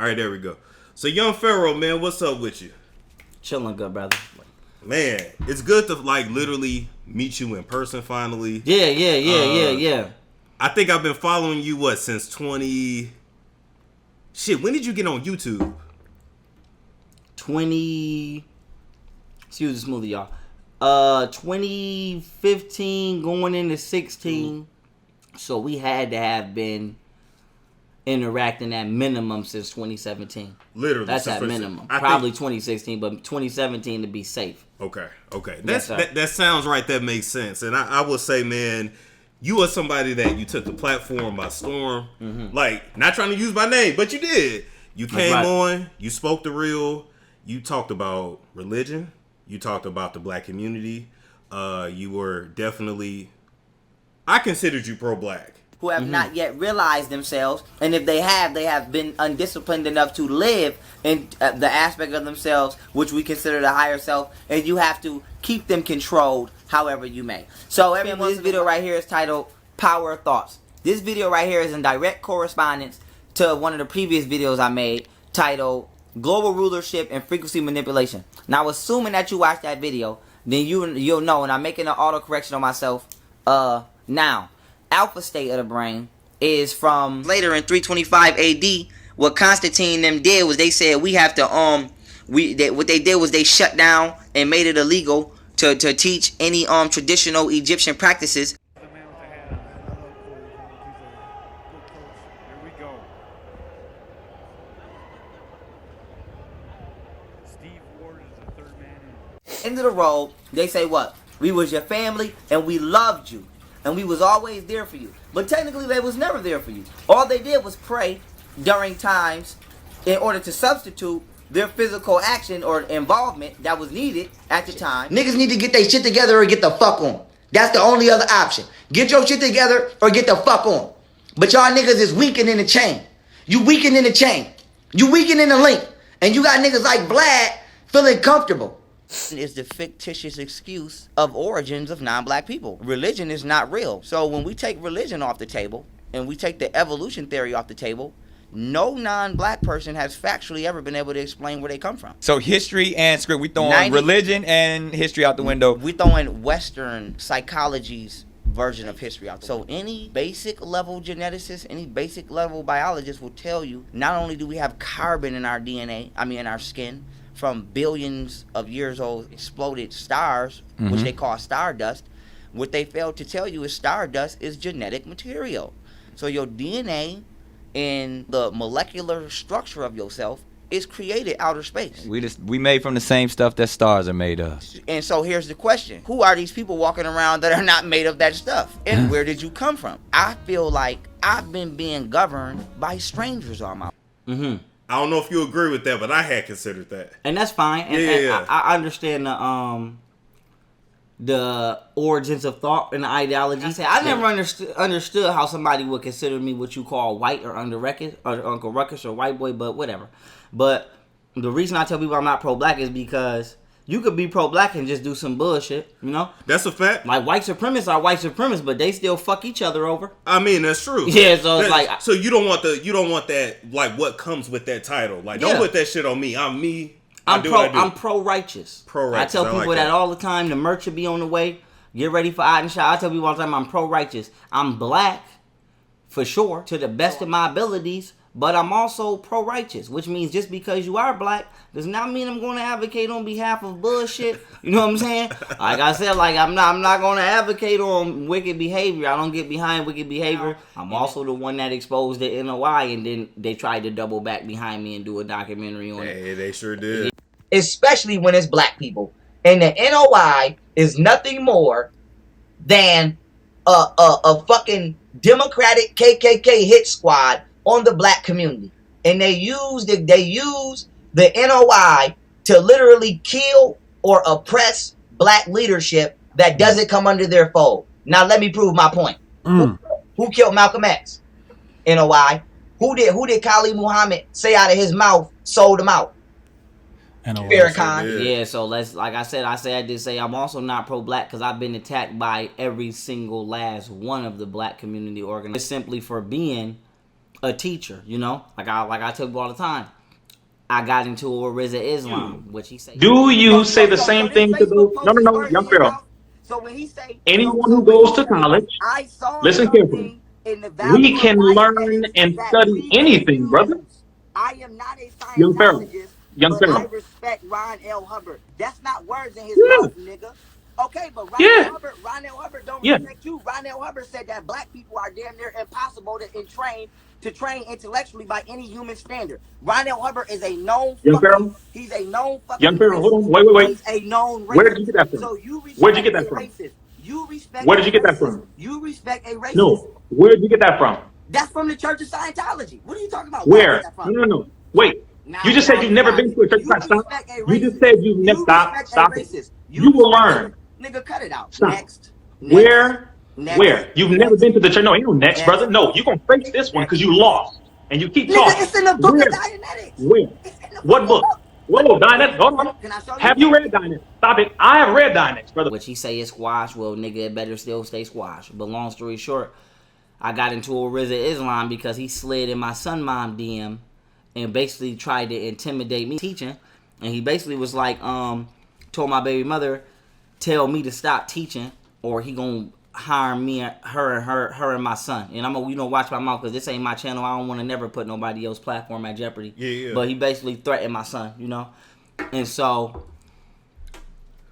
All right, there we go. So, young Pharoah, man, what's up with you? Chilling good, brother. Man, it's good to like literally meet you in person finally. Yeah. I think I've been following you since 20. Shit, when did you get on YouTube? excuse the smoothie, y'all. 2015 going into 16. So we had to have been interacting at minimum since 2017. Literally. That's at minimum. Probably 2016, but 2017 to be safe. Okay. That sounds right. That makes sense. And I will say, man, you are somebody that you took the platform by storm. Mm-hmm. Like, not trying to use my name, but you did. You came on, you spoke the real, you talked about religion, you talked about the black community. You were definitely, I considered you pro-black. Who have not yet realized themselves, and if they have been undisciplined enough to live in the aspect of themselves which we consider the higher self, and you have to keep them controlled however you may. So this video right here is titled Power of Thoughts. This video right here is in direct correspondence to one of the previous videos I made titled Global Rulership and Frequency Manipulation. Now, assuming that you watched that video, then you'll know, and I'm making an auto correction on myself now. Alpha state of the brain is from later in 325 AD. What Constantine them did was they said we have to what they did was they shut down and made it illegal to teach any traditional Egyptian practices. Into the role, they say what? We was your family and we loved you. And we was always there for you. But technically, they was never there for you. All they did was pray during times in order to substitute their physical action or involvement that was needed at the time. Niggas need to get their shit together or get the fuck on. That's the only other option. Get your shit together or get the fuck on. But y'all niggas is weakened in the chain. You weakened in the chain. You weakened in the link. And you got niggas like Vlad feeling comfortable. Is the fictitious excuse of origins of non-black people. Religion is not real. So when we take religion off the table and we take the evolution theory off the table, no non-black person has factually ever been able to explain where they come from. So history and script, we throwing religion and history out the window. We throwing Western psychology's version of history out. So any basic level geneticist, any basic level biologist will tell you not only do we have carbon in our DNA, in our skin, from billions of years old exploded stars, which they call stardust. What they failed to tell you is stardust is genetic material. So your DNA and the molecular structure of yourself is created outer space. We made from the same stuff that stars are made of. And so here's the question. Who are these people walking around that are not made of that stuff? And where did you come from? I feel like I've been being governed by strangers all my life. I don't know if you agree with that, but I had considered that. And that's fine. And I understand the origins of thought and the ideology. I never understood how somebody would consider me what you call white or Uncle Ruckus or white boy, but whatever. But the reason I tell people I'm not pro-black is because you could be pro-black and just do some bullshit, you know? That's a fact. Like, white supremacists are white supremacists, but they still fuck each other over. That's true. Yeah, so it's like... So you don't want that, like, what comes with that title. Like, don't put that shit on me. I'm me. I'm pro-righteous. I tell people that all the time. The merch should be on the way. Get ready for Odd and Shot. I tell people all the time I'm pro-righteous. I'm black, for sure, to the best of my abilities. But I'm also pro-righteous, which means just because you are black does not mean I'm going to advocate on behalf of bullshit. You know what I'm saying? Like I said, like I'm not going to advocate on wicked behavior. I don't get behind wicked behavior. I'm also the one that exposed the NOI, and then they tried to double back behind me and do a documentary on it. Hey, they sure did. Especially when it's black people. And the NOI is nothing more than a fucking Democratic KKK hit squad on the black community, and they use the NOI to literally kill or oppress black leadership that doesn't come under their fold. Now let me prove my point. Who killed Malcolm X? NOI. Who did Khalid Muhammad say out of his mouth sold him out? Farrakhan. Yeah, so I did say I'm also not pro-black because I've been attacked by every single last one of the black community organizations simply for being a teacher, you know? Like I tell you all the time. I got into it with Rizza Islam, which he said. Do you say the same thing to those? No, young Pharaoh. So when he say anyone who goes to college, listen carefully. We can learn and study anything, brother. I am not a Young Pharaoh. but I respect Ron L. Hubbard. That's not words in his mouth, nigga. Okay, but Ron L. Hubbard don't respect you. Ron L. Hubbard said that black people are damn near impossible to train intellectually by any human standard. Ron L. Hubbard is a known he's a known fucking Young Pharaoh, hold on, wait. He's a known racist. Where did you get that from? So Where'd you get that from? You respect Where did you get that from? You respect a racist. No, where did you get that from? That's from the Church of Scientology. What are you talking about? Where? No. Wait. You just said you've never been to a church. Stop. You just said you've never. Stop it. You will learn. Nigga, cut it out. Stop. Next. Where? You've never been to the church. No, ain't no next, brother. No, you're going to face this one because you lost. And you keep talking. Nigga, it's in the book of Dianetics. Where? What book? Whoa, Dianetics. Hold on. Have you read Dianetics? Stop it. I have read Dianetics, brother. Which he say is squash. Well, nigga, it better still stay squash. But long story short, I got into a Rizza Islam because he slid in my son mom DM and basically tried to intimidate me teaching. And he basically was like, told my baby mother, tell me to stop teaching or he gonna harm me, her and my son. And I'm gonna, watch my mouth because this ain't my channel. I don't want to never put nobody else's platform at jeopardy. Yeah. But he basically threatened my son, And so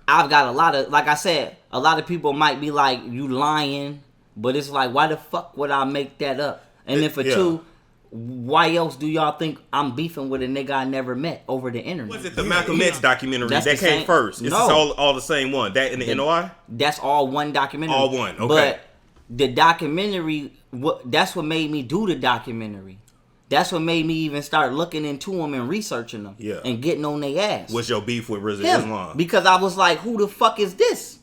I've got a lot of, like I said, a lot of people might be like, you lying. But it's like, why the fuck would I make that up? And then for two, why else do y'all think I'm beefing with a nigga I never met over the internet? Was it the Malcolm X documentary that came first? It's all the same one. That and the NOI? That's all one documentary. All one, okay. But the documentary, that's what made me do the documentary. That's what made me even start looking into them and researching them. Yeah. And getting on their ass. What's your beef with Rizza Islam? Because I was like, who the fuck is this?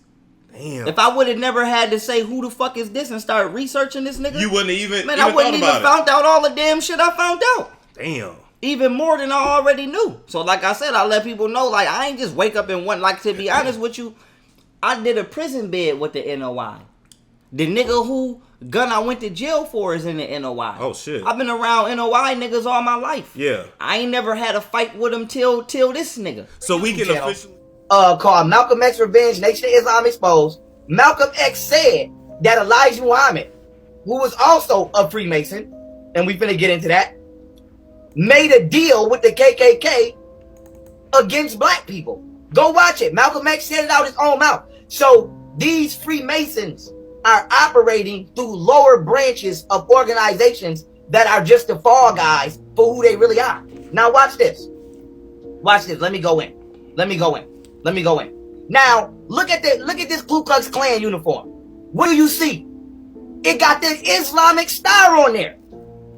Damn. If I would have never had to say who the fuck is this and start researching this nigga, you wouldn't even I wouldn't even found out all the damn shit I found out. Damn. Even more than I already knew. So like I said, I let people know, like, I ain't just wake up and want, like, to be honest with you, I did a prison bed with the NOI. The nigga who gun I went to jail for is in the NOI. Oh shit. I've been around NOI niggas all my life. Yeah. I ain't never had a fight with them till this nigga. So we can officially called Malcolm X Revenge, Nation of Islam Exposed. Malcolm X said that Elijah Muhammad, who was also a Freemason, and we finna get into that, made a deal with the KKK against black people. Go watch it. Malcolm X said it out his own mouth. So these Freemasons are operating through lower branches of organizations that are just the fall guys for who they really are. Now watch this. Watch this. Let me go in. Now, look at this Ku Klux Klan uniform. What do you see? It got the Islamic star on there.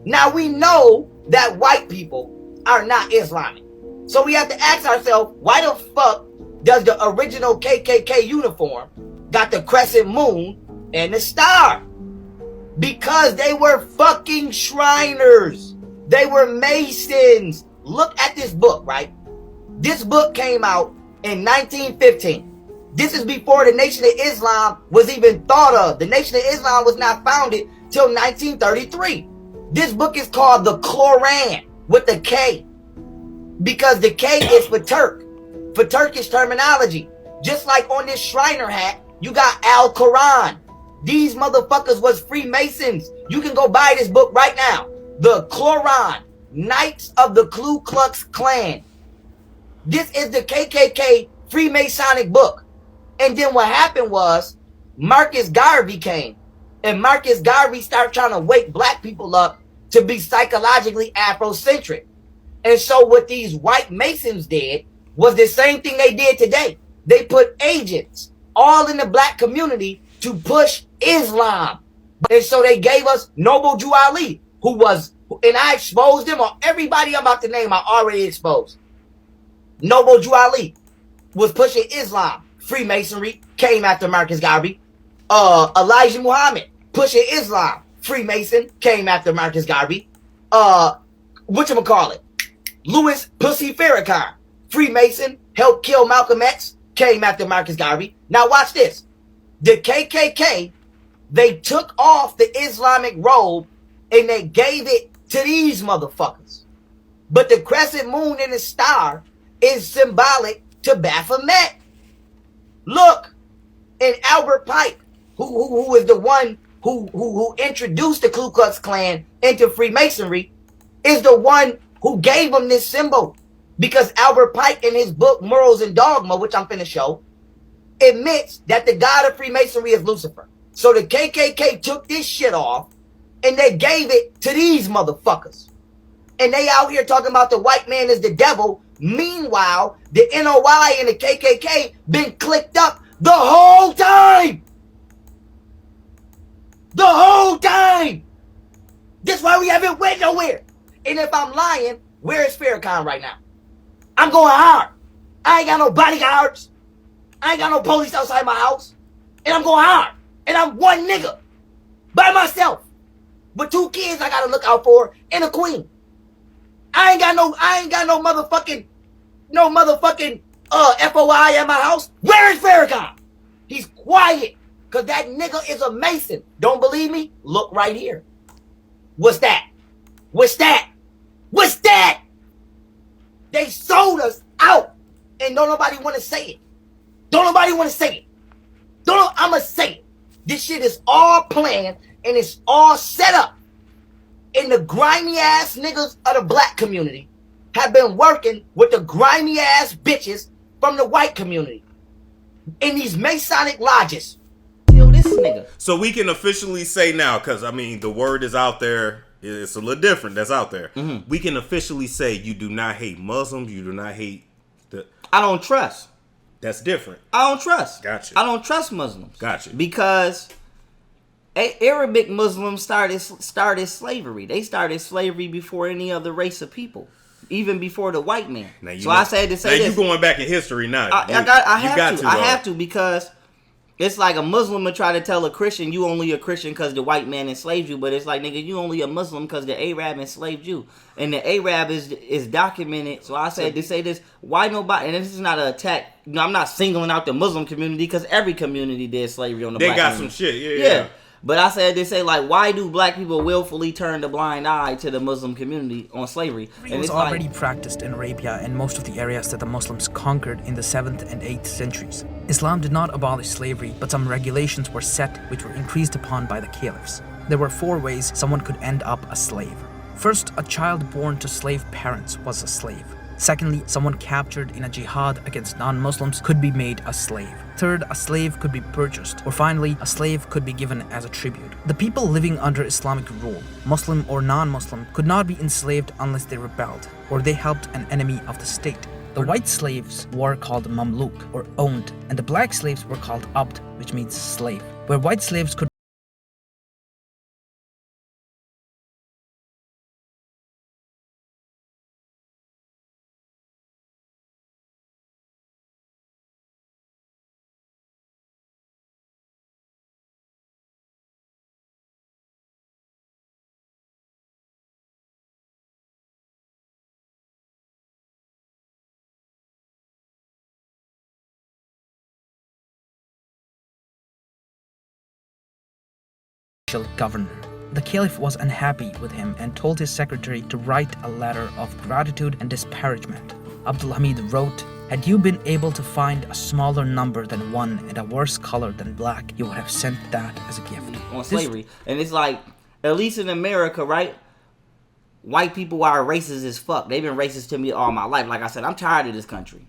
Now, we know that white people are not Islamic. So we have to ask ourselves, why the fuck does the original KKK uniform got the crescent moon and the star? Because they were fucking Shriners. They were Masons. Look at this book, right? This book came out in 1915. This is before the Nation of Islam was even thought of. The Nation of Islam was not founded till 1933. This book is called the Quran with the K, because the K is for Turkish terminology. Just like on this Shriner hat, you got Al Quran. These motherfuckers was Freemasons. You can go buy this book right now. The Quran, Knights of the Ku Klux Klan. This is the KKK Freemasonic book. And then what happened was Marcus Garvey came. And Marcus Garvey started trying to wake black people up to be psychologically Afrocentric. And so what these white Masons did was the same thing they did today. They put agents all in the black community to push Islam. And so they gave us Noble Jew Ali, who was, and I exposed him, or everybody I'm about to name I already exposed. Noble Jew Ali was pushing Islam. Freemasonry came after Marcus Garvey. Elijah Muhammad pushing Islam. Freemason came after Marcus Garvey. Whatchamacallit? Louis Pussy Farrakhan, Freemason, helped kill Malcolm X, came after Marcus Garvey. Now watch this. The KKK, they took off the Islamic robe and they gave it to these motherfuckers. But the crescent moon and the star is symbolic to Baphomet. Look, and Albert Pike, who is the one who introduced the Ku Klux Klan into Freemasonry, is the one who gave them this symbol. Because Albert Pike in his book, Morals and Dogma, which I'm finna show, admits that the god of Freemasonry is Lucifer. So the KKK took this shit off and they gave it to these motherfuckers. And they out here talking about the white man is the devil. Meanwhile, the NOI and the KKK been clicked up the whole time. The whole time. That's why we haven't went nowhere. And if I'm lying, where is Farrakhan right now? I'm going hard. I ain't got no bodyguards. I ain't got no police outside my house. And I'm going hard. And I'm one nigga. By myself. With 2 kids I gotta look out for and a queen. I ain't got no motherfucking FOI at my house. Where is Farrakhan? He's quiet. Cause that nigga is a Mason. Don't believe me? Look right here. What's that? What's that? What's that? They sold us out. And don't nobody want to say it. Don't nobody want to say it. I'ma say it. This shit is all planned and it's all set up. And the grimy ass niggas of the black community have been working with the grimy ass bitches from the white community in these Masonic lodges. Kill this nigga. So we can officially say now, because I mean the word is out there. It's a little different. That's out there. Mm-hmm. We can officially say you do not hate Muslims. You do not hate the. I don't trust. That's different. I don't trust. Gotcha. I don't trust Muslims. Gotcha. Because Arabic Muslims started slavery. They started slavery before any other race of people, even before the white man. I said to say this. You going back in history now. I have to because it's like a Muslim would try to tell a Christian you only a Christian because the white man enslaved you, but it's like, nigga, you only a Muslim because the Arab enslaved you, and the Arab is documented. So I said to say this: why nobody? And this is not an attack. No, I'm not singling out the Muslim community because every community did slavery on the. They got some shit, yeah. But I said they say, like, why do black people willfully turn the blind eye to the Muslim community on slavery? It was already practiced in Arabia and most of the areas that the Muslims conquered in the 7th and 8th centuries. Islam did not abolish slavery, but some regulations were set which were increased upon by the caliphs. There were 4 ways someone could end up a slave. First, a child born to slave parents was a slave. Secondly, someone captured in a jihad against non-Muslims could be made a slave. Third, a slave could be purchased. Or finally, a slave could be given as a tribute. The people living under Islamic rule, Muslim or non-Muslim, could not be enslaved unless they rebelled or they helped an enemy of the state. The white slaves were called mamluk, or owned, and the black slaves were called abd, which means slave. Where white slaves could governor. The caliph was unhappy with him and told his secretary to write a letter of gratitude and disparagement. Abdul Hamid wrote, "Had you been able to find a smaller number than 1 and a worse color than black, you would have sent that as a gift." On slavery. And it's like, at least in America, right? White people are racist as fuck. They've been racist to me all my life. Like I said, I'm tired of this country.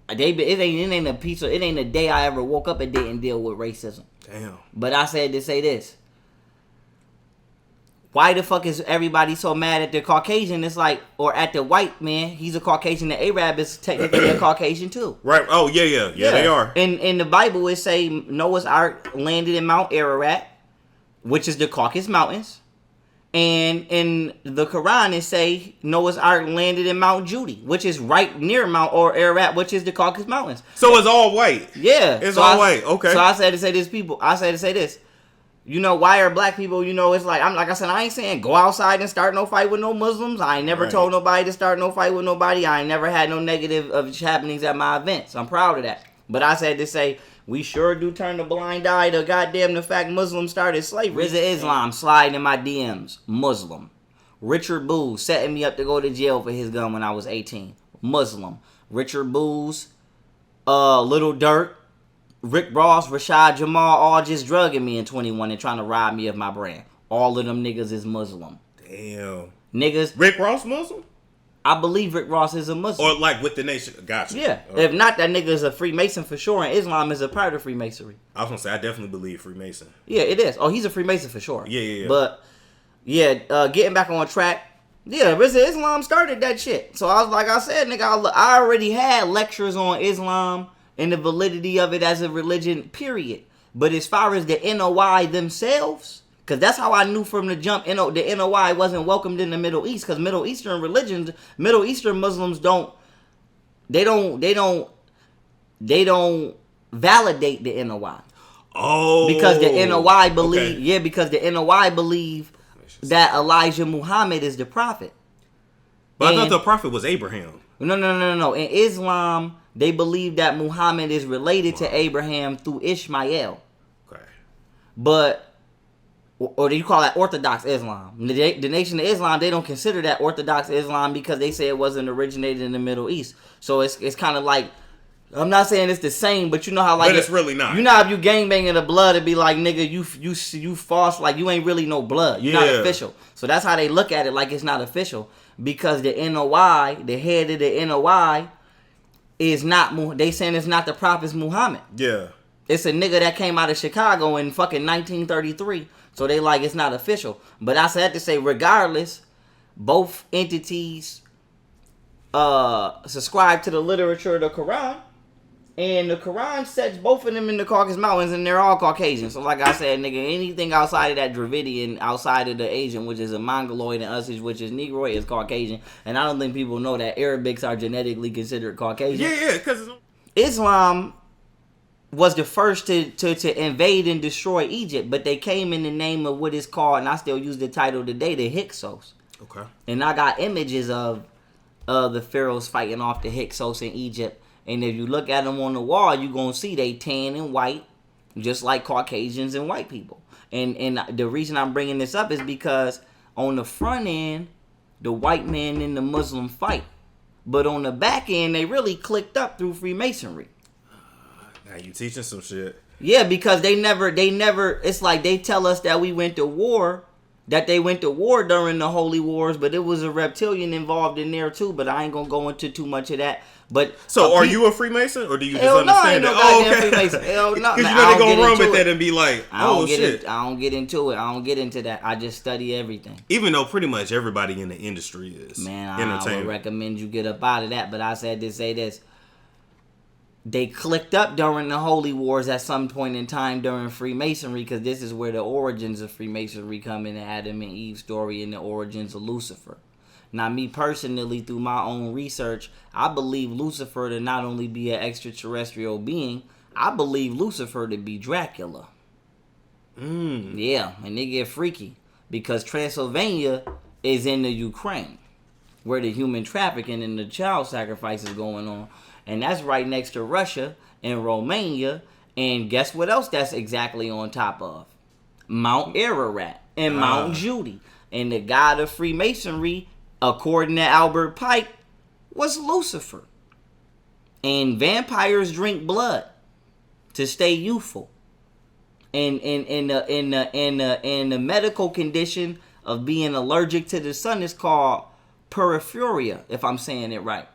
It ain't a day I ever woke up and didn't deal with racism. Damn. But I said to say this. Why the fuck is everybody so mad at the Caucasian? It's like, or at the white man, he's a Caucasian. The Arab is technically a Caucasian too. Right. Oh, yeah, they are. In the Bible, it say Noah's Ark landed in Mount Ararat, which is the Caucasus Mountains. And in the Quran, it say Noah's Ark landed in Mount Judy, which is right near Mount Ararat, which is the Caucasus Mountains. So it's all white. Yeah. It's all white. Okay. So I said to say this. You know, why are black people, you know, it's like, I said, I ain't saying go outside and start no fight with no Muslims. I ain't never told nobody to start no fight with nobody. I ain't never had no negative happenings at my events. I'm proud of that. But I said to say, we sure do turn the blind eye to goddamn the fact Muslims started slavery. Rizza Islam sliding in my DMs. Muslim. Richard Booz setting me up to go to jail for his gun when I was 18. Muslim. Richard Booz, Little Durk, Rick Ross, Rashad Jamal, all just drugging me in 21 and trying to rob me of my brand. All of them niggas is Muslim. Damn. Niggas. Rick Ross Muslim? I believe Rick Ross is a Muslim. Or like with the nation. Gotcha. Yeah. Okay. If not, that nigga is a Freemason for sure, and Islam is a part of Freemasonry. I was going to say, I definitely believe Freemason. Yeah, it is. Oh, he's a Freemason for sure. Yeah. But, yeah, getting back on track. Yeah, Islam started that shit. So, like I said, nigga, I already had lectures on Islam and the validity of it as a religion, period. But as far as the NOI themselves... Because that's how I knew from the jump, the NOI wasn't welcomed in the Middle East. Because Middle Eastern religions, Middle Eastern Muslims don't validate the NOI. Oh. Because the NOI believe, because the NOI believe that Elijah Muhammad is the prophet. But I thought the prophet was Abraham. No. In Islam, they believe that Muhammad is related to Abraham through Ishmael. Okay. But... Or do you call that Orthodox Islam? The Nation of Islam, they don't consider that Orthodox Islam because they say it wasn't originated in the Middle East. So it's kind of like, I'm not saying it's the same, but you know how like... But it's really not. You know how if you gangbanging the blood, it'd be like, nigga, you false, like you ain't really no blood. You're not official. So that's how they look at it, like it's not official. Because the NOI, the head of the NOI, is not, they saying it's not the prophet Muhammad. Yeah. It's a nigga that came out of Chicago in fucking 1933. So they like, it's not official. But I said to say, regardless, both entities subscribe to the literature of the Quran. And the Quran sets both of them in the Caucasus Mountains, and they're all Caucasian. So like I said, nigga, anything outside of that Dravidian, outside of the Asian, which is a Mongoloid, and Usage, which is Negroid, is Caucasian. And I don't think people know that Arabics are genetically considered Caucasian. Yeah, because Islam was the first to invade and destroy Egypt, but they came in the name of what is called, and I still use the title today, the Hyksos. Okay. And I got images of the pharaohs fighting off the Hyksos in Egypt, and if you look at them on the wall, you're going to see they tan and white, just like Caucasians and white people. And the reason I'm bringing this up is because on the front end, the white man and the Muslim fight, but on the back end, they really clicked up through Freemasonry. Now you teaching some shit. Yeah, because they never, it's like they tell us that we went to war, that they went to war during the Holy Wars, but it was a reptilian involved in there too, but I ain't gonna go into too much of that. But so are you a Freemason, or do you just understand that? Oh, okay. Freemason. Hell no. Because you know they gonna run with that and be like, shit. I don't get into it. I don't get into that. I just study everything. Even though pretty much everybody in the industry is I would recommend you get up out of that, but I said to say this. They clicked up during the Holy Wars at some point in time during Freemasonry, because this is where the origins of Freemasonry come in, the Adam and Eve story and the origins of Lucifer. Now, me personally, through my own research, I believe Lucifer to not only be an extraterrestrial being, I believe Lucifer to be Dracula. Yeah, and they get freaky, because Transylvania is in the Ukraine, where the human trafficking and the child sacrifice is going on. And that's right next to Russia and Romania. And guess what else that's exactly on top of? Mount Ararat and Mount Judy. And the god of Freemasonry, according to Albert Pike, was Lucifer. And vampires drink blood to stay youthful. And in the medical condition of being allergic to the sun is called porphyria, if I'm saying it right.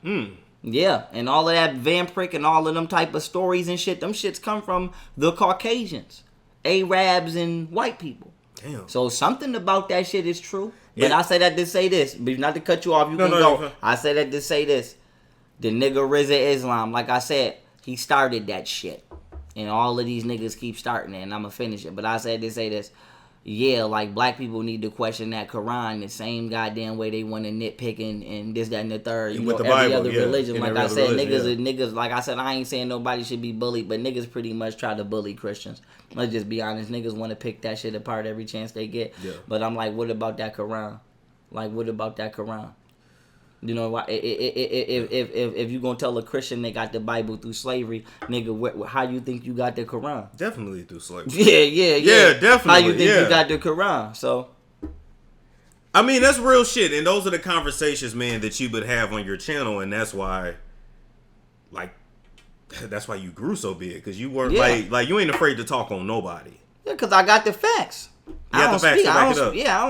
Yeah, and all of that vampiric and all of them type of stories and shit, them shits come from the Caucasians, Arabs, and white people. Damn. So something about that shit is true. But I say that to say this, but not to cut you off, you can go. I say that to say this. The nigga Rizza Islam, like I said, he started that shit. And all of these niggas keep starting it, and I'm going to finish it. But I said to say this. Yeah, like black people need to question that Quran the same goddamn way they want to nitpick and this, that, and the third. You know, every Bible, other religion. Like I said, niggas, like I said, I ain't saying nobody should be bullied, but niggas pretty much try to bully Christians. Let's just be honest. Niggas want to pick that shit apart every chance they get. Yeah. But I'm like, what about that Quran? Like, what about that Quran? You know, if you gonna tell a Christian they got the Bible through slavery, nigga, how you think you got the Quran? Definitely through slavery. Yeah, definitely. How you think you got the Quran? So, I mean, that's real shit. And those are the conversations, man, that you would have on your channel. And that's why, like, that's why you grew so big. Because you weren't, like, you ain't afraid to talk on nobody. Yeah, because I got the facts. I don't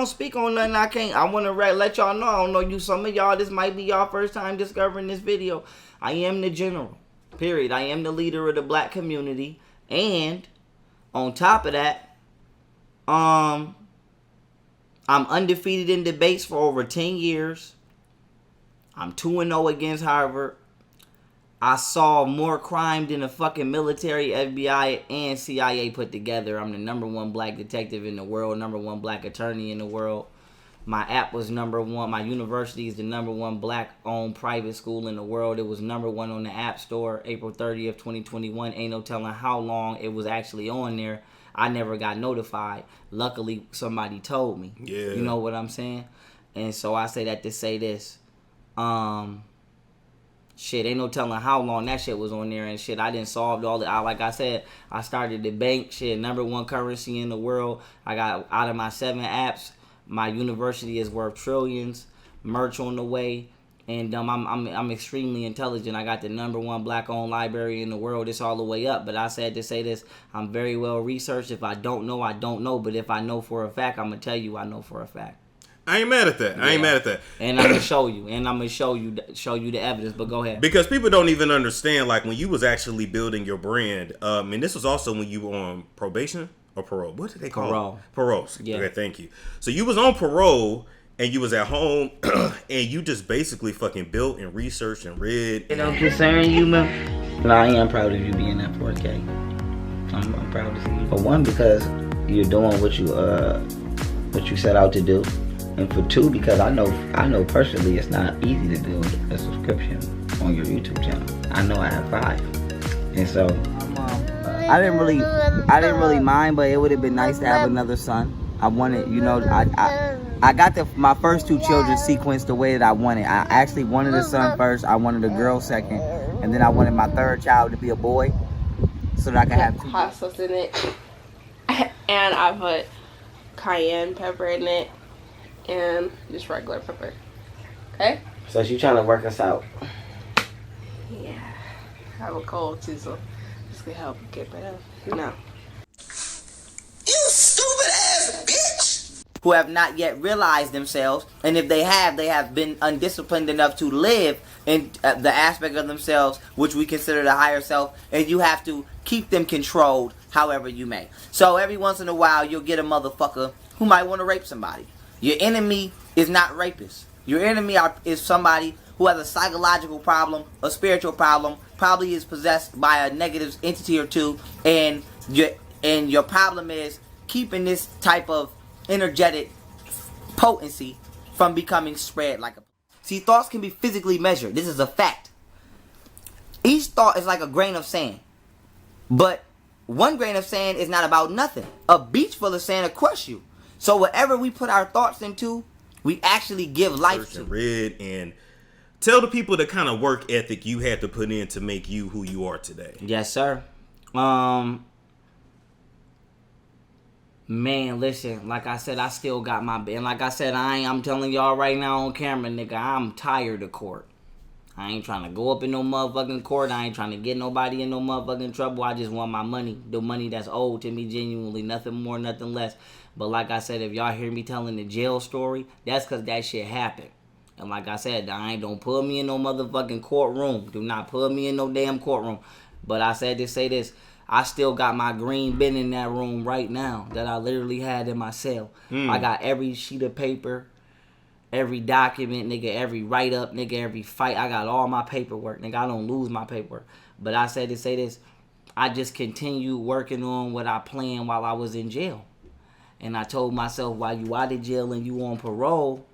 speak on nothing I can't. I want to let y'all know. I don't know you. Some of y'all, this might be y'all first time discovering this video. I am the general. Period. I am the leader of the black community. And on top of that, I'm undefeated in debates for over 10 years. I'm 2-0 against Harvard. I saw more crime than the fucking military, FBI, and CIA put together. I'm the #1 black detective in the world, #1 black attorney in the world. My app was #1. My university is the #1 black-owned private school in the world. It was #1 on the App Store, April 30th, 2021. Ain't no telling how long it was actually on there. I never got notified. Luckily, somebody told me. Yeah. You know what I'm saying? And so I say that to say this. Shit, ain't no telling how long that shit was on there and shit. I didn't solve all the. Like I said, I started the bank. Shit, #1 currency in the world. I got out of my 7 apps. My university is worth trillions. Merch on the way, and I'm extremely intelligent. I got the #1 black-owned library in the world. It's all the way up. But I said to say this: I'm very well researched. If I don't know, I don't know. But if I know for a fact, I'm gonna tell you I know for a fact. I ain't mad at that. I ain't mad at that. And I'm gonna show you. And I'm gonna show you the evidence. But go ahead. Because people don't even understand, like, when you was actually building your brand, and this was also when you were on probation or parole. What did they call it? Parole. Yeah. Okay, thank you. So you was on parole and you was at home and you just basically fucking built and researched and read. It don't concern you, man. No, I am proud of you being at 4K. I'm proud to see you. For one, because you're doing what you set out to do. And for 2, because I know personally it's not easy to build a subscription on your YouTube channel. I know I have 5, and so I didn't really mind, but it would have been nice to have another son. I wanted, I got my first 2 children sequenced the way that I wanted. I actually wanted a son first. I wanted a girl second, and then I wanted my 3rd child to be a boy, so that I could have 2. Hot sauce in it, and I put cayenne pepper in it. And just regular pepper. Okay? So she's trying to work us out. Yeah. I have a cold too, so this could help get better. No. You stupid ass bitch! Who have not yet realized themselves, and if they have been undisciplined enough to live in the aspect of themselves which we consider the higher self, and you have to keep them controlled however you may. So every once in a while, you'll get a motherfucker who might want to rape somebody. Your enemy is not rapists. Your enemy is somebody who has a psychological problem, a spiritual problem, probably is possessed by a negative entity or 2, and your problem is keeping this type of energetic potency from becoming spread like a... See, thoughts can be physically measured. This is a fact. Each thought is like a grain of sand. But 1 grain of sand is not about nothing. A beach full of sand will crush you. So whatever we put our thoughts into, we actually give life to. Read and tell the people the kind of work ethic you had to put in to make you who you are today. Yes, sir. Man, listen, like I said, I still got my... And like I said, I'm telling y'all right now on camera, nigga, I'm tired of court. I ain't trying to go up in no motherfucking court. I ain't trying to get nobody in no motherfucking trouble. I just want my money. The money that's owed to me genuinely. Nothing more, nothing less. But like I said, if y'all hear me telling the jail story, that's because that shit happened. And like I said, don't put me in no motherfucking courtroom. Do not put me in no damn courtroom. But I said to say this. I still got my green bin in that room right now that I literally had in my cell. I got every sheet of paper, every document, nigga, every write-up, nigga, every fight. I got all my paperwork, nigga. I don't lose my paperwork. But I said to say this. I just continued working on what I planned while I was in jail. And I told myself, while you out of jail and you on parole,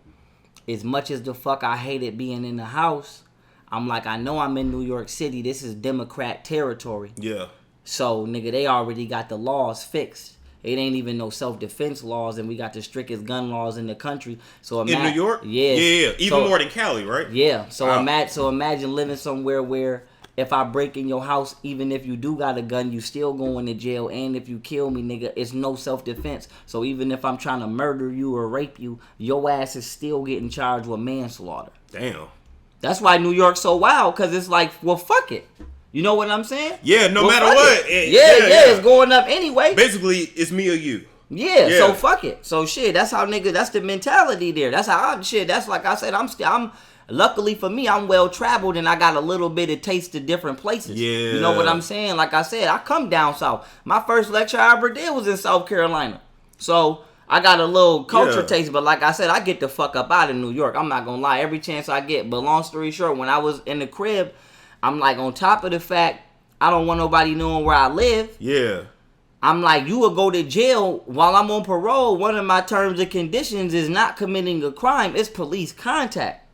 as much as the fuck I hated being in the house, I'm like, I know I'm in New York City. This is Democrat territory. Yeah. So, nigga, they already got the laws fixed. It ain't even no self-defense laws, and we got the strictest gun laws in the country. So in New York? Yeah. Yeah. Even more than Cali, right? Yeah. So, imagine living somewhere where if I break in your house, even if you do got a gun, you still going to jail. And if you kill me, nigga, it's no self-defense. So even if I'm trying to murder you or rape you, your ass is still getting charged with manslaughter. Damn. That's why New York's so wild, because it's like, well, fuck it. You know what I'm saying? Yeah, no matter what. Yeah, it's going up anyway. Basically, it's me or you. Yeah, so fuck it. So shit, that's how that's the mentality there. That's how that's like I said, I'm luckily for me, I'm well traveled and I got a little bit of taste of different places. Yeah. You know what I'm saying? Like I said, I come down south. My first lecture I ever did was in South Carolina. So I got a little culture taste, but like I said, I get the fuck up out of New York. I'm not gonna lie, every chance I get. But long story short, when I was in the crib, I'm like, on top of the fact I don't want nobody knowing where I live. Yeah. I'm like, you will go to jail while I'm on parole. One of my terms and conditions is not committing a crime. It's police contact.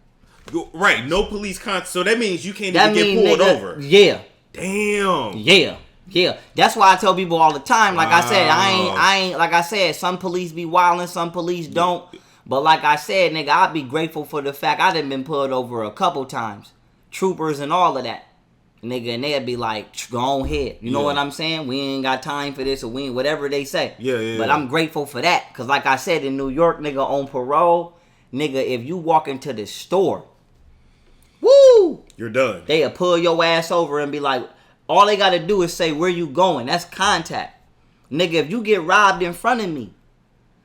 Right, no police contact. So that means you can't even get pulled over. Yeah. Damn. Yeah. That's why I tell people all the time. Like I said, I ain't. Like I said, some police be wildin', some police don't. But like I said, nigga, I'd be grateful for the fact I done been pulled over a couple times. Troopers and all of that. Nigga, and they'd be like, go on ahead. You know what I'm saying? We ain't got time for this, or we ain't, whatever they say. Yeah. But I'm grateful for that. Because like I said, in New York, nigga, on parole, nigga, if you walk into the store, woo! You're done. They'll pull your ass over and be like, all they got to do is say, where you going? That's contact. Nigga, if you get robbed in front of me,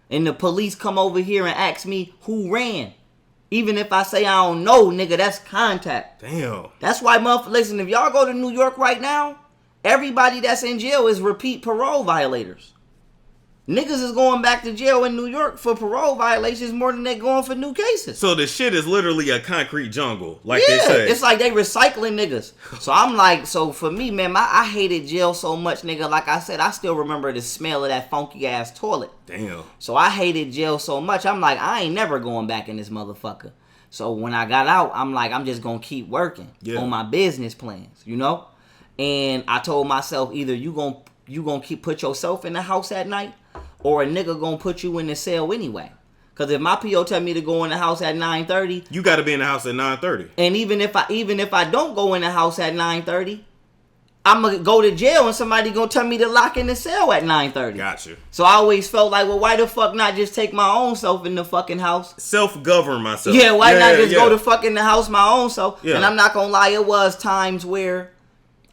and the police come over here and ask me who ran, even if I say I don't know, nigga, that's contact. Damn. That's why, motherfucker, listen, if y'all go to New York right now, everybody that's in jail is repeat parole violators. Niggas is going back to jail in New York for parole violations more than they going for new cases. So the shit is literally a concrete jungle, like they say. It's like they recycling niggas. So I'm like, so for me, man, I hated jail so much, nigga. Like I said, I still remember the smell of that funky ass toilet. Damn. So I hated jail so much. I'm like, I ain't never going back in this motherfucker. So when I got out, I'm like, I'm just gonna keep working on my business plans, you know. And I told myself, either you gonna keep put yourself in the house at night, or a nigga gonna put you in the cell anyway. Cause if my PO tell me to go in the house at 9:30, you gotta be in the house at 9:30. And even if I don't go in the house at 9:30, I'm gonna go to jail and somebody gonna tell me to lock in the cell at 9:30. Gotcha. So I always felt like, well, why the fuck not just take my own self in the fucking house? Self-govern myself. Yeah, why not just go to fucking the house my own self? Yeah. And I'm not gonna lie, it was times where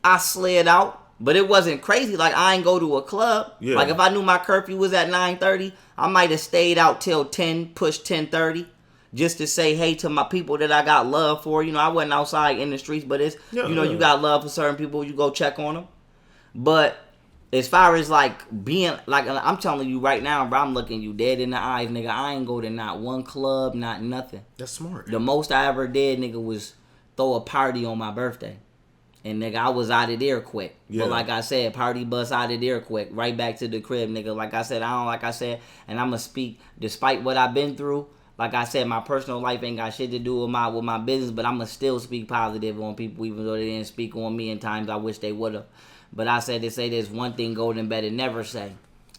I slid out. But it wasn't crazy. Like, I ain't go to a club. Yeah. Like, if I knew my curfew was at 9:30, I might have stayed out till 10, push 10:30, just to say hey to my people that I got love for. You know, I wasn't outside in the streets, but it's, you got love for certain people. You go check on them. But as far as, like, being, like, I'm telling you right now, bro, I'm looking you dead in the eyes, nigga. I ain't go to not one club, not nothing. That's smart. The most I ever did, nigga, was throw a party on my birthday. And, nigga, I was out of there quick. Yeah. But like I said, party bus out of there quick. Right back to the crib, nigga. Like I said, and I'm going to speak, despite what I've been through, like I said, my personal life ain't got shit to do with my business, but I'm going to still speak positive on people, even though they didn't speak on me in times I wish they would have. But I said to say there's one thing Golden better never say,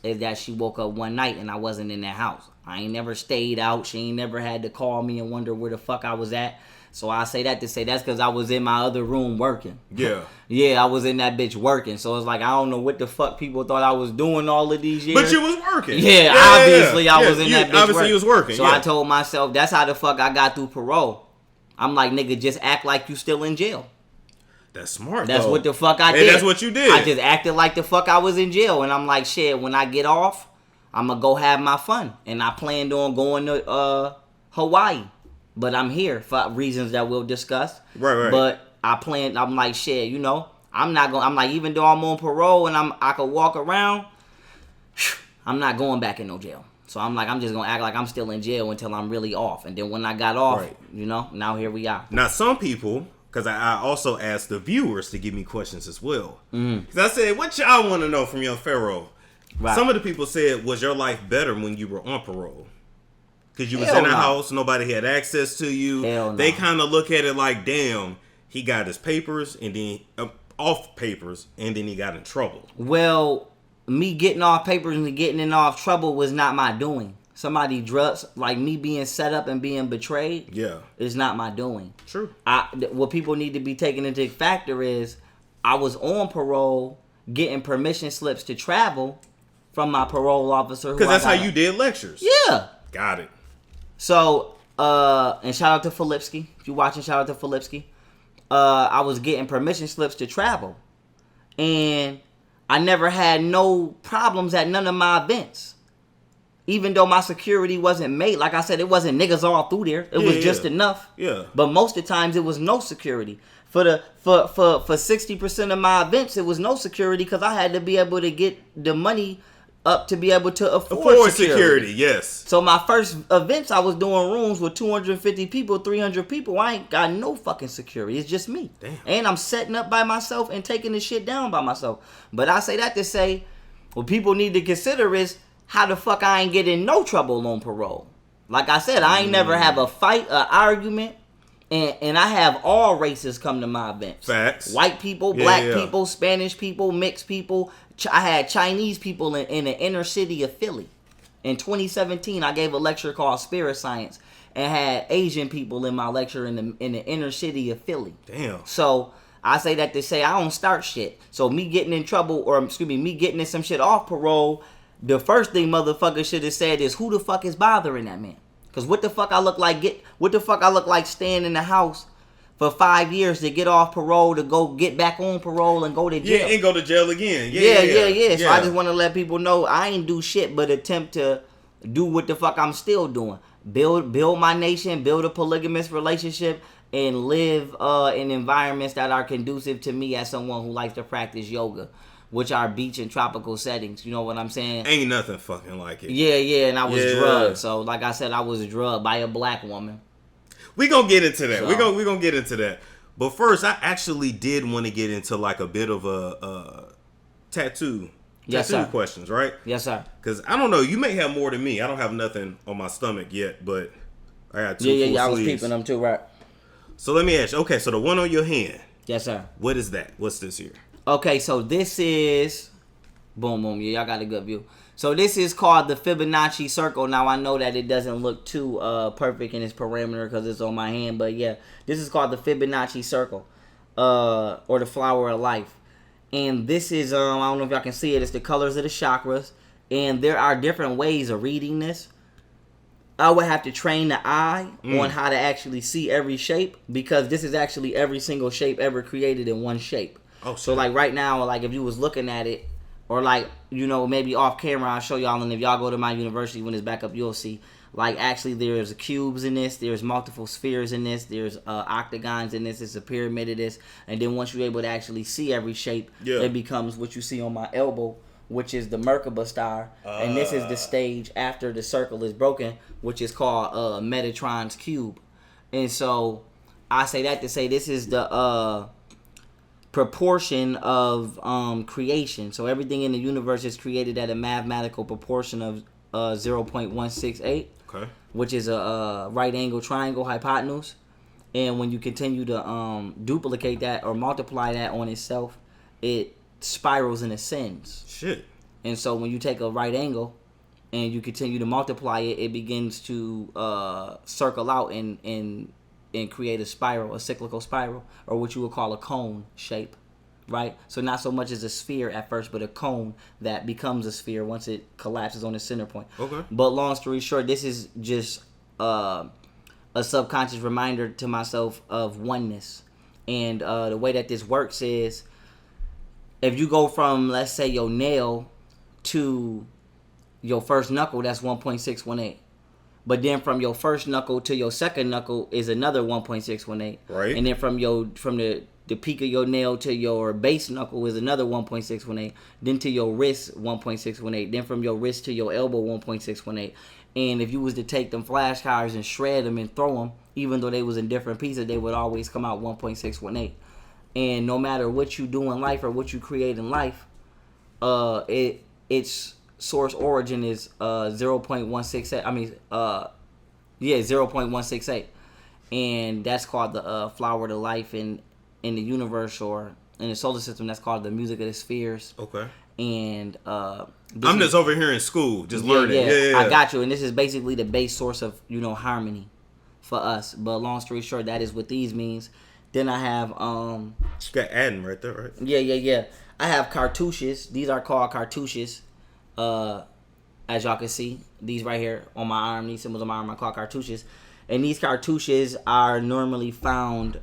is that she woke up one night and I wasn't in that house. I ain't never stayed out. She ain't never had to call me and wonder where the fuck I was at. So I say that to say that's because I was in my other room working. Yeah. Yeah, I was in that bitch working. So it's like, I don't know what the fuck people thought I was doing all of these years. But you was working. Yeah, obviously I was in that bitch obviously you was working. So I told myself, that's how the fuck I got through parole. I'm like, nigga, just act like you still in jail. That's smart, That's though. what the fuck I did. And that's what you did. I just acted like the fuck I was in jail. And I'm like, shit, when I get off, I'm going to go have my fun. And I planned on going to Hawaii. But I'm here for reasons that we'll discuss. Right. But I'm like, shit, you know, I'm like, even though I'm on parole and I could walk around, I'm not going back in no jail. So I'm like, I'm just going to act like I'm still in jail until I'm really off. And then when I got off, you know, now here we are. Now, some people, because I also asked the viewers to give me questions as well. Because I said, what y'all want to know from young Pharaoh? Right. Some of the people said, was your life better when you were on parole? Because you was in a house, nobody had access to you. They kind of look at it like, damn, he got his papers and then off papers, and then he got in trouble. Well, me getting off papers and getting in off trouble was not my doing. somebody drugs, like me being set up and being betrayed, is not my doing. True. What people need to be taking into factor is I was on parole, getting permission slips to travel from my parole officer. Because that's how you did lectures. Yeah. Got it. So, and shout out to Filipski. If you're watching, shout out to Filipski. I was getting permission slips to travel. And I never had no problems at none of my events. Even though my security wasn't made. Like I said, it wasn't niggas all through there. It was just enough. Yeah. But most of the times it was no security. For 60% of my events, it was no security because I had to be able to get the money up to be able to afford security. Yes. So my first events, I was doing rooms with 250 people, 300 people. I ain't got no fucking security. It's just me. Damn. And I'm setting up by myself and taking the shit down by myself. But I say that to say, what people need to consider is how the fuck I ain't getting no trouble on parole. Like I said, I ain't never have a fight, an argument. And I have all races come to my events. Facts. White people, black people, Spanish people, mixed people. I had Chinese people in the inner city of Philly. In 2017, I gave a lecture called Spirit Science and had Asian people in my lecture in the inner city of Philly. Damn. So I say that to say I don't start shit. So me getting in trouble, or excuse me, me getting in some shit off parole, the first thing motherfuckers should have said is, who the fuck is bothering that man? Cause what the fuck I look like staying in the house for 5 years to get off parole, to go get back on parole and go to jail. Yeah, and go to jail again. Yeah. So I just want to let people know I ain't do shit but attempt to do what the fuck I'm still doing. Build my nation, build a polygamous relationship, and live in environments that are conducive to me as someone who likes to practice yoga, which are beach and tropical settings. You know what I'm saying? Ain't nothing fucking like it. Yeah, and I was drugged. So, like I said, I was drugged by a black woman. We gonna get into that. So, we gonna get into that. But first, I actually did want to get into like a bit of a tattoo questions, right? Yes, sir. Because I don't know, you may have more than me. I don't have nothing on my stomach yet, but I got two full sleeves. I was peeping them too, right? So let me ask you. Okay, so the one on your hand. Yes, sir. What is that? What's this here? Okay, so this is, boom, yeah, y'all got a good view. So this is called the Fibonacci circle. Now I know that it doesn't look too perfect in its parameter because it's on my hand, but yeah, this is called the Fibonacci circle, or the flower of life. And this is, I don't know if y'all can see it, it's the colors of the chakras, and there are different ways of reading this. I would have to train the eye on how to actually see every shape, because this is actually every single shape ever created in one shape. Oh, so like right now, like if you was looking at it, or like, you know, maybe off camera, I'll show y'all, and if y'all go to my university when it's back up, you'll see, like, actually there's cubes in this, there's multiple spheres in this, there's octagons in this, it's a pyramid of this, and then once you're able to actually see every shape, it becomes what you see on my elbow, which is the Merkaba star, and this is the stage after the circle is broken, which is called Metatron's cube. And so I say that to say this is the proportion of creation. So everything in the universe is created at a mathematical proportion of 0.168, which is a right angle triangle hypotenuse. And when you continue to duplicate that or multiply that on itself, it spirals and ascends. Shit. And so when you take a right angle and you continue to multiply it, it begins to circle out and create a spiral, a cyclical spiral, or what you would call a cone shape, right? So not so much as a sphere at first, but a cone that becomes a sphere once it collapses on the center point. Okay. But long story short, this is just a subconscious reminder to myself of oneness. And the way that this works is, if you go from, let's say, your nail to your first knuckle, that's 1.618. But then from your first knuckle to your second knuckle is another 1.618. Right. And then from the peak of your nail to your base knuckle is another 1.618. Then to your wrist, 1.618. Then from your wrist to your elbow, 1.618. And if you was to take them flashcards and shred them and throw them, even though they was in different pieces, they would always come out 1.618. And no matter what you do in life or what you create in life, its source origin is 0.168. 0.168, and that's called the flower to life in the universe, or in the solar system that's called the music of the spheres. Okay. And I'm just over here in school, just learning. Yeah, I got you. And this is basically the base source of, harmony for us. But long story short, that is what these means. Then I have you got Adam right there, right? Yeah. I have cartouches. These are called cartouches. As y'all can see, these right here on my arm, these symbols on my arm are called cartouches. And these cartouches are normally found,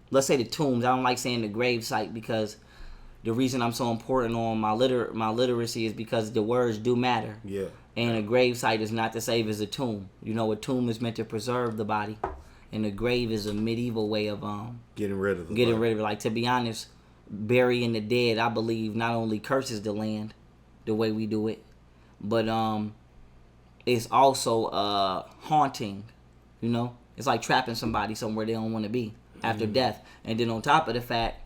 let's say the tombs. I don't like saying the grave site because the reason I'm so important on my literacy is because the words do matter. Yeah. And a grave site is not the same as a tomb. A tomb is meant to preserve the body, and a grave is a medieval way of getting rid of it. Like, to be honest, burying the dead, I believe, not only curses the land the way we do it, but it's also haunting. It's like trapping somebody somewhere they don't want to be after death. And then on top of the fact,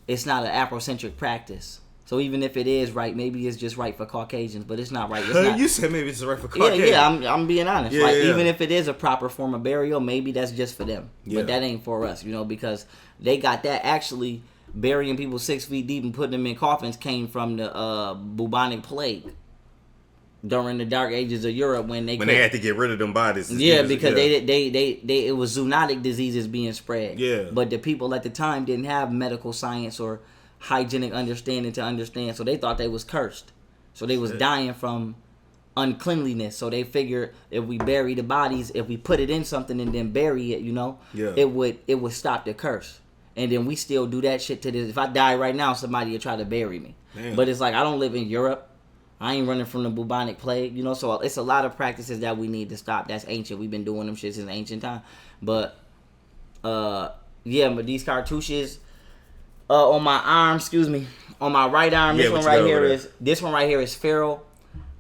it's not an Afrocentric practice. So even if it is right, maybe it's just right for Caucasians, but it's not right. It's not. You said maybe it's right for Caucasians. Yeah, I'm being honest. Even if it is a proper form of burial, maybe that's just for them. Yeah. But that ain't for us, because they got that. Actually, burying people 6 feet deep and putting them in coffins came from the bubonic plague during the dark ages of Europe when they had to get rid of them bodies. Yeah, because they it was zoonotic diseases being spread. Yeah. But the people at the time didn't have medical science or hygienic understanding to understand, so they thought they was cursed. So they was dying from uncleanliness. So they figured if we bury the bodies, if we put it in something and then bury it, it would stop the curse. And then we still do that shit to this. If I die right now, somebody will try to bury me. Damn. But it's like, I don't live in Europe. I ain't running from the bubonic plague, so it's a lot of practices that we need to stop. That's ancient. We've been doing them shit since ancient time. But but these cartouches on my arm, on my right arm, this one right here is Pharaoh.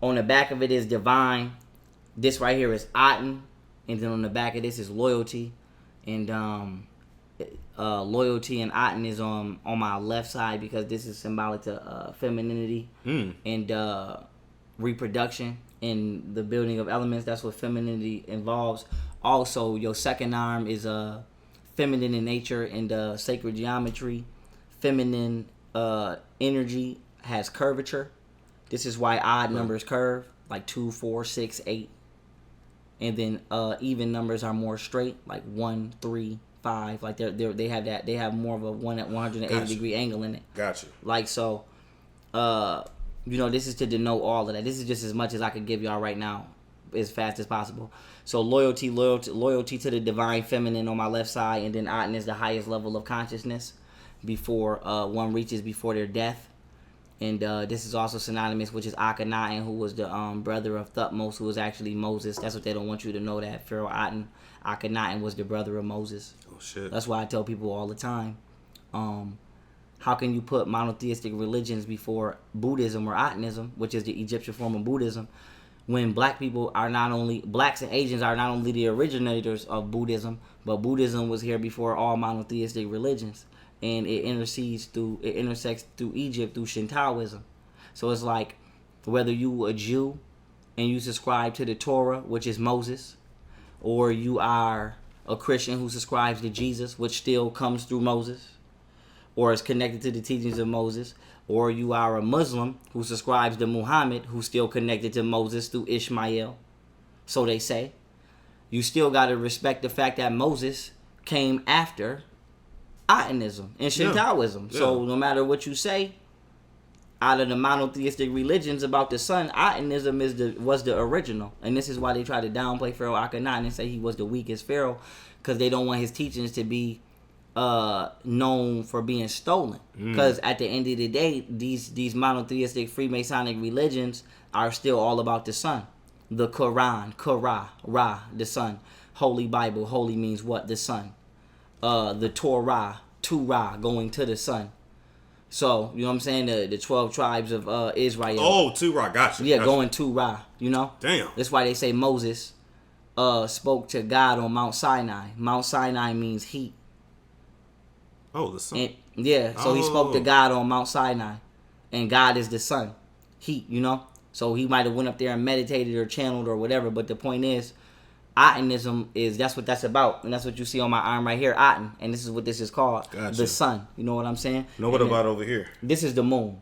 On the back of it is divine. This right here is Aten, and then on the back of this is loyalty. And loyalty and Aten is on my left side because this is symbolic to femininity and reproduction and the building of elements. That's what femininity involves. Also, your second arm is feminine in nature and sacred geometry. Feminine energy has curvature. This is why odd numbers curve, like 2, 4, 6, 8. And then even numbers are more straight, like 1, 3, 5. Like they have that. They have more of a 180 degree angle in it. Gotcha. Like, so, this is to denote all of that. This is just as much as I could give y'all right now, as fast as possible. So loyalty to the divine feminine on my left side, and then Aten is the highest level of consciousness before one reaches before their death. And this is also synonymous, which is Akhenaten, who was the brother of Thutmose, who was actually Moses. That's what they don't want you to know, that Pharaoh Akhenaten was the brother of Moses. Oh, shit. That's why I tell people all the time, how can you put monotheistic religions before Buddhism or Atenism, which is the Egyptian form of Buddhism, when blacks and Asians are not only the originators of Buddhism, but Buddhism was here before all monotheistic religions. And it intersects through Egypt through Shintoism. So it's like, whether you a Jew and you subscribe to the Torah, which is Moses, or you are a Christian who subscribes to Jesus, which still comes through Moses, or is connected to the teachings of Moses, or you are a Muslim who subscribes to Muhammad, who's still connected to Moses through Ishmael, so they say, you still got to respect the fact that Moses came after Atenism and Shintoism. Yeah. So no matter what you say, out of the monotheistic religions about the sun, Atenism was the original. And this is why they try to downplay Pharaoh Akhenaten and say he was the weakest pharaoh, because they don't want his teachings to be known for being stolen. Because at the end of the day, these monotheistic Freemasonic religions are still all about the sun. The Quran, Ra, the sun. Holy Bible, holy means what? The sun. The Torah, going to the sun. So, you know what I'm saying? The 12 tribes of Israel. Oh, to Ra, gotcha. Yeah, going to Ra, Damn. That's why they say Moses spoke to God on Mount Sinai. Mount Sinai means heat. Oh, the sun. So he spoke to God on Mount Sinai. And God is the sun. Heat, So he might have went up there and meditated or channeled or whatever. But the point is, Atonism that's what that's about, and that's what you see on my arm right here, Aten, and this is what this is called, gotcha. The sun. You know what I'm saying? Know what about over here? This is the moon,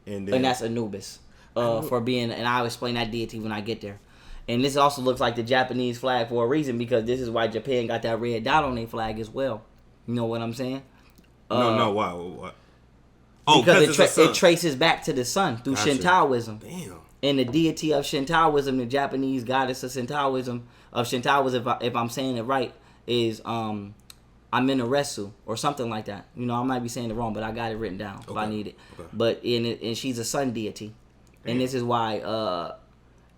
and that's Anubis, for being, and I'll explain that deity when I get there. And this also looks like the Japanese flag for a reason, because this is why Japan got that red dot on their flag as well. You know what I'm saying? No, why? What? Oh, because it traces back to the sun through Shintoism. Damn. And the deity of Shintoism, the Japanese goddess of Shintoism, if I'm saying it right, is Aminaresu or something like that. You know, I might be saying it wrong, but I got it written down if I need it. Okay. But and she's a sun deity. Damn. And this is why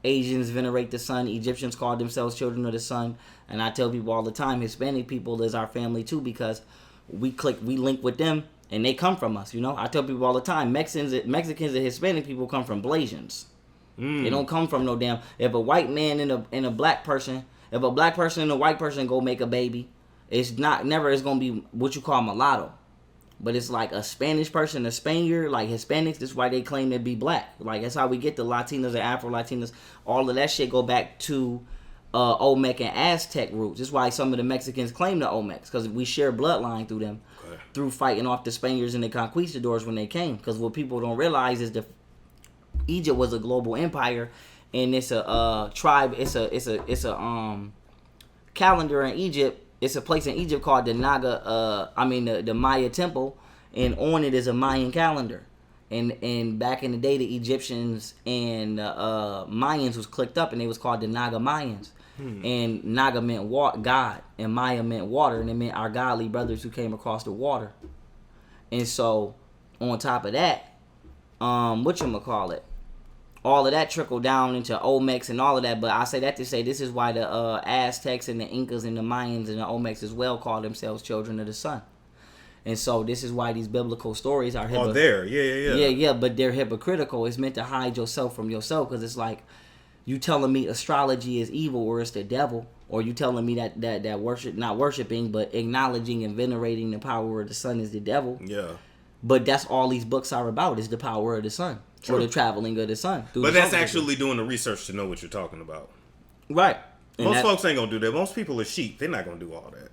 Asians venerate the sun. Egyptians call themselves children of the sun. And I tell people all the time, Hispanic people is our family too, because we link with them and they come from us. You know, I tell people all the time, Mexicans and Hispanic people come from Blasians. They don't come from no damn. If a white man and a black person, if a black person and a white person go make a baby, it's gonna be what you call mulatto. But it's like a Spanish person, a Spaniard, like Hispanics. That's why they claim to be black. Like that's how we get the Latinos and Afro Latinos. All of that shit go back to Olmec and Aztec roots. That's why some of the Mexicans claim the Olmecs, because we share bloodline through them, through fighting off the Spaniards and the conquistadors when they came. Because what people don't realize is Egypt was a global empire, and it's a tribe. It's a calendar in Egypt. It's a place in Egypt called the the Maya temple, and on it is a Mayan calendar. And back in the day, the Egyptians and Mayans was clicked up, and they was called the Naga Mayans. And Naga meant God, and Maya meant water, and it meant our godly brothers who came across the water. And so, on top of that, whatchamacallit, all of that trickled down into Olmecs and all of that. But I say that to say this is why the Aztecs and the Incas and the Mayans and the Olmecs as well call themselves children of the sun. And so this is why these biblical stories are Yeah, but they're hypocritical. It's meant to hide yourself from yourself, because it's like you telling me astrology is evil or it's the devil, or you telling me that worship, not worshiping, but acknowledging and venerating the power of the sun is the devil. Yeah. But that's all these books are about, is the power of the sun. True. Or the traveling of the sun. But that's actually doing the research to know what you're talking about. Right. Most folks ain't going to do that. Most people are sheep. They're not going to do all that.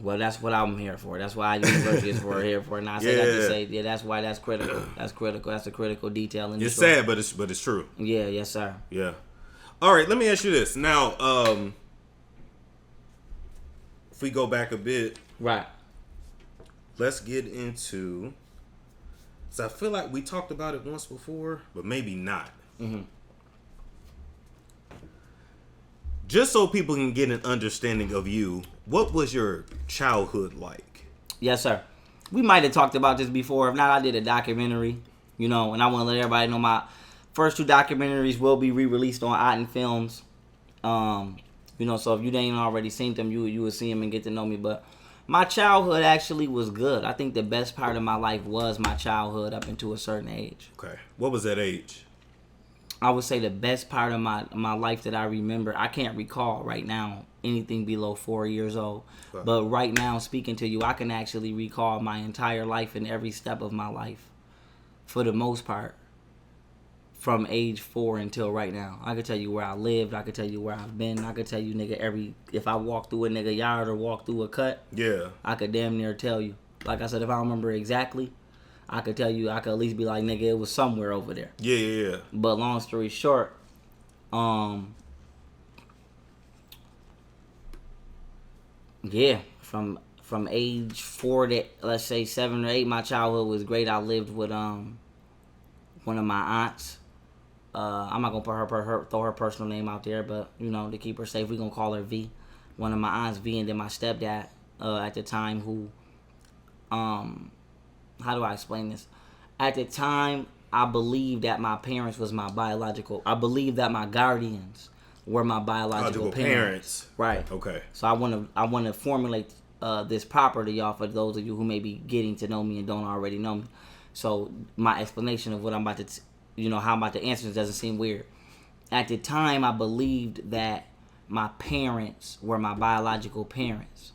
Well, that's what I'm here for. That's why university is here for. And I say that to say, that's why that's critical. That's critical. That's a critical detail in the story. Sad, but it's true. Yeah, yes, sir. Yeah. All right, let me ask you this. Now, if we go back a bit. Right. Let's get into... So I feel like we talked about it once before, but maybe not. Mm-hmm. Just so people can get an understanding of you, what was your childhood like? Yes, sir. We might have talked about this before. If not, I did a documentary, and I want to let everybody know my first 2 documentaries will be re-released on Aten Films. So if you ain't already seen them, you will see them and get to know me. But my childhood actually was good. I think the best part of my life was my childhood up until a certain age. Okay. What was that age? I would say the best part of my life that I remember, I can't recall right now anything below 4 years old. Okay. But right now, speaking to you, I can actually recall my entire life and every step of my life, for the most part, from age 4 until right now. I could tell you where I lived. I could tell you where I've been. I could tell you, nigga, if I walk through a nigga yard or walk through a cut, yeah, I could damn near tell you. Like I said, if I don't remember exactly, I could tell you. I could at least be like, nigga, it was somewhere over there. Yeah. But long story short, from age 4 to, let's say, 7 or 8, my childhood was great. I lived with one of my aunts. I'm not gonna throw her personal name out there, but to keep her safe, we gonna call her V. One of my aunts, V, and then my stepdad at the time, who, how do I explain this? At the time, I believed that my parents was my biological. I believed that my guardians were my biological parents. Right. Okay. So I want to formulate this proper to y'all, for those of you who may be getting to know me and don't already know me. So my explanation of what I'm about to, how I'm about to answer this doesn't seem weird. At the time, I believed that my parents were my biological parents.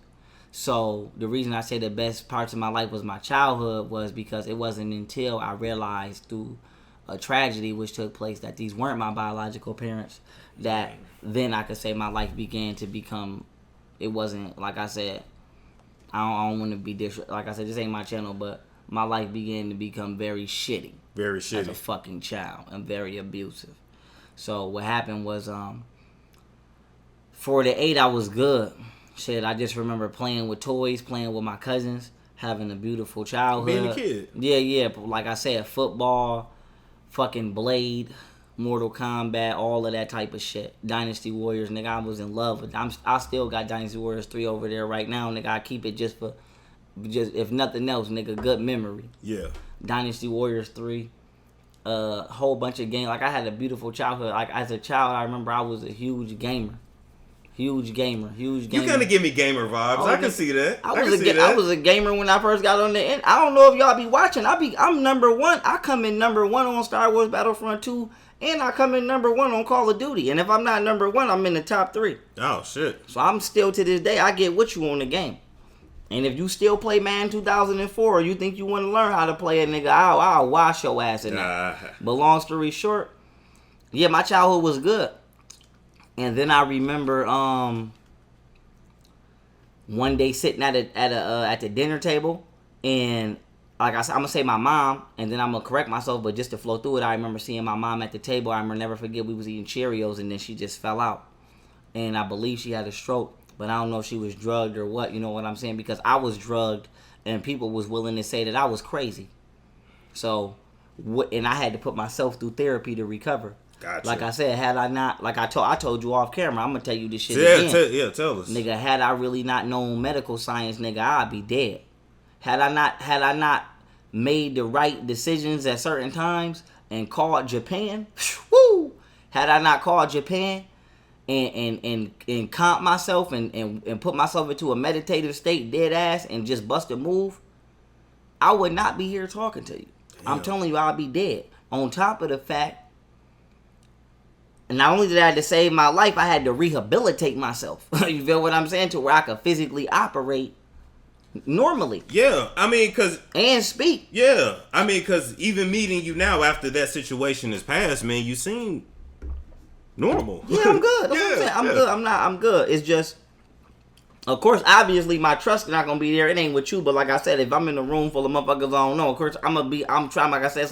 So the reason I say the best parts of my life was my childhood was because it wasn't until I realized through a tragedy which took place, that these weren't my biological parents, that then I could say my life began to become, it wasn't, like I said, I don't want to be like I said, this ain't my channel, but my life began to become very shitty. Very shitty. As a fucking child, and very abusive. So what happened was, 4 to 8, I was good. Shit, I just remember playing with toys, playing with my cousins, having a beautiful childhood. Being a kid. Yeah. Like I said, football, fucking Blade, Mortal Kombat, all of that type of shit. Dynasty Warriors, nigga, I was in love with. I still got Dynasty Warriors 3 over there right now, nigga. I keep it just if nothing else, nigga, good memory. Yeah. Dynasty Warriors 3. Whole bunch of games. Like, I had a beautiful childhood. Like, as a child, I remember I was a huge gamer. You kind of give me gamer vibes. I can see that. I was a gamer when I first got on the end. I don't know if y'all be watching. I'm number 1. I come in number 1 on Star Wars Battlefront 2, and I come in number 1 on Call of Duty. And if I'm not number 1, I'm in the top 3. Oh, shit. So I'm still, to this day, I get with you on the game. And if you still play Madden 2004, or you think you want to learn how to play it, nigga, I'll wash your ass in that. But long story short, yeah, my childhood was good. And then I remember one day sitting at the dinner table, and like I said, I'm gonna say my mom, and then I'm gonna correct myself, but just to flow through it, I remember seeing my mom at the table. I remember, never forget, we was eating Cheerios, and then she just fell out, and I believe she had a stroke, but I don't know if she was drugged or what. You know what I'm saying? Because I was drugged, and people was willing to say that I was crazy. So, and I had to put myself through therapy to recover. Gotcha. Like I said, had I not, like I told you off camera, I'm gonna tell you this shit again. Tell us, nigga. Had I really not known medical science, nigga, I'd be dead. Had I not made the right decisions at certain times and called Japan, woo! Had I not called Japan and calm myself and put myself into a meditative state, dead ass, and just bust a move, I would not be here talking to you. Damn. I'm telling you, I'd be dead. On top of the fact, and not only did I have to save my life, I had to rehabilitate myself. You feel what I'm saying? To where I could physically operate normally. Yeah, I mean, and speak. Yeah, I mean, because even meeting you now after that situation is past, man, you seem normal. Yeah, I'm good. That's what I'm saying. I'm good. I'm good. It's just, of course, obviously, my trust is not gonna be there. It ain't with you, but like I said, if I'm in a room full of motherfuckers I don't know, of course, I'm trying. Like I said,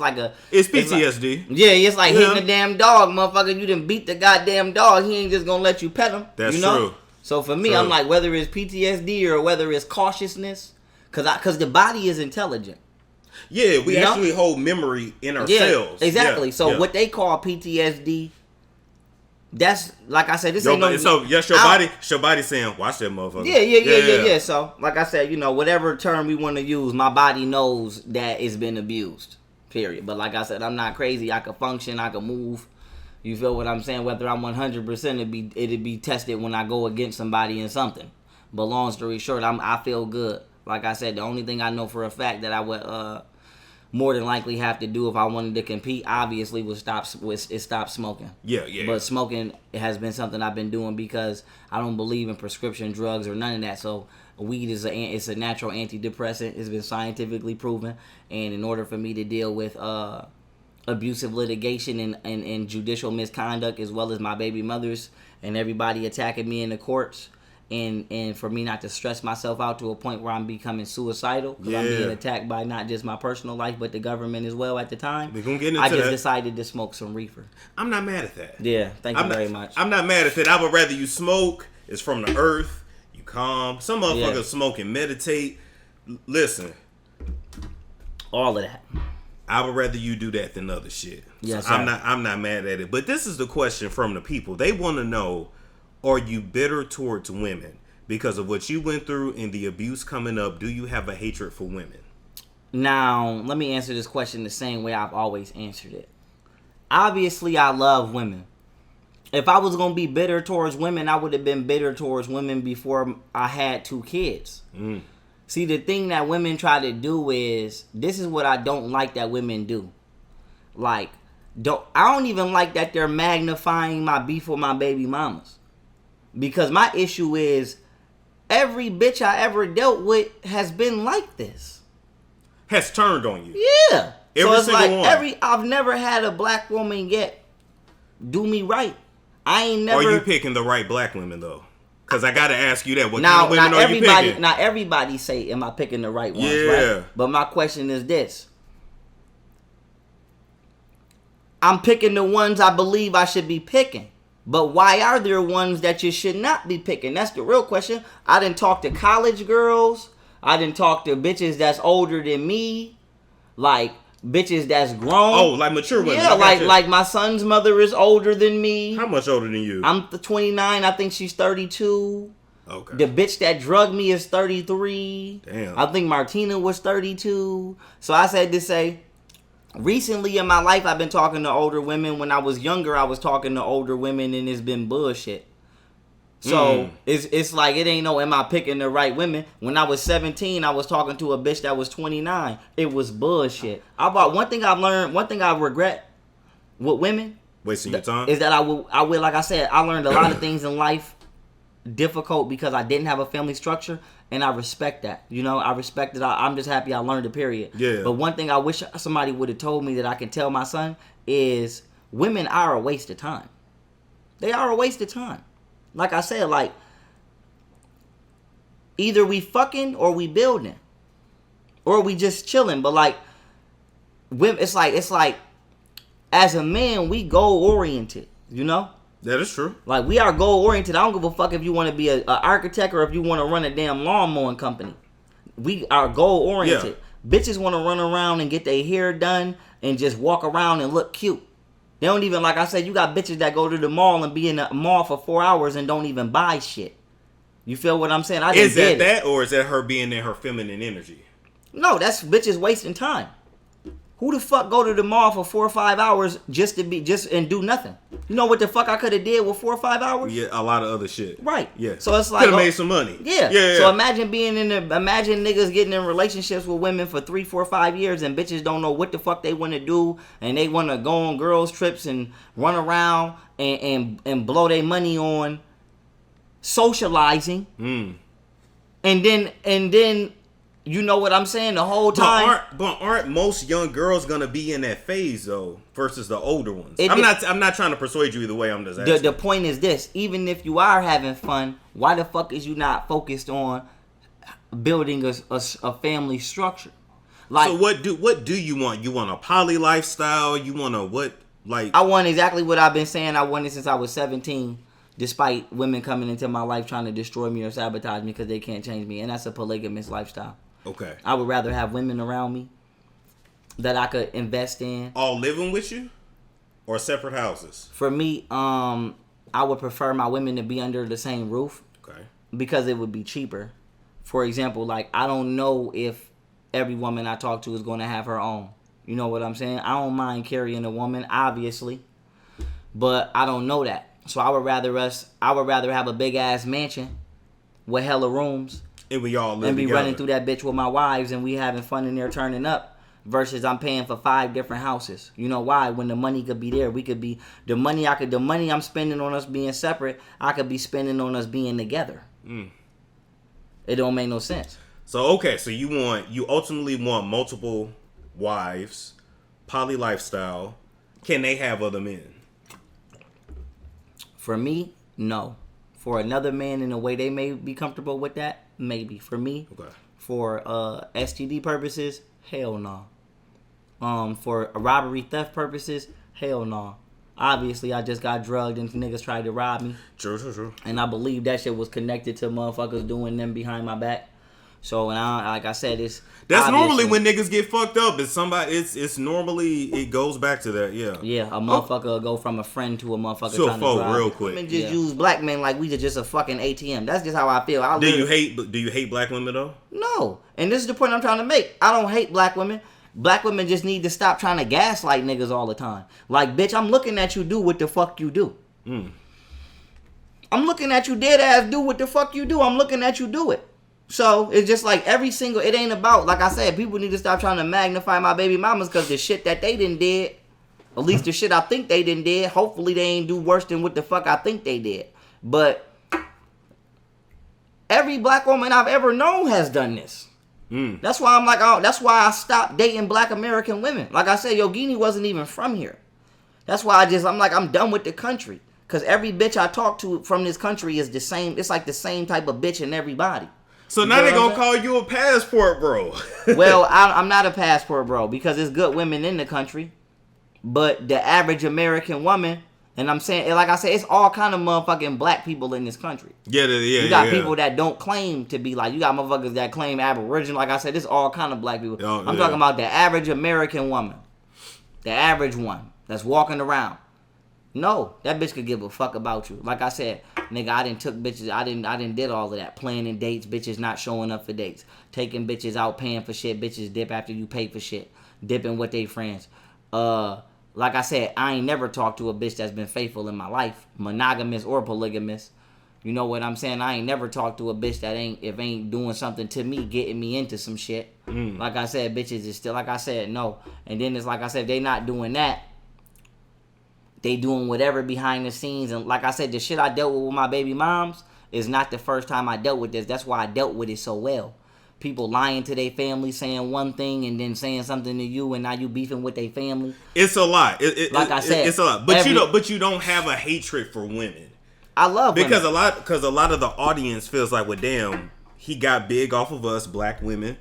it's PTSD. It's like hitting the damn dog, motherfucker. You done beat the goddamn dog. He ain't just gonna let you pet him. That's true. So for me, I'm like, whether it's PTSD or whether it's cautiousness, cause the body is intelligent. Yeah, we actually hold memory in ourselves. Yeah, exactly. So what they call PTSD. That's, like I said, this ain't no... So, yes, your body saying, watch that motherfucker. Yeah. So, like I said, whatever term we want to use, my body knows that it's been abused, period. But like I said, I'm not crazy. I can function. I can move. You feel what I'm saying? Whether I'm 100%, it'd be tested when I go against somebody in something. But long story short, I feel good. Like I said, the only thing I know for a fact that I would... more than likely have to do if I wanted to compete, obviously, was stop smoking. Yeah. But smoking has been something I've been doing because I don't believe in prescription drugs or none of that. So weed is a natural antidepressant. It's been scientifically proven. And in order for me to deal with abusive litigation and judicial misconduct, as well as my baby mothers and everybody attacking me in the courts, and for me not to stress myself out to a point where I'm becoming suicidal because I'm being attacked by not just my personal life but the government as well at the time. We're gonna get into I just decided to smoke some reefer. I'm not mad at that. Yeah, thank you very much. I'm not mad at that. I would rather you smoke. It's from the earth. You calm. Some motherfuckers smoke and meditate. Listen, all of that. I would rather you do that than other shit. Yes, so I'm not mad at it. But this is the question from the people. They want to know, are you bitter towards women because of what you went through and the abuse coming up? Do you have a hatred for women? Now, let me answer this question the same way I've always answered it. Obviously, I love women. If I was going to be bitter towards women, I would have been bitter towards women before I had 2 kids. See, the thing that women try to do is, this is what I don't like that women do. Like, I don't even like that they're magnifying my beef with my baby mamas. Because my issue is, every bitch I ever dealt with has been like this. Has turned on you. Yeah. Every so it's single like one. I've never had a black woman yet do me right. I ain't never. Are you picking the right black women though? Because I got to ask you that. What kind of women are you picking? Not everybody say, am I picking the right ones, yeah. right? But my question is this. I'm picking the ones I believe I should be picking. But why are there ones that you should not be picking? That's the real question. I didn't talk to college girls. I didn't talk to bitches that's older than me. Like, bitches that's grown. Oh, like mature women. Yeah, like my son's mother is older than me. How much older than you? I'm 29. I think she's 32. Okay. The bitch that drugged me is 33. Damn. I think Martina was 32. So I said to say, recently in my life, I've been talking to older women. When I was younger, I was talking to older women, and it's been bullshit. So it's like, it ain't no, am I picking the right women? When I was 17, I was talking to a bitch that was 29. It was bullshit. One thing I've learned, one thing I regret with women. Wasting your time? Is that I will, like I said, I learned a lot of things in life difficult because I didn't have a family structure, and I respect that. You know, I respect it. I'm just happy I learned it, period. Yeah. But one thing I wish somebody would have told me that I can tell my son is women are a waste of time. They are a waste of time. Like I said, like, either we fucking or we building. Or we just chilling. But like, women, it's like, as a man, we goal-oriented, you know? That is true. Like, we are goal-oriented. I don't give a fuck if you want to be an architect or if you want to run a damn lawn mowing company. We are goal-oriented. Yeah. Bitches want to run around and get their hair done and just walk around and look cute. They don't even, like I said, you got bitches that go to the mall and be in the mall for 4 hours and don't even buy shit. You feel what I'm saying? Is that or is that her being in her feminine energy? No, that's bitches wasting time. Who the fuck go to the mall for 4 or 5 hours just and do nothing? You know what the fuck I could have did with 4 or 5 hours? Yeah, a lot of other shit. Right. Yeah. So it's like, could have made some money. Yeah. Yeah. So imagine imagine niggas getting in relationships with women for 3, 4, 5 years, and bitches don't know what the fuck they want to do, and they want to go on girls trips and run around and blow their money on socializing. And then. You know what I'm saying? The whole time. But aren't most young girls gonna be in that phase though, versus the older ones? I'm not trying to persuade you either way. I'm just asking. The point is this: even if you are having fun, why the fuck is you not focused on building a family structure? Like, so what do you want? You want a poly lifestyle? You want a what? Like, I want exactly what I've been saying. I wanted since I was 17. Despite women coming into my life trying to destroy me or sabotage me because they can't change me, and that's a polygamous lifestyle. Okay. I would rather have women around me that I could invest in. All living with you? Or separate houses? For me, I would prefer my women to be under the same roof. Okay. Because it would be cheaper. For example, like, I don't know if every woman I talk to is going to have her own. You know what I'm saying? I don't mind carrying a woman, obviously. But I don't know that. So I would rather have a big ass mansion with hella rooms. And we all live and be together. running through that bitch with my wives and we having fun in there turning up versus I'm paying for 5 different houses. You know why? When the money could be there, we could be the money I'm spending on us being separate, I could be spending on us being together. It don't make no sense. So okay, so you ultimately want multiple wives, poly lifestyle. Can they have other men? For me, no. For another man in a way they may be comfortable with that, maybe. For me, okay. For STD purposes, hell no. For robbery theft purposes, hell no. Obviously, I just got drugged and niggas tried to rob me. True. And I believe that shit was connected to motherfuckers doing them behind my back. So, and like I said, that's normally when niggas get fucked up. It's somebody. It's normally it goes back to that. Yeah. Yeah, a motherfucker will go from a friend to a motherfucker trying to drive. Real quick. Women just use black men like we just a fucking ATM. That's just how I feel. Do you hate black women though? No, and this is the point I'm trying to make. I don't hate black women. Black women just need to stop trying to gaslight niggas all the time. Like, bitch, I'm looking at you do what the fuck you do. I'm looking at you dead ass do what the fuck you do. I'm looking at you do it. So, it's just like it ain't about, like I said, people need to stop trying to magnify my baby mamas because the shit that they done did, at least the shit I think they done did, hopefully they ain't do worse than what the fuck I think they did. But every black woman I've ever known has done this. That's why I'm like, oh, that's why I stopped dating black American women. Like I said, Yogini wasn't even from here. That's why I'm done with the country. Because every bitch I talk to from this country is the same. It's like the same type of bitch in everybody. So now they gonna call you a passport bro. Well, I'm not a passport bro because there's good women in the country. But the average American woman, and I'm saying, like I said, it's all kind of motherfucking black people in this country. You got people that don't claim to be like, you got motherfuckers that claim Aboriginal. Like I said, it's all kind of black people. I'm talking about the average American woman. The average one that's walking around. No, that bitch could give a fuck about you. Like I said, nigga, I didn't took bitches. I didn't did all of that. Planning dates, bitches not showing up for dates. Taking bitches out, paying for shit. Bitches dip after you pay for shit. Dipping with they friends. Like I said, I ain't never talked to a bitch that's been faithful in my life. Monogamous or polygamous. You know what I'm saying? I ain't never talked to a bitch that ain't doing something to me, getting me into some shit. Like I said, bitches is still, like I said, no. And then it's like I said, they not doing that. They doing whatever behind the scenes. And like I said, the shit I dealt with my baby moms is not the first time I dealt with this. That's why I dealt with it so well. People lying to their family, saying one thing and then saying something to you, and now you beefing with their family. It's a lot. Like I said, it's a lot. But you don't have a hatred for women. I love women. Because a lot of the audience feels like, well, damn, he got big off of us black women.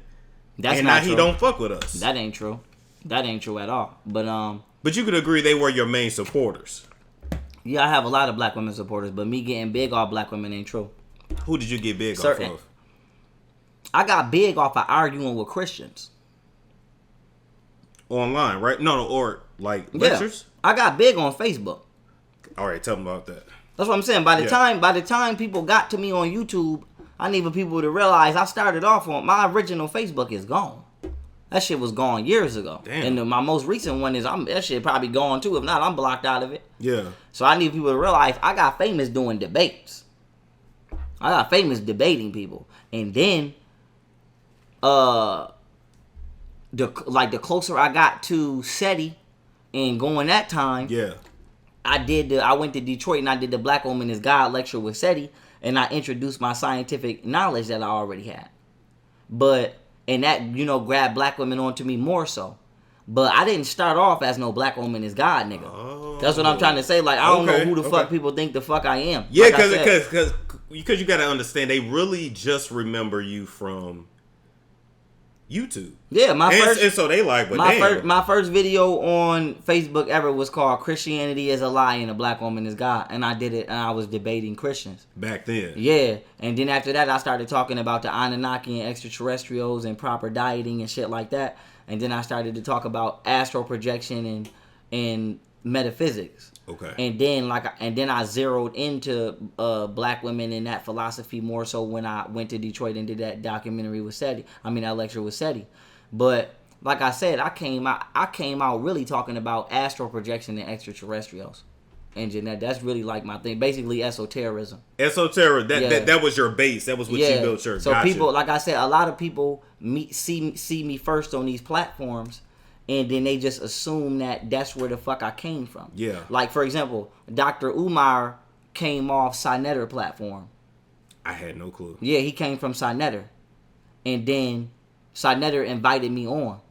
That's and not now true. He don't fuck with us. That ain't true. That ain't true at all. But you could agree they were your main supporters. Yeah, I have a lot of black women supporters, but me getting big off black women ain't true. Who did you get big off of? I got big off of arguing with Christians. Online, right? No, or like lectures? I got big on Facebook. All right, tell them about that. That's what I'm saying. By the time people got to me on YouTube, I need for people to realize I started off on my original Facebook is gone. That shit was gone years ago. Damn. And my most recent one is that shit probably gone too. If not, I'm blocked out of it. Yeah. So I need people to realize I got famous doing debates. I got famous debating people. And then the closer I got to SETI and going that time, I went to Detroit and I did the Black Woman is God lecture with SETI, and I introduced my scientific knowledge that I already had. And that, grabbed black women onto me more so. But I didn't start off as no black woman is God, nigga. Oh. That's what I'm trying to say. Like, I don't know who the fuck people think the fuck I am. Yeah, because you got to understand, they really just remember you from YouTube. Yeah, and so they like, but my first video on Facebook ever was called Christianity is a Lie and a Black Woman is God. And I did it, and I was debating Christians. Back then. Yeah, and then after that, I started talking about the Anunnaki and extraterrestrials and proper dieting and shit like that. And then I started to talk about astral projection and metaphysics. Okay. And then I zeroed into black women in that philosophy more so when I went to Detroit and did that documentary with SETI. That lecture with SETI. But like I said, I came out really talking about astral projection and extraterrestrials. And Jeanette, that's really like my thing. Basically, esotericism. That was your base. That was what you built your. So people, like I said, a lot of people see me first on these platforms, and then they just assume that that's where the fuck I came from. Yeah. Like for example, Dr. Umar came off Synetter platform. I had no clue. Yeah, he came from Synetter, and then Synetter invited me on,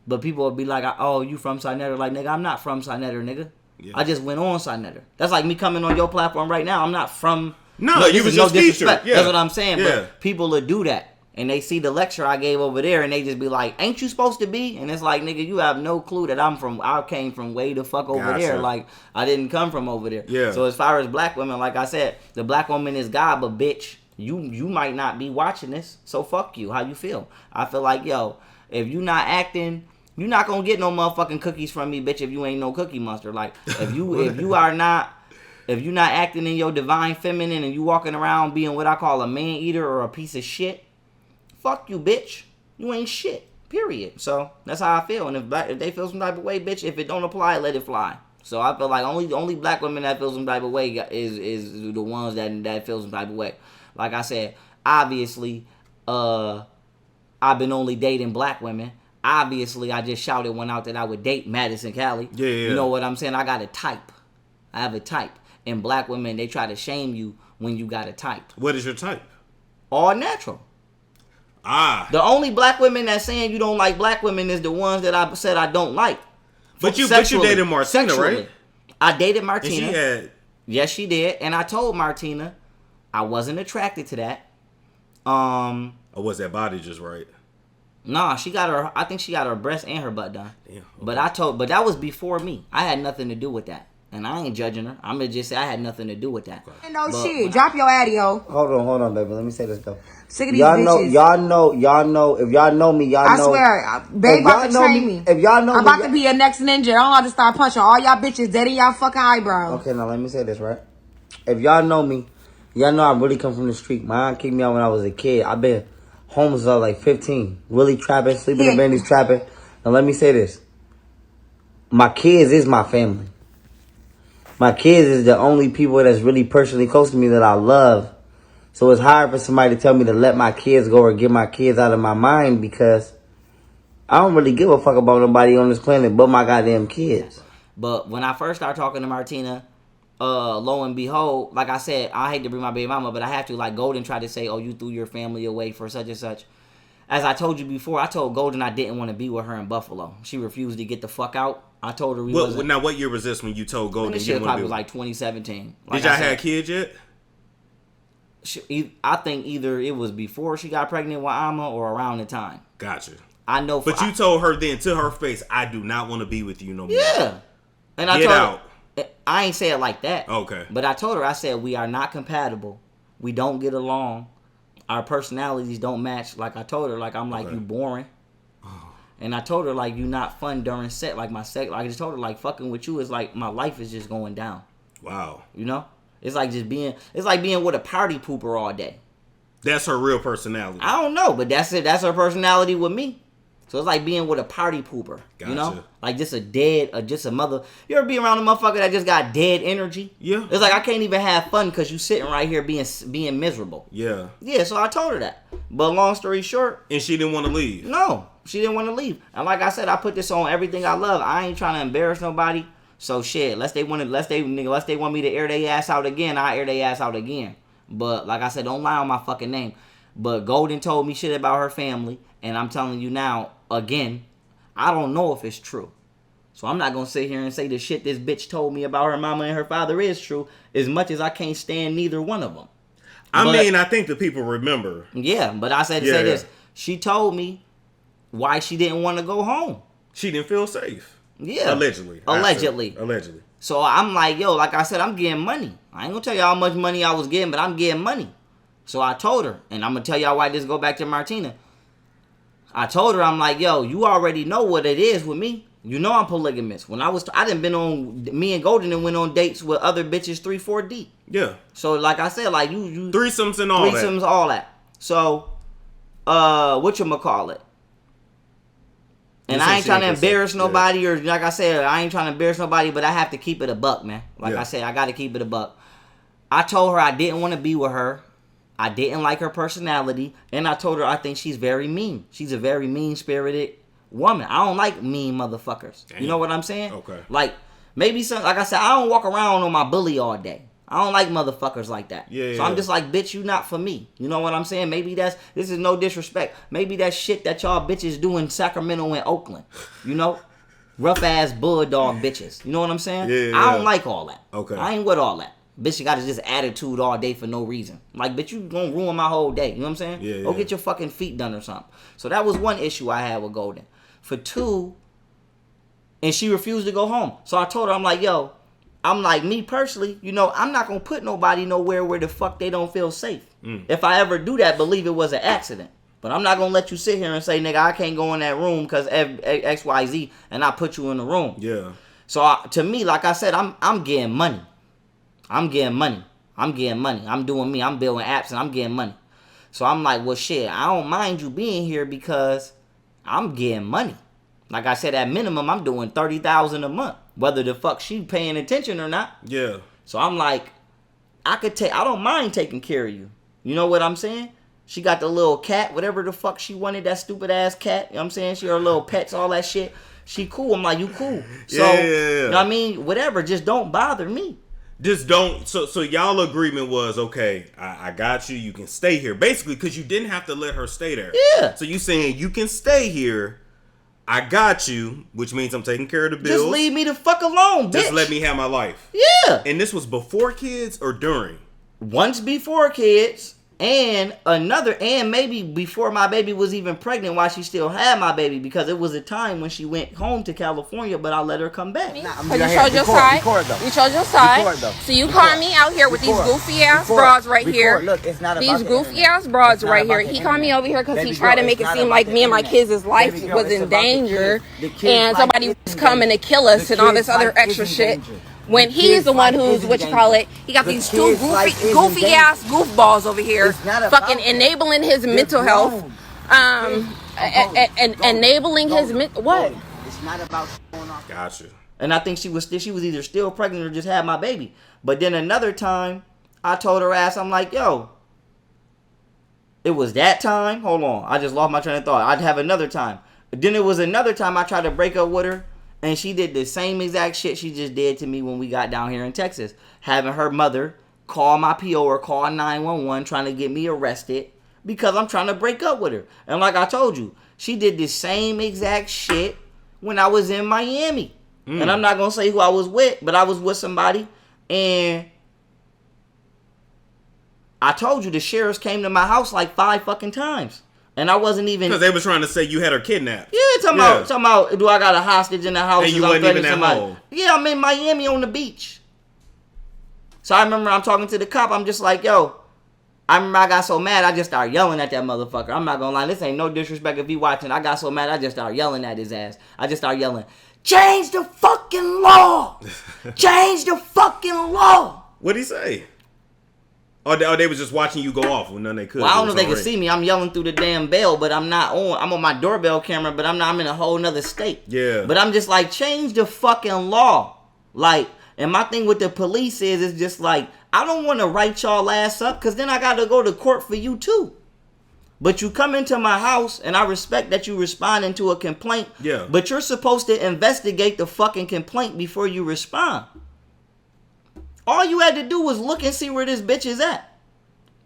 but people would be like, "Oh, you from Synetter?" Like, nigga, I'm not from Synetter, nigga. Yeah. I just went on Synetter. That's like me coming on your platform right now. I'm not from. No, you was just featured. Yeah. That's what I'm saying. Yeah. But people will do that, and they see the lecture I gave over there, and they just be like, "Ain't you supposed to be?" And it's like, nigga, you have no clue that I came from way the fuck over there. Like, I didn't come from over there. Yeah. So as far as black women, like I said, the black woman is God, but bitch, you might not be watching this, so fuck you. How you feel? I feel like, yo, if you not acting. You're not gonna get no motherfucking cookies from me, bitch, if you ain't no cookie monster. Like, if you're not acting in your divine feminine and you walking around being what I call a man eater or a piece of shit, fuck you, bitch. You ain't shit. Period. So that's how I feel. And if they feel some type of way, bitch, if it don't apply, let it fly. So I feel like only black women that feel some type of way is the ones that feel some type of way. Like I said, obviously, I've been only dating black women. Obviously, I just shouted one out that I would date Madison Cali. Yeah. You know what I'm saying? I got a type. I have a type. And black women, they try to shame you when you got a type. What is your type? All natural. The only black women that's saying you don't like black women is the ones that I said I don't like. But you dated Martina, right? I dated Martina. And she had... Yes, she did. And I told Martina I wasn't attracted to that. Or was that body just right? Nah, I think she got her breast and her butt done. Damn, okay. But that was before me. I had nothing to do with that. And I ain't judging her. I'm gonna just say I had nothing to do with that. Shit. Drop your audio. Hold on, baby. Let me say this though. Sick of these bitches. Y'all know. If y'all know me, y'all know. I swear, babe about to train me. If y'all know I'm about to be your next ninja. I'm about to start punching all y'all bitches dead in y'all fucking eyebrows. Okay, now let me say this, right? If y'all know me, y'all know I really come from the street. My aunt kicked me out when I was a kid. I've been homeless since like 15. Really trapping, sleeping in benches, trapping. Now let me say this. My kids is my family. My kids is the only people that's really personally close to me that I love. So it's hard for somebody to tell me to let my kids go or get my kids out of my mind because I don't really give a fuck about nobody on this planet but my goddamn kids. But when I first started talking to Martina, lo and behold, like I said, I hate to bring my baby mama, but I have to. Like Golden tried to say, oh, you threw your family away for such and such. As I told you before, I told Golden I didn't want to be with her in Buffalo. She refused to get the fuck out. I told her wasn't. Now, what year was this when you told Golden? This shit probably was like 2017. Did y'all have kids yet? I think either it was before she got pregnant with Alma or around the time. Gotcha. I know. But you told her then to her face, I do not want to be with you no more. Yeah. And I told her, I ain't say it like that. Okay. But I told her, I said, we are not compatible. We don't get along. Our personalities don't match. Like I told her, like I'm like, you boring. And I told her, like, you not fun during sex. Like, my sex, like, I just told her, like, fucking with you is like, my life is just going down. Wow. You know? It's like being with a party pooper all day. That's her real personality. I don't know, but that's it. That's her personality with me. So it's like being with a party pooper. Gotcha. You know? Like just a mother. You ever be around a motherfucker that just got dead energy? Yeah. It's like I can't even have fun because you sitting right here being miserable. Yeah. Yeah, so I told her that. But long story short. And she didn't want to leave. No. She didn't want to leave. And like I said, I put this on everything I love. I ain't trying to embarrass nobody. So shit, unless they want me to air their ass out again, I air their ass out again. But like I said, don't lie on my fucking name. But Golden told me shit about her family, and I'm telling you now, again, I don't know if it's true. So I'm not gonna sit here and say the shit this bitch told me about her mama and her father is true, as much as I can't stand neither one of them. I think the people remember. Yeah, but I said to say this. She told me why she didn't want to go home. She didn't feel safe. Yeah. Allegedly. So I'm like, yo, like I said, I'm getting money. I ain't gonna tell y'all how much money I was getting, but I'm getting money. So I told her, and I'm gonna tell y'all why this go back to Martina. I told her, I'm like, yo, you already know what it is with me. You know I'm polygamous. I done been on, me and Golden and went on dates with other bitches 3-4 deep. Yeah. So like I said, like you threesomes and all that. Threesomes, all that. So, whatchamacallit? And I ain't trying to embarrass nobody, or like I said, I ain't trying to embarrass nobody, but I have to keep it a buck, man. Like I said, I got to keep it a buck. I told her I didn't want to be with her. I didn't like her personality, and I told her I think she's very mean. She's a very mean-spirited woman. I don't like mean motherfuckers. Damn. You know what I'm saying? Okay. Like, maybe like I said, I don't walk around on my bully all day. I don't like motherfuckers like that. So I'm just like, bitch, you not for me. You know what I'm saying? Maybe this is no disrespect. Maybe that shit that y'all bitches do in Sacramento and Oakland. You know? Rough ass bulldog bitches. You know what I'm saying? I don't like all that. Okay. I ain't with all that. Bitch, you got this attitude all day for no reason. Like, bitch, you gonna ruin my whole day. You know what I'm saying? Go get your fucking feet done or something. So that was one issue I had with Golden. For two, and she refused to go home. So I told her, I'm like, yo, I'm like, me personally, you know, I'm not going to put nobody nowhere where the fuck they don't feel safe. If I ever do that, believe it was an accident. But I'm not going to let you sit here and say, nigga, I can't go in that room because X, Y, Z, and I put you in the room. Yeah. So to me, like I said, I'm getting money. I'm getting money. I'm doing me. I'm building apps and I'm getting money. So I'm like, well, shit, I don't mind you being here because I'm getting money. Like I said, at minimum, I'm doing $30,000 a month. Whether the fuck she paying attention or not. Yeah. So I'm like, I don't mind taking care of you. You know what I'm saying? She got the little cat, whatever the fuck she wanted, that stupid ass cat. You know what I'm saying? She her little pets, all that shit. She cool. I'm like, you cool. So, you know what I mean? Whatever, just don't bother me. Just don't. So y'all agreement was, okay, I got you. You can stay here. Basically, because you didn't have to let her stay there. Yeah. So you saying you can stay here. I got you, which means I'm taking care of the bills. Just leave me the fuck alone, bitch. Just let me have my life. Yeah. And this was before kids or during? Once before kids. And maybe before my baby was even pregnant, while she still had my baby, because it was a time when she went home to California, but I let her come back. Because you showed your side. You showed your side. So you called me out here with these goofy ass broads right here. Look, it's not these goofy ass broads right here. He called me over here because he tried to make it seem like me and my kids' life was in danger, and somebody was coming to kill us and all this other extra shit. When he's the one who's, he got these two goofy ass goofballs over here, fucking enabling his mental health, and enabling his what? It's not about going off. Gotcha. And I think she was either still pregnant or just had my baby. But then another time, I told her ass, I'm like, yo, it was that time. Hold on, I just lost my train of thought. I'd have another time. Then it was another time I tried to break up with her. And she did the same exact shit she just did to me when we got down here in Texas. Having her mother call my PO or call 911 trying to get me arrested because I'm trying to break up with her. And like I told you, she did the same exact shit when I was in Miami. And I'm not going to say who I was with, but I was with somebody. And I told you the sheriffs came to my house like 5 fucking times. And I wasn't even... Because they was trying to say you had her kidnapped. Yeah, talking about, do I got a hostage in the house? And you wasn't even at home. Yeah, I'm in Miami on the beach. So I remember I'm talking to the cop. I'm just like, yo, I remember I got so mad, I just started yelling at that motherfucker. I'm not going to lie. This ain't no disrespect if he watching. I got so mad, I just started yelling at his ass. I just started yelling, change the fucking law. Change the fucking law. What'd he say? Or they was just watching you go off when none they could. Well, I don't know if they could see me. I'm yelling through the damn bell, but I'm not on. I'm on my doorbell camera, but I'm in a whole nother state. Yeah. But I'm just like, change the fucking law. Like, and my thing with the police is, it's just like, I don't want to write y'all ass up, because then I got to go to court for you too. But you come into my house, and I respect that you responding to a complaint. Yeah. But you're supposed to investigate the fucking complaint before you respond. All you had to do was look and see where this bitch is at.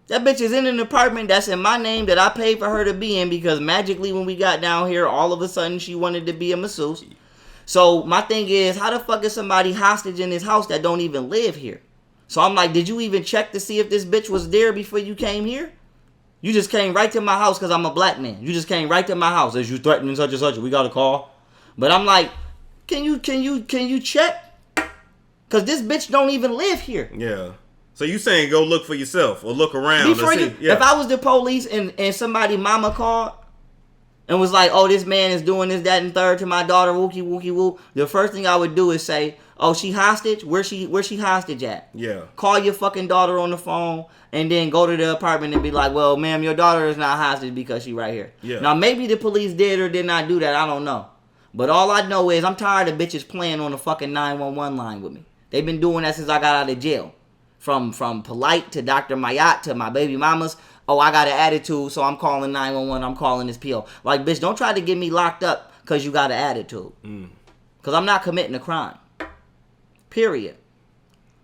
That bitch is in an apartment that's in my name that I paid for her to be in because magically when we got down here, all of a sudden she wanted to be a masseuse. So my thing is, how the fuck is somebody hostage in this house that don't even live here? So I'm like, did you even check to see if this bitch was there before you came here? You just came right to my house because I'm a black man. You just came right to my house as you threatening such and such. We got a call. But I'm like, can you check? Because this bitch don't even live here. Yeah. So you saying go look for yourself or look around. If I was the police and somebody mama called and was like, oh, this man is doing this, that, and third to my daughter, wookie, wookie, woo, the first thing I would do is say, oh, she hostage? Where's she hostage at? Yeah. Call your fucking daughter on the phone and then go to the apartment and be like, well, ma'am, your daughter is not hostage because she right here. Yeah. Now, maybe the police did or did not do that. I don't know. But all I know is I'm tired of bitches playing on the fucking 911 line with me. They've been doing that since I got out of jail. From Polite to Dr. Mayat to my baby mamas. Oh, I got an attitude, so I'm calling 911. I'm calling this PO. Like, bitch, don't try to get me locked up because you got an attitude. Because I'm not committing a crime. Period.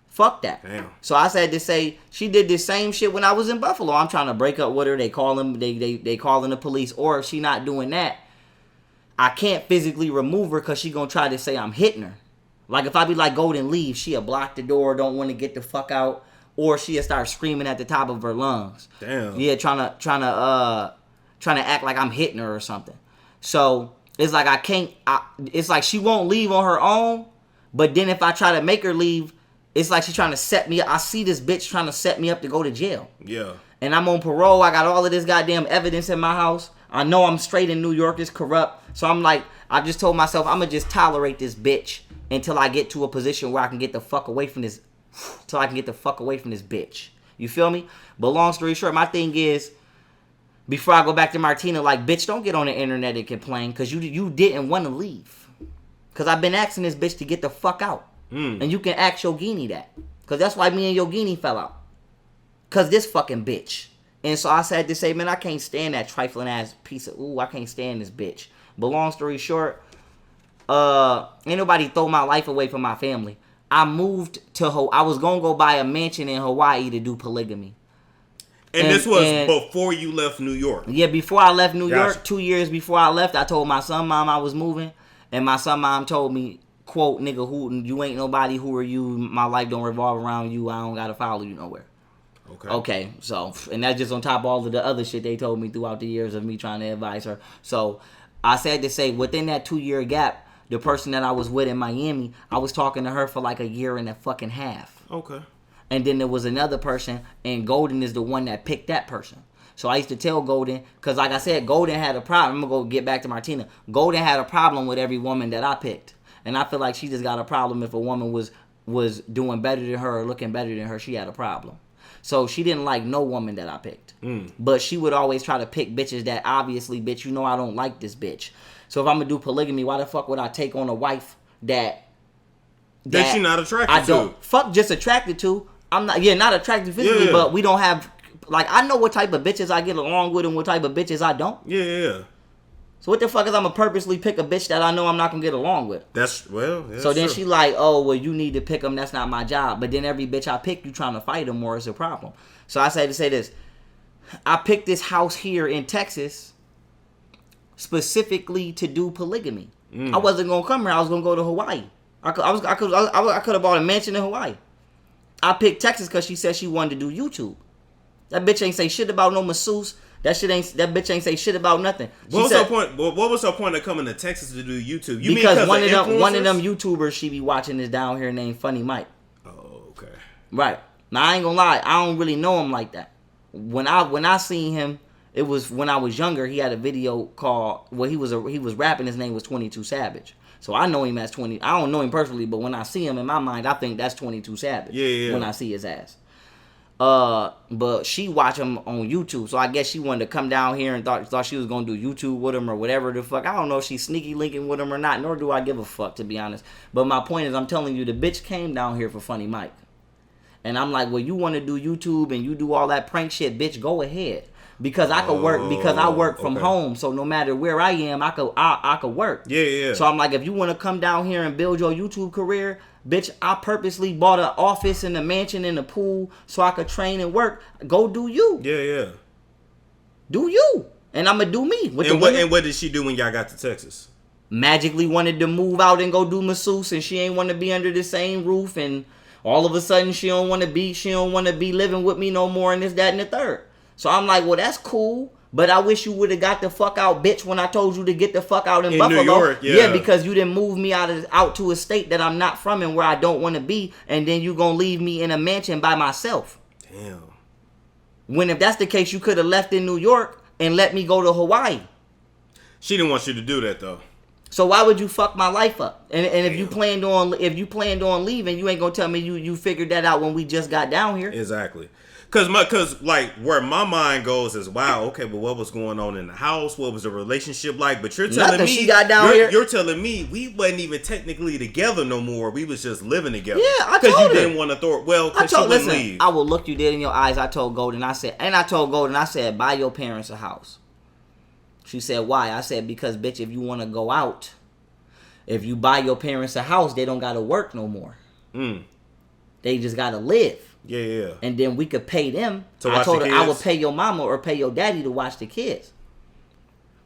Fuck that. Damn. So I said to say, she did this same shit when I was in Buffalo. I'm trying to break up with her. They calling the police. Or if she not doing that, I can't physically remove her because she going to try to say I'm hitting her. Like, if I be like, go and leave, she'll block the door, don't want to get the fuck out, or she'll start screaming at the top of her lungs. Damn. Yeah, trying to act like I'm hitting her or something. So, it's like it's like she won't leave on her own, but then if I try to make her leave, it's like she's trying to set me up. I see this bitch trying to set me up to go to jail. Yeah. And I'm on parole, I got all of this goddamn evidence in my house. I know I'm straight in New York, it's corrupt. So I'm like, I just told myself, I'm going to just tolerate this bitch until I get to a position where I can get the fuck away from this, bitch. You feel me? But long story short, my thing is, before I go back to Martina, like, bitch, don't get on the internet and complain, because you didn't want to leave. Because I've been asking this bitch to get the fuck out. And you can ask Yogini that. Because that's why me and Yogini fell out. Because this fucking bitch. And so I said to say, man, I can't stand that trifling ass piece of, I can't stand this bitch. But long story short, ain't nobody throw my life away from my family. I moved to I was gonna go buy a mansion in Hawaii to do polygamy. And this was before you left New York. Yeah, before I left New York, 2 years before I left, I told my son mom I was moving, and my son mom told me, quote, nigga, who you ain't nobody, who are you? My life don't revolve around you. I don't gotta follow you nowhere. Okay, so, and that's just on top of all of the other shit they told me throughout the years of me trying to advise her. So I said to say, within that 2 year gap, the person that I was with in Miami, I was talking to her for like a year and a fucking half. Okay. And then there was another person, and Golden is the one that picked that person. So I used to tell Golden, because like I said, Golden had a problem. I'm going to go get back to Martina. Golden had a problem with every woman that I picked. And I feel like she just got a problem if a woman was doing better than her or looking better than her, she had a problem. So she didn't like no woman that I picked. But she would always try to pick bitches that obviously, bitch, you know I don't like this bitch. So if I'm going to do polygamy, why the fuck would I take on a wife that she not attracted to? I don't. Fuck just attracted to. I'm not, not attracted physically, but we don't have, like, I know what type of bitches I get along with and what type of bitches I don't. Yeah. So what the fuck is I'm gonna purposely pick a bitch that I know I'm not gonna get along with? So then she like, oh, well, you need to pick them. That's not my job. But then every bitch I pick, you trying to fight them more is a problem. So I say to say this. I picked this house here in Texas specifically to do polygamy. I wasn't gonna come here. I was gonna go to Hawaii. I could have bought a mansion in Hawaii. I picked Texas because she said she wanted to do YouTube. That bitch ain't say shit about no masseuse. That bitch ain't say shit about nothing. What was her point of coming to Texas to do YouTube? You because one of them YouTubers she be watching is down here named Funny Mike. Oh, okay. Right. Now I ain't gonna lie, I don't really know him like that. When I seen him, it was when I was younger. He had a video called he was rapping. His name was 22 Savage. So I know him as 20. I don't know him personally, but when I see him in my mind, I think that's 22 Savage. Yeah. When I see his ass. But she watch him on YouTube, so I guess she wanted to come down here and thought she was gonna do YouTube with him or whatever the fuck. I don't know if she's sneaky linking with him or not, nor do I give a fuck, to be honest. But my point is, I'm telling you, the bitch came down here for Funny Mike, and I'm like, well, you want to do YouTube and you do all that prank shit, bitch, go ahead. Because I could work, because I work from home, so no matter where I am, I could work. Yeah. So I'm like, if you want to come down here and build your YouTube career, bitch, I purposely bought an office and a mansion and a pool so I could train and work. Go do you. Yeah. Do you. And I'm going to do me. And what did she do when y'all got to Texas? Magically wanted to move out and go do masseuse, and she ain't want to be under the same roof, and all of a sudden she don't want to be living with me no more, and this, that, and the third. So I'm like, well, that's cool, but I wish you would have got the fuck out, bitch, when I told you to get the fuck out in Buffalo. New York, yeah, because you didn't move me out to a state that I'm not from and where I don't want to be, and then you gonna leave me in a mansion by myself. Damn. When if that's the case, you could have left in New York and let me go to Hawaii. She didn't want you to do that though. So why would you fuck my life up? And if you planned on leaving, you ain't gonna tell me you figured that out when we just got down here. Exactly. Cause like where my mind goes is, wow, okay, but what was going on in the house? What was the relationship like? But you're telling me she got down here. You're telling me we wasn't even technically together no more. We was just living together. Yeah, I told her. Because you didn't want to throw it. Well, because she wouldn't leave. I will look you dead in your eyes. I told Golden, I said, buy your parents a house. She said, why? I said, because bitch, if you want to go out, if you buy your parents a house, they don't gotta work no more. They just gotta live. Yeah. And then we could pay them. I told her I would pay your mama or pay your daddy to watch the kids.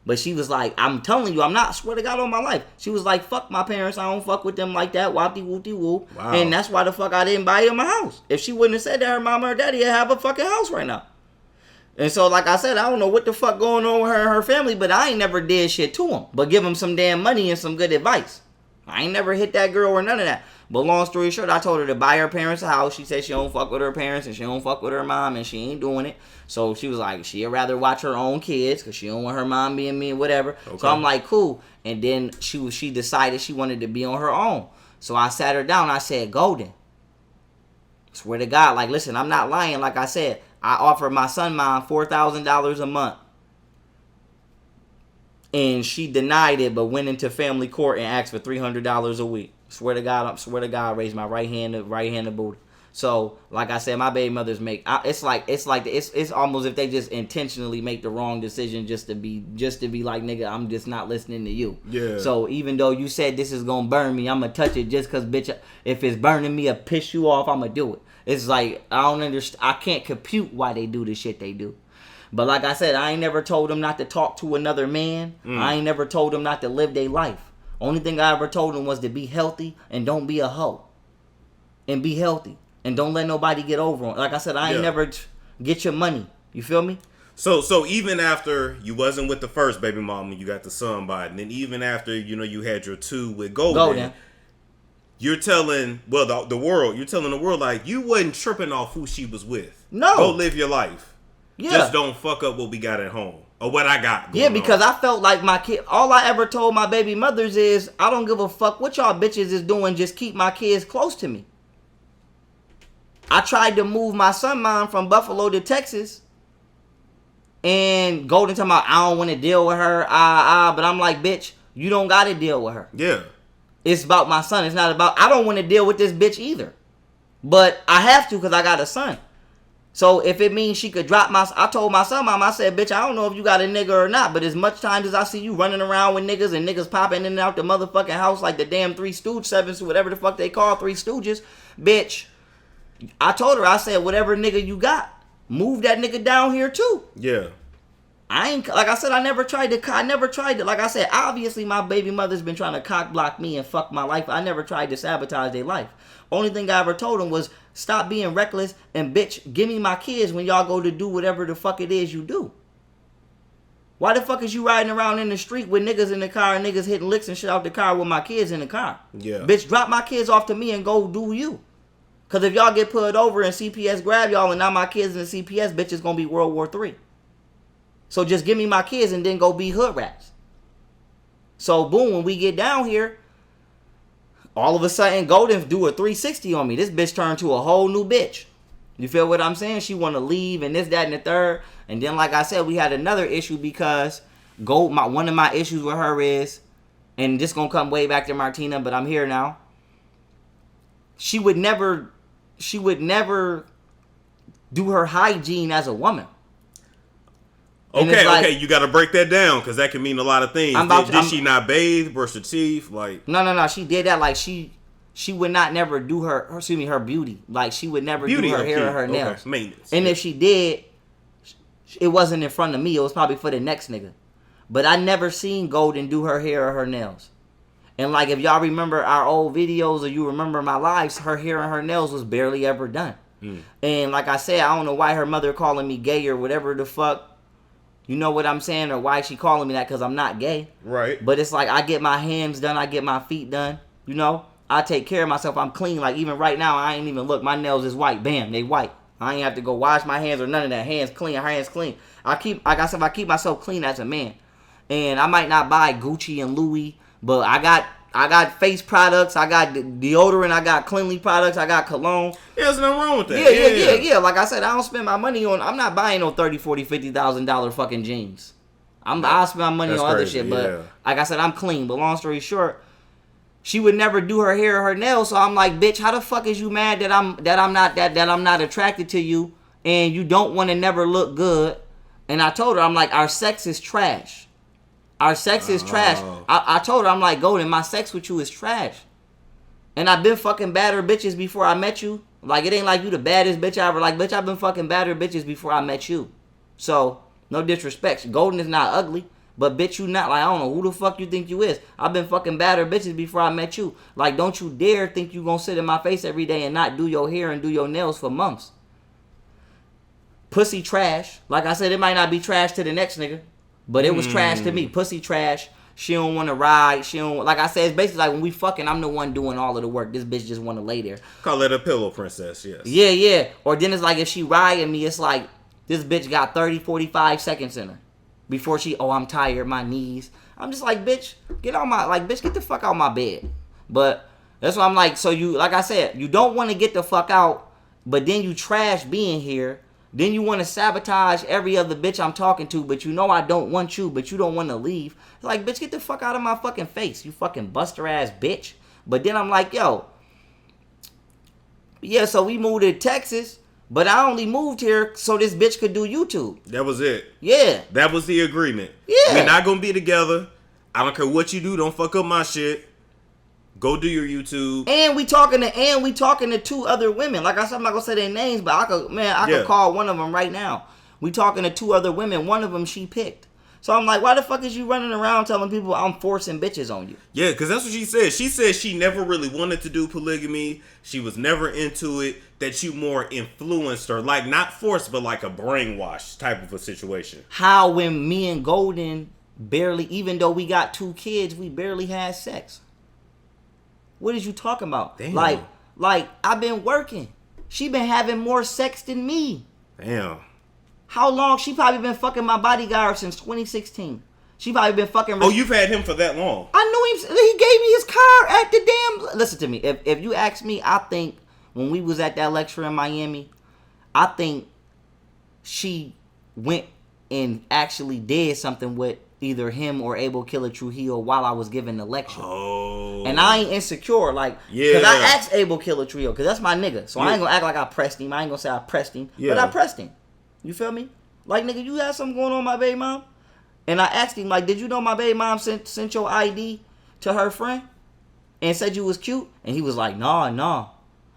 But she was like, I'm telling you, I'm not, swear to God on my life. She was like, fuck my parents. I don't fuck with them like that. Whoop-de-whoop-de-whoop. Wow. And that's why the fuck I didn't buy them a house. If she wouldn't have said that, her mama or daddy would have a fucking house right now. And so, like I said, I don't know what the fuck going on with her and her family, but I ain't never did shit to them. But give them some damn money and some good advice. I ain't never hit that girl or none of that. But long story short, I told her to buy her parents a house. She said she don't fuck with her parents and she don't fuck with her mom and she ain't doing it. So she was like, she'd rather watch her own kids because she don't want her mom being mean, whatever. Okay. So I'm like, cool. And then she decided she wanted to be on her own. So I sat her down. I said, Golden, swear to God, like, listen, I'm not lying. Like I said, I offered my son mom $4,000 a month. And she denied it, but went into family court and asked for $300 a week. Swear to God, raised my right hand to booty. So, like I said, my baby mothers it's almost if they just intentionally make the wrong decision just to be like, nigga, I'm just not listening to you. Yeah. So even though you said this is gonna burn me, I'm gonna touch it just cause, bitch, if it's burning me or piss you off, I'm gonna do it. It's like, I don't understand. I can't compute why they do the shit they do. But like I said, I ain't never told them not to talk to another man. I ain't never told them not to live their life. Only thing I ever told them was to be healthy and don't be a hoe. And be healthy. And don't let nobody get over on. Like I said, I ain't never get your money. You feel me? So even after you wasn't with the first baby mama, you got the son by it. And then even after, you had your 2 with Golden. You're telling, the world, like, you wasn't tripping off who she was with. No. Go live your life. Yeah. Just don't fuck up what we got at home. Or what I got going because on. I felt like my kid, all I ever told my baby mothers is, I don't give a fuck what y'all bitches is doing, just keep my kids close to me. I tried to move my son mom from Buffalo to Texas. And Golden talking about, I don't want to deal with her. But I'm like, bitch, you don't got to deal with her. Yeah. It's about my son. It's not about, I don't want to deal with this bitch either. But I have to because I got a son. So if it means she could drop I told my son mom, I said, bitch, I don't know if you got a nigga or not. But as much times as I see you running around with niggas and niggas popping in and out the motherfucking house like the damn Three Stooges, whatever the fuck they call Three Stooges, bitch. I told her, I said, whatever nigga you got, move that nigga down here too. Yeah. I ain't, like I said, I never tried to, like I said, obviously my baby mother's been trying to cock block me and fuck my life. I never tried to sabotage their life. Only thing I ever told them was, stop being reckless and bitch, give me my kids when y'all go to do whatever the fuck it is you do. Why the fuck is you riding around in the street with niggas in the car and niggas hitting licks and shit out the car with my kids in the car? Yeah. Bitch, drop my kids off to me and go do you. Because if y'all get pulled over and CPS grab y'all and now my kids in the CPS, bitch, it's going to be World War III. So just give me my kids and then go be hood rats. So boom, when we get down here, all of a sudden Golden do a 360 on me. This bitch turned to a whole new bitch. You feel what I'm saying? She want to leave and this, that, and the third. And then like I said, we had another issue because one of my issues with her is, and this going to come way back to Martina, but I'm here now. She would never do her hygiene as a woman. Okay, you got to break that down because that can mean a lot of things. Did she not bathe, brush her teeth? Like no, she did that. Like she would not never do her beauty. Like she would never do her hair or her nails. Maintenance. And if she did, it wasn't in front of me. It was probably for the next nigga. But I never seen Golden do her hair or her nails. And like if y'all remember our old videos or you remember my lives, her hair and her nails was barely ever done. And like I said, I don't know why her mother calling me gay or whatever the fuck. You know what I'm saying? Or why she calling me that? Because I'm not gay. Right. But it's like I get my hands done. I get my feet done. You know? I take care of myself. I'm clean. Like even right now, I ain't even look. My nails is white. Bam. They white. I ain't have to go wash my hands or none of that. Hands clean. Hands clean. I keep myself clean as a man. And I might not buy Gucci and Louis. But I got face products. I got deodorant. I got cleanly products. I got cologne. Yeah, there's nothing wrong with that. Yeah. Like I said, I don't spend my money on. I'm not buying no $30,000, $40,000, $50,000 fucking jeans. I'll spend my money on other shit. But like I said, I'm clean. But long story short, she would never do her hair or her nails. So I'm like, bitch, how the fuck is you mad that I'm not attracted to you and you don't want to never look good? And I told her, I'm like, our sex is trash. Our sex is trash. I told her, I'm like, Golden, my sex with you is trash. And I've been fucking badder bitches before I met you. Like, it ain't like you the baddest bitch I ever. Like, bitch, I've been fucking badder bitches before I met you. So, no disrespect. Golden is not ugly. But, bitch, you not. Like, I don't know who the fuck you think you is. I've been fucking badder bitches before I met you. Like, don't you dare think you gonna sit in my face every day and not do your hair and do your nails for months. Pussy trash. Like I said, it might not be trash to the next nigga. But it was trash to me. Pussy trash. She don't want to ride. She don't. Like I said, it's basically like when we fucking, I'm the one doing all of the work. This bitch just want to lay there. Call it a pillow princess, yes. Yeah. Or then it's like if she riding me, it's like this bitch got 30, 45 seconds in her. Before I'm tired, my knees. I'm just like, bitch, get the fuck out my bed. But that's what I'm like. So you, like I said, you don't want to get the fuck out, but then you trash being here. Then you want to sabotage every other bitch I'm talking to, but you know I don't want you, but you don't want to leave. It's like, bitch, get the fuck out of my fucking face, you fucking buster ass bitch. But then I'm like, yo, Yeah, so we moved to Texas, but I only moved here so this bitch could do YouTube. That was it. Yeah. That was the agreement. Yeah. We're not going to be together. I don't care what you do. Don't fuck up my shit. Go do your YouTube. And we talking to 2 other women. Like I said, I'm not going to say their names, but I could call one of them right now. We talking to 2 other women. One of them she picked. So I'm like, why the fuck is you running around telling people I'm forcing bitches on you? Yeah, because that's what she said. She said she never really wanted to do polygamy. She was never into it. That you more influenced her. Like, not forced, but like a brainwash type of a situation. How when me and Golden barely, even though we got 2 kids, we barely had sex. What is you talking about? Damn. Like I've been working. She been having more sex than me. Damn. How long? She probably been fucking my bodyguard since 2016. She probably been fucking... Oh, you've had him for that long? I knew him. He gave me his car at the damn... Listen to me. If you ask me, I think when we was at that lecture in Miami, I think she went and actually did something with either him or Abel Killer Trujillo while I was giving the lecture. Oh. And I ain't insecure, like, because I asked Abel Killer Trujillo, because that's my nigga. So I ain't gonna act like I pressed him. I ain't gonna say I pressed him, but I pressed him. You feel me? Like, nigga, you had something going on with my baby mom? And I asked him, like, did you know my baby mom sent your ID to her friend and said you was cute? And he was like, nah.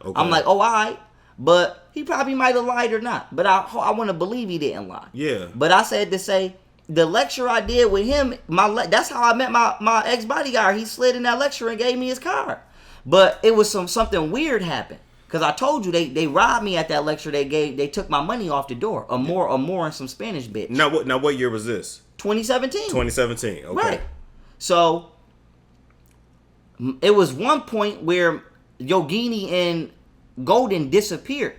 Okay. I'm like, oh, all right. But he probably might have lied or not. But I want to believe he didn't lie. Yeah. But I said to say, the lecture I did with him, that's how I met my ex-bodyguard. He slid in that lecture and gave me his card. But it was something weird happened. Because I told you, they robbed me at that lecture. They took my money off the door. A more and some Spanish bitch. Now what year was this? 2017. 2017, okay. Right. So, it was one point where Yogini and Golden disappeared.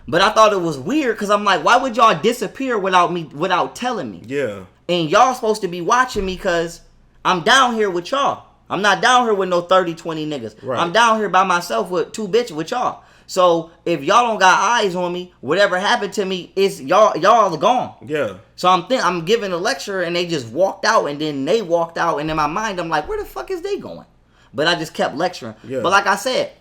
But I thought it was weird because I'm like, why would y'all disappear without telling me? Yeah. And y'all supposed to be watching me because I'm down here with y'all. I'm not down here with no 30, 20 niggas. Right. I'm down here by myself with 2 bitches with y'all. So if y'all don't got eyes on me, whatever happened to me, is y'all are gone. Yeah. So I'm giving a lecture and they just walked out and then they walked out and in my mind I'm like, where the fuck is they going? But I just kept lecturing. Yeah. But like I said,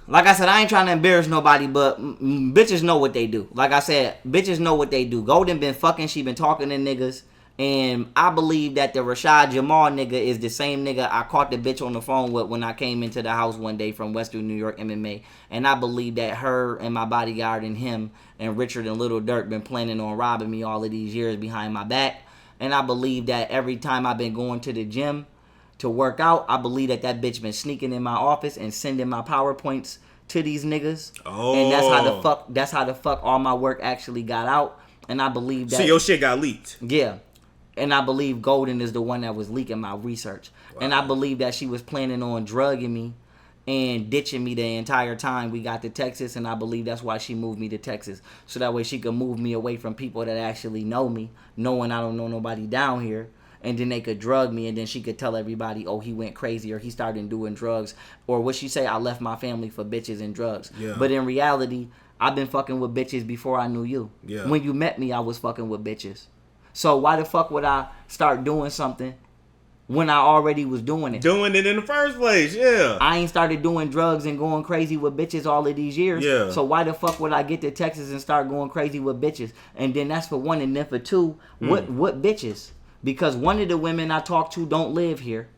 I ain't trying to embarrass nobody, but bitches know what they do. Like I said, bitches know what they do. Golden been fucking, she been talking to niggas. And I believe that the Rashad Jamal nigga is the same nigga I caught the bitch on the phone with when I came into the house one day from Western New York MMA. And I believe that her and my bodyguard and him and Richard and Little Dirk been planning on robbing me all of these years behind my back. And I believe that every time I've been going to the gym to work out, I believe that bitch been sneaking in my office and sending my PowerPoints to these niggas. Oh. And that's how the fuck all my work actually got out. And I believe that... So your shit got leaked? Yeah. And I believe Golden is the one that was leaking my research. Wow. And I believe that she was planning on drugging me and ditching me the entire time we got to Texas. And I believe that's why she moved me to Texas. So that way she could move me away from people that actually know me, knowing I don't know nobody down here. And then they could drug me and then she could tell everybody, oh, he went crazy or he started doing drugs. Or what she say, I left my family for bitches and drugs. Yeah. But in reality, I've been fucking with bitches before I knew you. Yeah. When you met me, I was fucking with bitches. So why the fuck would I start doing something when I already was doing it? Doing it in the first place, yeah. I ain't started doing drugs and going crazy with bitches all of these years. Yeah. So why the fuck would I get to Texas and start going crazy with bitches? And then that's for one, and then for two, what bitches? Because one of the women I talk to don't live here.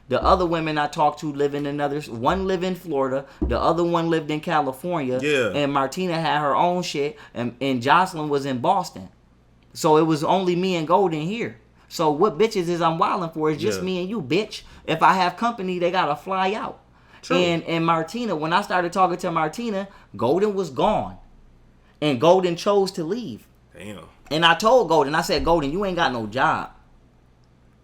The other women I talk to live in another. One live in Florida. The other one lived in California. Yeah. And Martina had her own shit. And Jocelyn was in Boston. So it was only me and Golden here. So what bitches is I'm wilding for is just me and you, bitch. If I have company, they gotta fly out. True. And Martina, when I started talking to Martina, Golden was gone. And Golden chose to leave. Damn. And I told Golden, I said, Golden, you ain't got no job.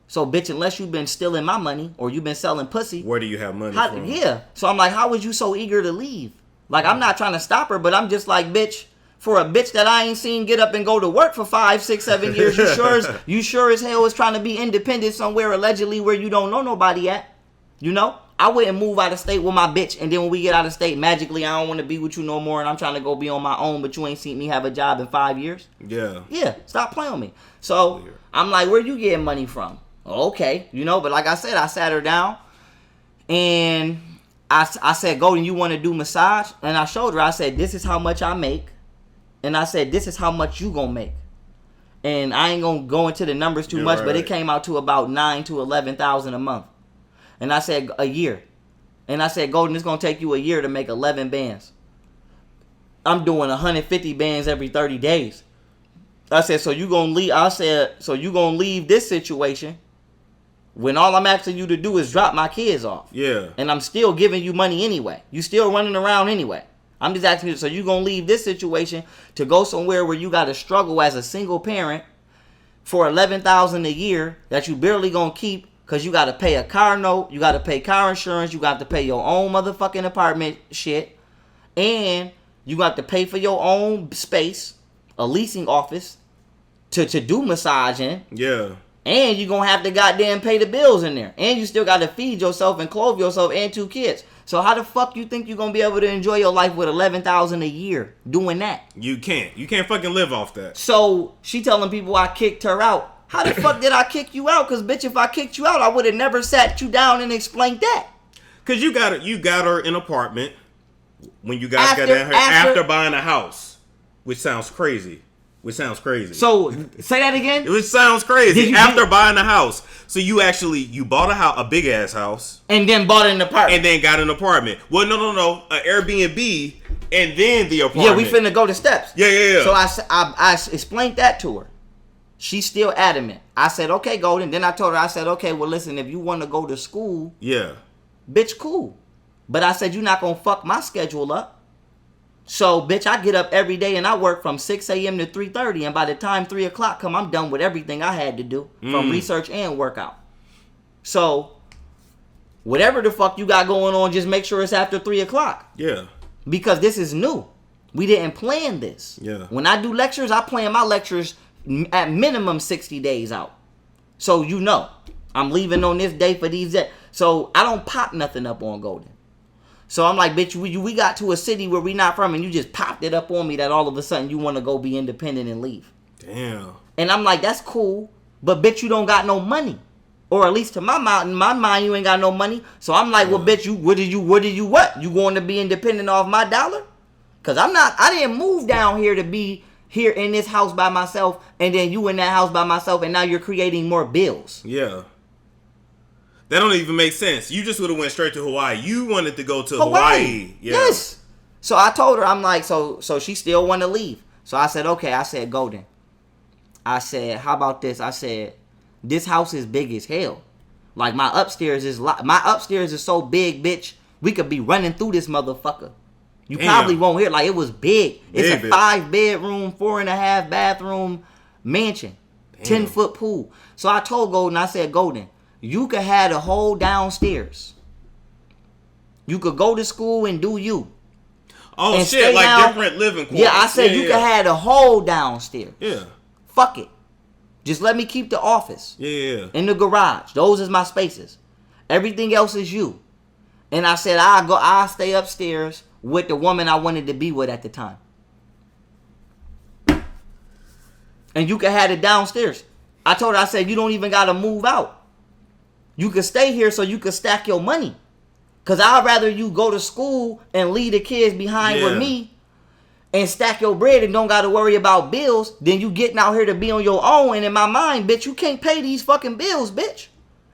So, bitch, unless you've been stealing my money or you've been selling pussy. Where do you have money from? Yeah. So I'm like, how was you so eager to leave? Like, I'm not trying to stop her, but I'm just like, bitch. For a bitch that I ain't seen get up and go to work for 5, 6, 7 years, you sure as hell is trying to be independent somewhere allegedly where you don't know nobody at. You know? I wouldn't move out of state with my bitch, and then when we get out of state, magically I don't want to be with you no more, and I'm trying to go be on my own, but you ain't seen me have a job in 5 years. Yeah. Yeah, stop playing with me. So, I'm like, where you getting money from? Okay, you know, but like I said, I sat her down, and I said, Golden, you want to do massage? And I showed her. I said, this is how much I make. And I said, this is how much you gonna make. And I ain't gonna go into the numbers too much, but it came out to about $9,000 to $11,000 a month. And I said, a year. And I said, Golden, it's gonna take you a year to make 11 bands. I'm doing 150 bands every 30 days. I said, so you gonna leave? I said, so you gonna leave this situation when all I'm asking you to do is drop my kids off? Yeah. And I'm still giving you money anyway. You still running around anyway. I'm just asking you, so you gonna leave this situation to go somewhere where you gotta struggle as a single parent for $11,000 a year that you barely gonna keep because you gotta pay a car note, you gotta pay car insurance, you got to pay your own motherfucking apartment shit, and you got to pay for your own space, a leasing office to do massaging. Yeah. And you gonna have to goddamn pay the bills in there. And you still gotta feed yourself and clothe yourself and 2 kids. So how the fuck you think you gonna be able to enjoy your life with $11,000 a year doing that? You can't. You can't fucking live off that. So she telling people I kicked her out. How the fuck did I kick you out? Cause bitch, if I kicked you out, I would have never sat you down and explained that. Cause you got her an apartment when you guys got her after buying a house, which sounds crazy. So say that again. It sounds crazy. After buying a house, so you bought a big ass house, and then bought an apartment, and then got an apartment. Well, no, an Airbnb, and then the apartment. Yeah, we finna go to steps. Yeah. So I explained that to her. She's still adamant. I said, okay, Golden. Then I told her, I said, okay, well, listen, if you want to go to school, yeah, bitch, cool. But I said, you're not gonna fuck my schedule up. So, bitch, I get up every day and I work from 6 a.m. to 3:30. And by the time 3 o'clock come, I'm done with everything I had to do from research and workout. So, whatever the fuck you got going on, just make sure it's after 3 o'clock. Yeah. Because this is new. We didn't plan this. Yeah. When I do lectures, I plan my lectures at minimum 60 days out. So, you know, I'm leaving on this day for these days. So, I don't pop nothing up on Golden. So I'm like, bitch, we got to a city where we not from and you just popped it up on me that all of a sudden you want to go be independent and leave. Damn. And I'm like, that's cool, but bitch, you don't got no money. Or at least to my mind, you ain't got no money. So I'm like, well, bitch, what? You going to be independent off my dollar? Because I didn't move down here to be here in this house by myself and then you in that house by myself and now you're creating more bills. Yeah. That don't even make sense. You just would have went straight to Hawaii. You wanted to go to Hawaii. Yeah. Yes. So I told her, I'm like, so she still want to leave. So I said, okay. I said, Golden. I said, how about this? I said, this house is big as hell. Like my upstairs is so big, bitch. We could be running through this motherfucker. You probably won't hear. Like it was big. It's a 5-bedroom, 4.5 bathroom mansion, 10-foot pool. So I told Golden, I said, Golden, you could have the whole downstairs. You could go to school and do you. Oh and shit, like down. Different living quarters. Yeah, I said you could have the whole downstairs. Yeah. Fuck it. Just let me keep the office. Yeah. In the garage. Those is my spaces. Everything else is you. And I said I'll stay upstairs with the woman I wanted to be with at the time. And you could have it downstairs. I told her, I said, you don't even gotta move out. You could stay here so you could stack your money. Because I'd rather you go to school and leave the kids behind with me and stack your bread and don't got to worry about bills than you getting out here to be on your own. And in my mind, bitch, you can't pay these fucking bills, bitch.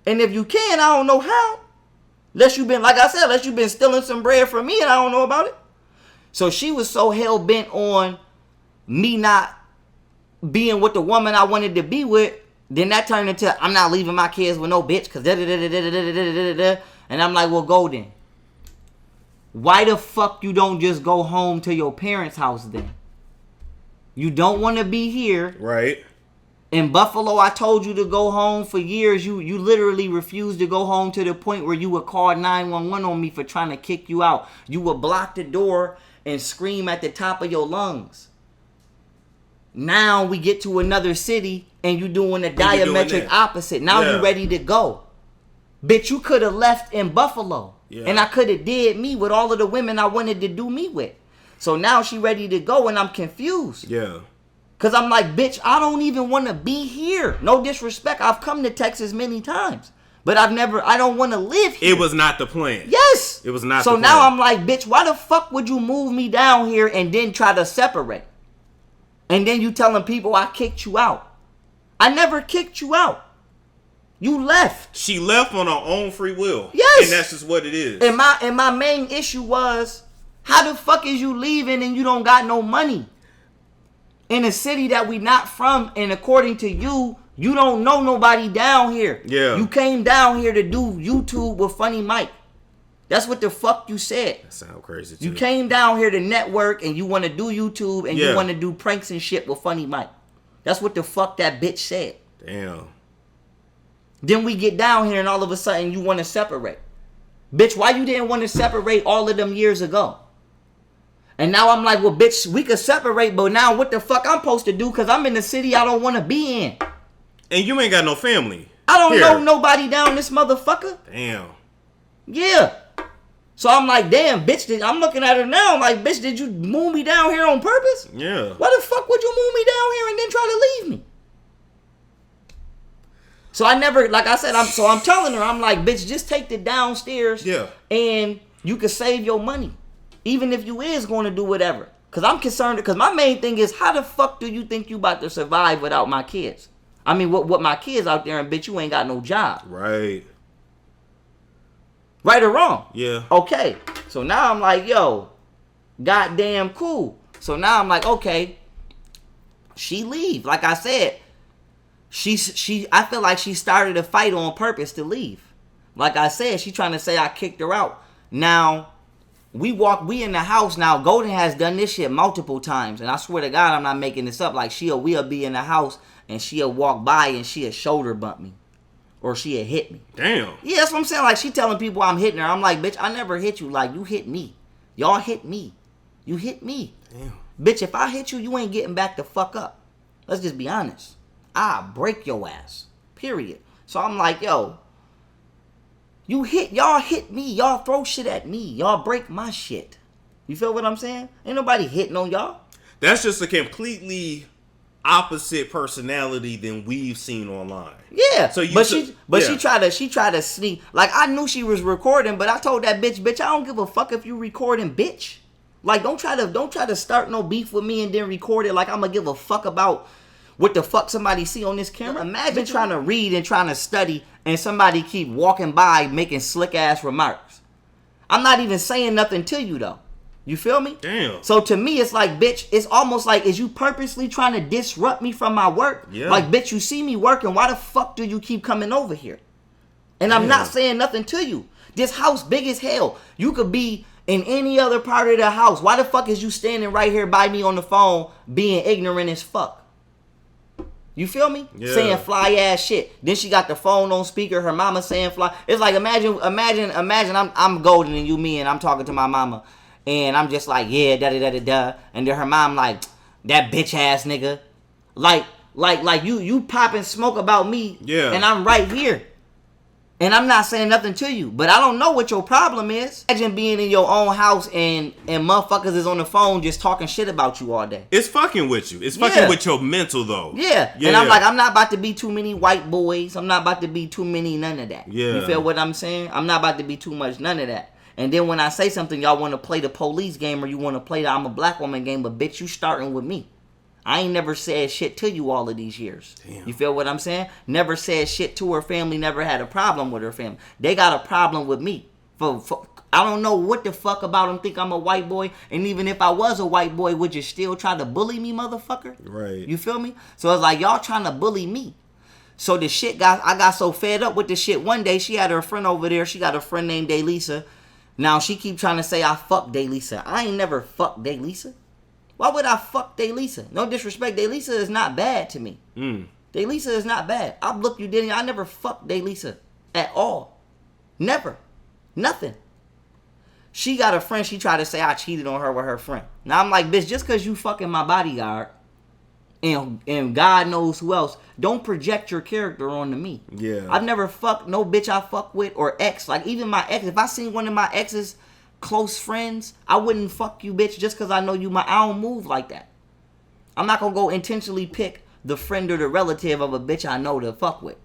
And if you can, I don't know how. Unless you been stealing some bread from me and I don't know about it. So she was so hell-bent on me not being with the woman I wanted to be with. Then that turned into, I'm not leaving my kids with no bitch, because and I'm like, well, Golden, why the fuck you don't just go home to your parents' house then? You don't want to be here. Right. In Buffalo, I told you to go home for years. You literally refused to go home to the point where you would call 911 on me for trying to kick you out. You would block the door and scream at the top of your lungs. Now we get to another city and you doing the diametric opposite. Now you ready to go. Bitch, you could have left in Buffalo. Yeah. And I could have did me with all of the women I wanted to do me with. So now she ready to go and I'm confused. Yeah. Because I'm like, bitch, I don't even want to be here. No disrespect. I've come to Texas many times. But I don't want to live here. It was not the plan. Yes. It was not so the plan. So now I'm like, bitch, why the fuck would you move me down here and then try to separate? And then you telling people I kicked you out. I never kicked you out. You left. She left on her own free will. Yes. And that's just what it is. And my main issue was, how the fuck is you leaving and you don't got no money? In a city that we not from, and according to you, you don't know nobody down here. Yeah. You came down here to do YouTube with Funny Mike. That's what the fuck you said. That sound crazy too. You came down here to network and you want to do YouTube and you want to do pranks and shit with Funny Mike. That's what the fuck that bitch said. Damn. Then we get down here and all of a sudden you want to separate. Bitch, why you didn't want to separate all of them years ago? And now I'm like, well, bitch, we could separate, but now what the fuck I'm supposed to do? Because I'm in the city I don't want to be in. And you ain't got no family. I don't know nobody down this motherfucker. Damn. Yeah. So I'm like, damn, bitch, I'm looking at her now. I'm like, bitch, did you move me down here on purpose? Yeah. Why the fuck would you move me down here and then try to leave me? So I never, like I said, I'm telling her, I'm like, bitch, just take the downstairs. Yeah. And you can save your money. Even if you is going to do whatever. Because I'm concerned, because my main thing is, how the fuck do you think you about to survive without my kids? I mean, what my kids out there, and bitch, you ain't got no job. Right. Right or wrong? Yeah. Okay. So now I'm like, yo, goddamn cool. So now I'm like, okay, she leave. Like I said, I feel like she started a fight on purpose to leave. Like I said, she trying to say I kicked her out. Now, we in the house now. Golden has done this shit multiple times. And I swear to God, I'm not making this up. Like, we'll be in the house and she'll walk by and she'll shoulder bump me. Or she'll hit me. Damn. Yeah, that's what I'm saying. Like, she telling people I'm hitting her. I'm like, bitch, I never hit you. Like, you hit me. Y'all hit me. You hit me. Damn. Bitch, if I hit you, you ain't getting back the fuck up. Let's just be honest. I'll break your ass. Period. So I'm like, yo, y'all hit me. Y'all throw shit at me. Y'all break my shit. You feel what I'm saying? Ain't nobody hitting on y'all. That's just a completely opposite personality than we've seen online. Yeah. So she tried to sneak. Like, I knew she was recording, but I told that bitch, I don't give a fuck if you recording, bitch. Like, don't try to start no beef with me and then record it like I'm gonna give a fuck about what the fuck somebody see on this camera. Imagine trying to read and trying to study and somebody keep walking by making slick ass remarks. I'm not even saying nothing to you though. You feel me? Damn. So to me, it's like, bitch, it's almost like, is you purposely trying to disrupt me from my work? Yeah. Like, bitch, you see me working. Why the fuck do you keep coming over here? And I'm not saying nothing to you. This house big as hell. You could be in any other part of the house. Why the fuck is you standing right here by me on the phone being ignorant as fuck? You feel me? Yeah. Saying fly ass shit. Then she got the phone on speaker. Her mama saying fly. It's like, imagine I'm Golden and you me and I'm talking to my mama. And I'm just like, yeah, da-da-da-da-da. And then her mom like, that bitch ass nigga. Like you popping smoke about me. Yeah. And I'm right here. And I'm not saying nothing to you. But I don't know what your problem is. Imagine being in your own house and motherfuckers is on the phone just talking shit about you all day. It's fucking with you. It's fucking with your mental though. Yeah. And I'm like, I'm not about to be too many white boys. I'm not about to be too many none of that. Yeah. You feel what I'm saying? I'm not about to be too much none of that. And then when I say something, y'all want to play the police game or you want to play the I'm a black woman game, but bitch, you starting with me. I ain't never said shit to you all of these years. Damn. You feel what I'm saying? Never said shit to her family, never had a problem with her family. They got a problem with me. I don't know what the fuck about them think I'm a white boy. And even if I was a white boy, would you still try to bully me, motherfucker? Right. You feel me? So it's like, y'all trying to bully me. So the shit I got so fed up with the shit. One day, she had her friend over there. She got a friend named Daylisa. Now, she keep trying to say I fucked Daylisa. I ain't never fucked Daylisa. Why would I fuck Daylisa? No disrespect. Daylisa is not bad to me. Daylisa is not bad. I'll look you, Denny. I never fucked Daylisa at all. Never. Nothing. She got a friend. She tried to say I cheated on her with her friend. Now, I'm like, bitch, just because you fucking my bodyguard and God knows who else, don't project your character onto me. Yeah. I've never fucked no bitch I fuck with or ex. Like, even my ex, if I seen one of my exes close friends, I wouldn't fuck you, bitch, just because I know you. I don't move like that. I'm not gonna go intentionally pick the friend or the relative of a bitch I know to fuck with.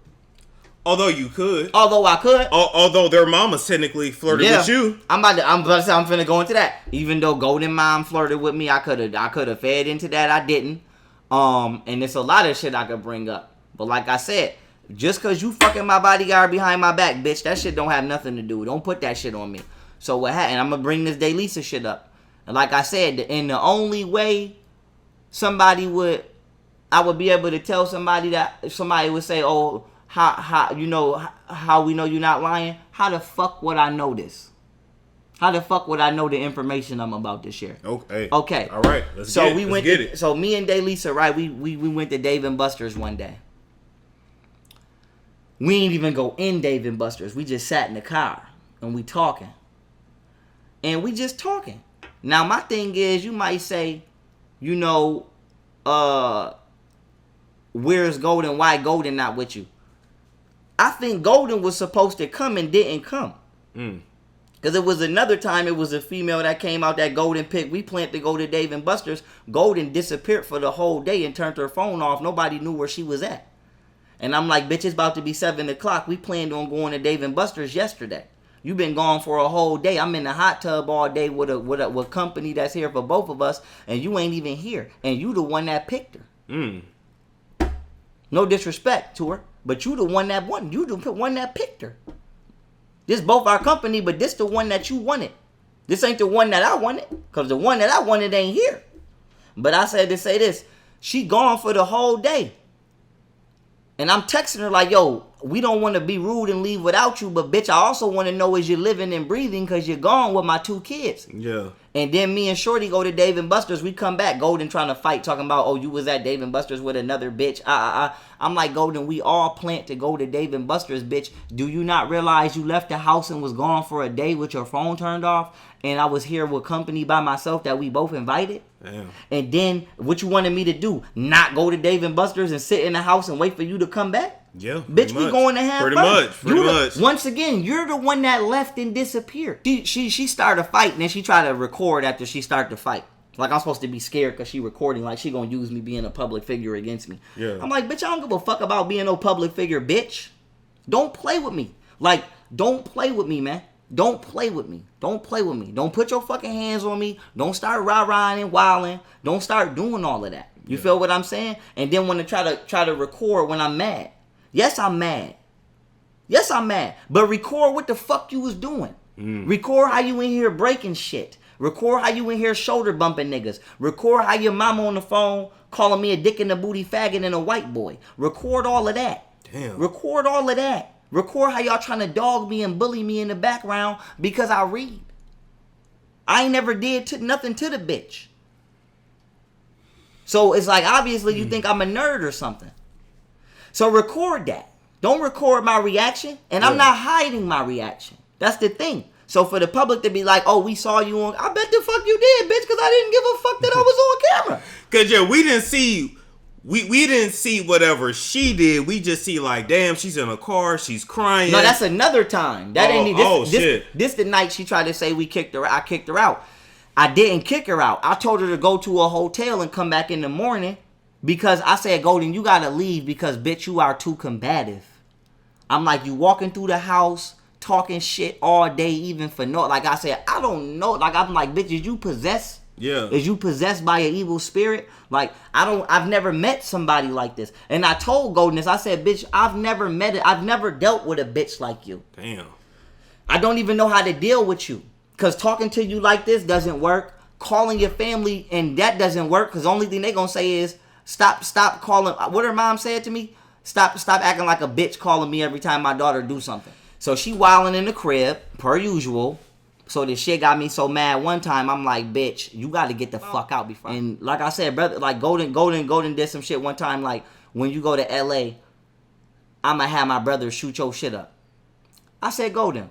Although you could. Although I could. Although their mamas technically flirted with you. I'm finna go into that. Even though Golden Mom flirted with me, I could have fed into that. I didn't. And there's a lot of shit I could bring up. But like I said, just cause you fucking my bodyguard behind my back, bitch, that shit don't have nothing to do. Don't put that shit on me. So what happened? I'm gonna bring this Daylisa shit up. And like I said, in the only way I would be able to tell somebody that somebody would say, oh, how you know how we know you're not lying? How the fuck would I know this? How the fuck would I know the information I'm about to share? Okay. All right. Let's get it. So me and Daylisa, right? We went to Dave and Buster's one day. We ain't even go in Dave and Buster's. We just sat in the car and we talking. And we just talking. Now my thing is, you might say, you know, where's Golden? Why Golden not with you? I think Golden was supposed to come and didn't come. Because it was another time, it was a female that came out that Golden picked. We planned to go to Dave and Buster's. Golden disappeared for the whole day and turned her phone off. Nobody knew where she was at. And I'm like, bitch, it's about to be 7 o'clock. We planned on going to Dave and Buster's yesterday. You've been gone for a whole day. I'm in the hot tub all day with a company that's here for both of us, and you ain't even here. And you the one that picked her. No disrespect to her, but you the one that won. You the one that picked her. This both our company, but this the one that you wanted. This ain't the one that I wanted, because the one that I wanted ain't here. But I said to say this, she gone for the whole day. And I'm texting her like, yo, we don't want to be rude and leave without you, but bitch, I also want to know is you living and breathing, because you're gone with my 2 kids. Yeah. And then me and Shorty go to Dave and Buster's. We come back, Golden trying to fight, talking about, oh, you was at Dave and Buster's with another bitch. I'm like, Golden, we all planned to go to Dave and Buster's, bitch. Do you not realize you left the house and was gone for a day with your phone turned off? And I was here with company by myself that we both invited. Damn. And then what you wanted me to do? Not go to Dave and Buster's and sit in the house and wait for you to come back? Yeah. Bitch, we going to have pretty fun. Pretty much. Once again, you're the one that left and disappeared. She started a fight and then she tried to record after she started to fight. Like I'm supposed to be scared because she recording, like she gonna use me being a public figure against me. Yeah. I'm like, bitch, I don't give a fuck about being no public figure, bitch. Don't play with me. Like, don't play with me, man. Don't play with me. Don't play with me. Don't put your fucking hands on me. Don't start rah-rahing and wilding. Don't start doing all of that. You feel what I'm saying? And then when to try to record when I'm mad. Yes, I'm mad. Yes, I'm mad. But record what the fuck you was doing. Record how you in here breaking shit. Record how you in here shoulder bumping niggas. Record how your mama on the phone calling me a dick in the booty faggot and a white boy. Record all of that. Damn. Record all of that. Record how y'all trying to dog me and bully me in the background because I read. I ain't never did nothing to the bitch. So it's like, obviously you think I'm a nerd or something. So record that. Don't record my reaction. And I'm not hiding my reaction. That's the thing. So for the public to be like, oh, we saw you on, I bet the fuck you did, bitch, because I didn't give a fuck that I was on camera. Because, we didn't see, we didn't see whatever she did. We just see like, damn, she's in a car, she's crying. No, that's another time. That ain't shit. This the night she tried to say we kicked her. I kicked her out. I didn't kick her out. I told her to go to a hotel and come back in the morning because I said, Golden, you got to leave because, bitch, you are too combative. I'm like, you walking through the house talking shit all day, even for no, like I said, I don't know. Like, I'm like, bitch, is you possessed? Yeah. Is you possessed by an evil spirit? Like, I've never met somebody like this. And I told Golden this, I said, bitch, I've never dealt with a bitch like you. Damn. I don't even know how to deal with you. Because talking to you like this doesn't work. Calling your family and that doesn't work. Because the only thing they going to say is, stop calling. What her mom said to me? Stop acting like a bitch calling me every time my daughter do something. So she wilding in the crib, per usual. So this shit got me so mad one time. I'm like, bitch, you got to get the fuck out before. And like I said, brother, like Golden did some shit one time. Like, when you go to LA, I'm going to have my brother shoot your shit up. I said, Golden,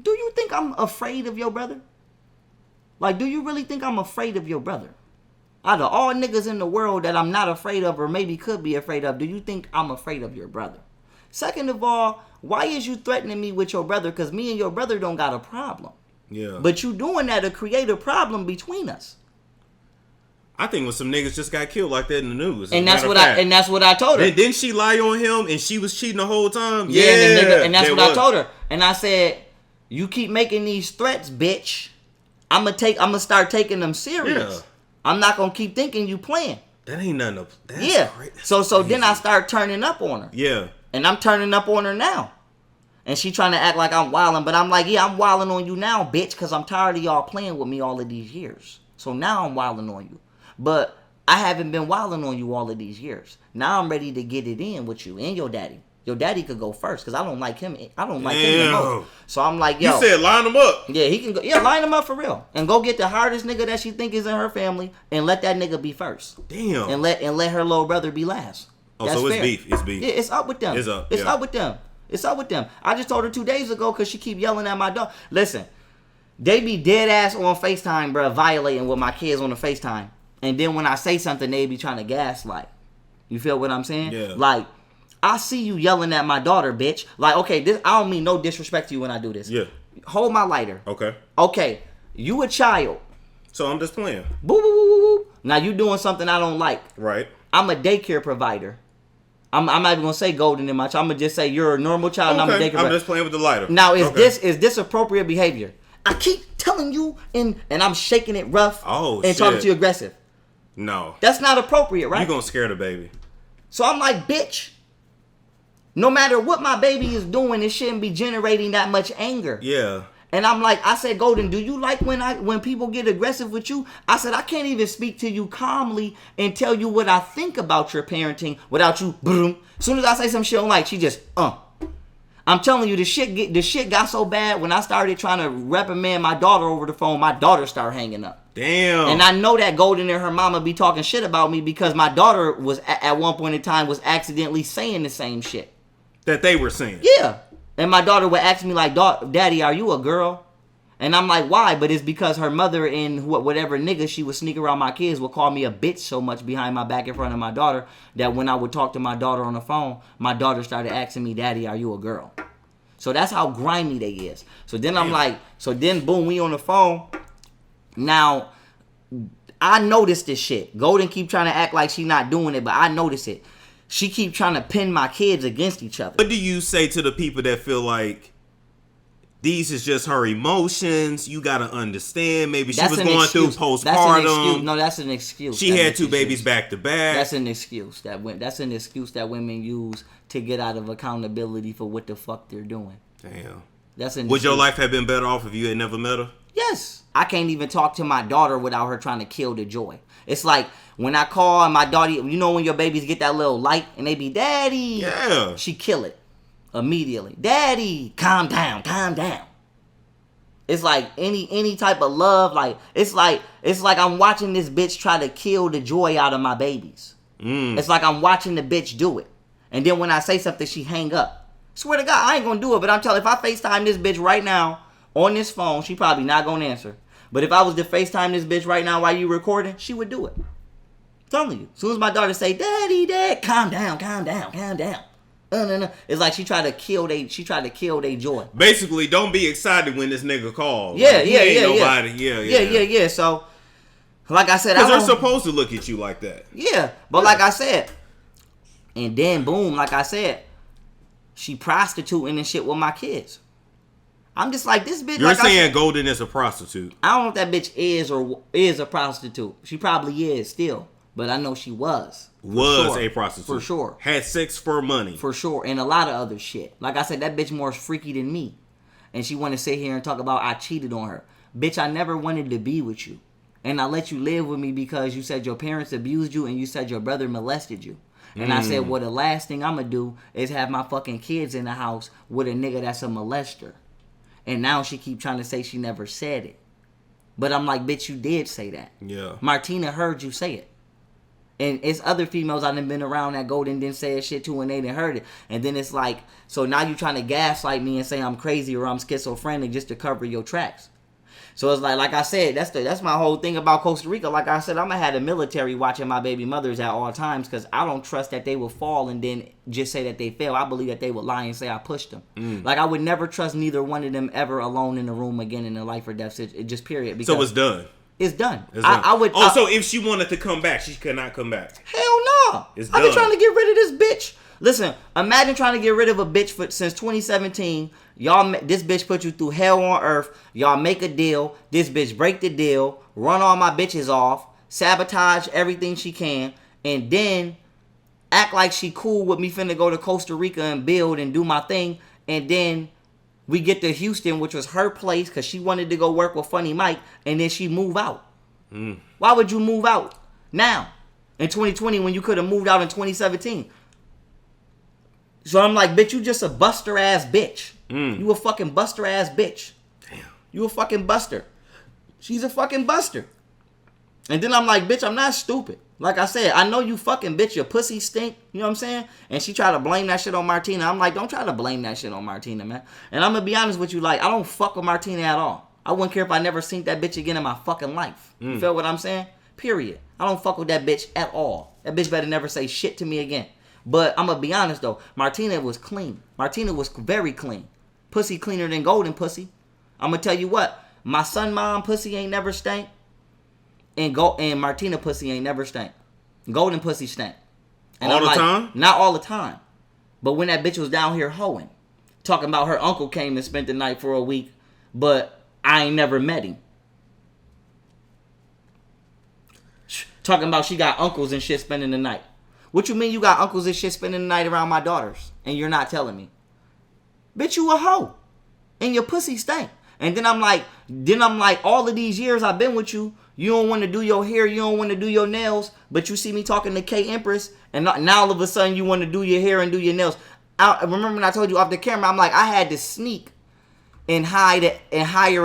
do you think I'm afraid of your brother? Like, do you really think I'm afraid of your brother? Out of all niggas in the world that I'm not afraid of or maybe could be afraid of, do you think I'm afraid of your brother? Second of all, why is you threatening me with your brother? Because me and your brother don't got a problem. Yeah. But you doing that to create a problem between us. I think when some niggas just got killed like that in the news. And that's what I told her. Didn't she lie on him and she was cheating the whole time? Yeah, and that's what I told her. And I said, you keep making these threats, bitch. I'm gonna start taking them serious. Yeah. I'm not gonna keep thinking you playing. That ain't nothing. Great. So then I start turning up on her. Yeah. And I'm turning up on her now. And she trying to act like I'm wilding, but I'm like, yeah, I'm wilding on you now, bitch, because I'm tired of y'all playing with me all of these years. So now I'm wilding on you. But I haven't been wilding on you all of these years. Now I'm ready to get it in with you and your daddy. Your daddy could go first because I don't like him. I don't like him no more. So I'm like, yo. You said line him up. Yeah, he can go. Yeah, line him up for real. And go get the hardest nigga that she think is in her family and let that nigga be first. Damn. And let her little brother be last. Oh, that's so it's fair. Beef. It's beef. Yeah, it's up with them. It's up with them. It's up with them. I just told her 2 days ago because she keep yelling at my dog. Listen, they be dead ass on FaceTime, bro, violating with my kids on the FaceTime. And then when I say something, they be trying to gaslight. You feel what I'm saying? Yeah. Like, I see you yelling at my daughter, bitch. Like, okay, I don't mean no disrespect to you when I do this. Yeah. Hold my lighter. Okay. Okay, you a child. So I'm just playing. Boo, boo, boo, boo, boo. Now you doing something I don't like. Right. I'm a daycare provider. I'm not even gonna say golden in my child. I'm gonna just say you're a normal child. Okay. And I'm a daycare provider. I'm just playing with the lighter. Now is this appropriate behavior? I keep telling you and I'm shaking it rough. And talking to you aggressive. No. That's not appropriate, right? You gonna scare the baby. So I'm like, bitch. No matter what my baby is doing, it shouldn't be generating that much anger. Yeah. And I'm like, I said, Golden, do you like when people get aggressive with you? I said, I can't even speak to you calmly and tell you what I think about your parenting without you, boom. As soon as I say some shit I don't like, she just, I'm telling you, the shit got so bad when I started trying to reprimand my daughter over the phone, my daughter started hanging up. Damn. And I know that Golden and her mama be talking shit about me because my daughter was, at one point in time, was accidentally saying the same shit. That they were saying. Yeah. And my daughter would ask me like, Daddy, are you a girl? And I'm like, why? But it's because her mother and whatever nigga she would sneak around my kids would call me a bitch so much behind my back in front of my daughter that when I would talk to my daughter on the phone, my daughter started asking me, Daddy, are you a girl? So that's how grimy they is. So then I'm like, boom, we on the phone. Now, I noticed this shit. Golden keep trying to act like she not doing it, but I notice it. She keep trying to pin my kids against each other. What do you say to the people that feel like these is just her emotions? You gotta understand. Maybe she was going through postpartum. No, that's an excuse. She had two babies back to back. That's an excuse that women use to get out of accountability for what the fuck they're doing. Damn. That's an. Would your life have been better off if you had never met her? Yes. I can't even talk to my daughter without her trying to kill the joy. It's like when I call and my daughter, you know when your babies get that little light and they be, Daddy. Yeah. She kill it immediately. Daddy, calm down, calm down. It's like any type of love, like it's like I'm watching this bitch try to kill the joy out of my babies. It's like I'm watching the bitch do it. And then when I say something, she hang up. Swear to God, I ain't gonna do it, but I'm telling you, if I FaceTime this bitch right now on this phone, she probably not gonna answer. But if I was to FaceTime this bitch right now while you recording, she would do it. I'm telling you. As soon as my daughter say, Daddy, Dad, calm down, calm down, calm down. No. It's like she tried to kill they joy. Basically, don't be excited when this nigga calls. Yeah, like, yeah. So, like I said, because they're supposed to look at you like that. Yeah, but like I said, and then boom, like I said, she prostituting and shit with my kids. I'm just like, this bitch. You're like saying Golden is a prostitute. I don't know if that bitch is a prostitute. She probably is still, but I know she was a prostitute for sure. Had sex for money for sure, and a lot of other shit. Like I said, that bitch more freaky than me, and she want to sit here and talk about I cheated on her. Bitch, I never wanted to be with you, and I let you live with me because you said your parents abused you and you said your brother molested you. And I said, well, the last thing I'm gonna do is have my fucking kids in the house with a nigga that's a molester. And now she keep trying to say she never said it. But I'm like, bitch, you did say that. Yeah. Martina heard you say it. And it's other females I done been around that Golden didn't say shit to and they didn't heard it. And then it's like, so now you trying to gaslight me and say I'm crazy or I'm schizophrenic just to cover your tracks. So it's like I said, that's my whole thing about Costa Rica. Like I said, I'm going to have the military watching my baby mothers at all times because I don't trust that they will fall and then just say that they fail. I believe that they would lie and say I pushed them. Like I would never trust neither one of them ever alone in a room again in a life or death situation, just period. Because so it's done. It's done. I would. So if she wanted to come back, she could not come back. Hell no. I've been trying to get rid of this bitch. Listen, imagine trying to get rid of a bitch since 2017. This bitch put you through hell on earth. Y'all make a deal. This bitch break the deal. Run all my bitches off. Sabotage everything she can. And then act like she cool with me finna go to Costa Rica and build and do my thing. And then we get to Houston, which was her place because she wanted to go work with Funny Mike. And then she move out. Why would you move out now in 2020 when you could have moved out in 2017? So I'm like, bitch, you just a buster ass bitch. You a fucking buster ass bitch. Damn. You a fucking buster. She's a fucking buster. And then I'm like, bitch, I'm not stupid. Like I said, I know you fucking bitch, your pussy stink. You know what I'm saying? And she tried to blame that shit on Martina. I'm like, don't try to blame that shit on Martina, man. And I'm going to be honest with you, like, I don't fuck with Martina at all. I wouldn't care if I never seen that bitch again in my fucking life. You feel what I'm saying? Period. I don't fuck with that bitch at all. That bitch better never say shit to me again. But I'm going to be honest, though. Martina was clean. Martina was very clean. Pussy cleaner than golden pussy. I'm going to tell you what. My son mom pussy ain't never stank. And Martina pussy ain't never stank. Golden pussy stank. And all the time? Not all the time. But when that bitch was down here hoeing. Talking about her uncle came and spent the night for a week. But I ain't never met him. Talking about she got uncles and shit spending the night. What you mean you got uncles and shit spending the night around my daughters? And you're not telling me? Bitch, you a hoe. And your pussy stank. And then I'm like, all of these years I've been with you, you don't want to do your hair, you don't want to do your nails, but you see me talking to K Empress, and now all of a sudden you want to do your hair and do your nails. I remember when I told you off the camera, I'm like, I had to sneak and hire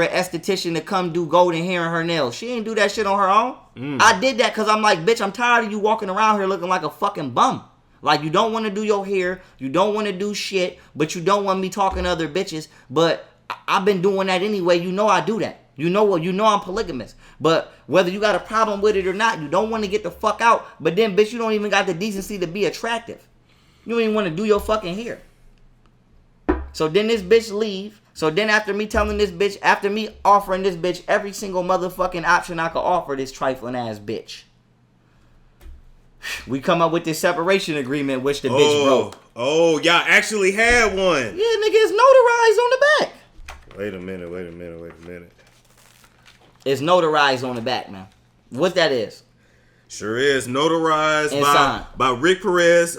an esthetician to come do golden hair and her nails. She ain't do that shit on her own. I did that because I'm like, bitch, I'm tired of you walking around here looking like a fucking bum. Like, you don't want to do your hair, you don't want to do shit, but you don't want me talking to other bitches. But I've been doing that anyway. You know I do that. You know I'm polygamous. But whether you got a problem with it or not, you don't want to get the fuck out. But then, bitch, you don't even got the decency to be attractive. You don't even want to do your fucking hair. So then this bitch leave. So then after me offering this bitch every single motherfucking option I could offer this trifling ass bitch, we come up with this separation agreement, which the bitch broke. Oh, y'all actually had one. Yeah, nigga, it's notarized on the back. Wait a minute. It's notarized on the back, man. What that is? Sure is. Notarized by Rick Perez.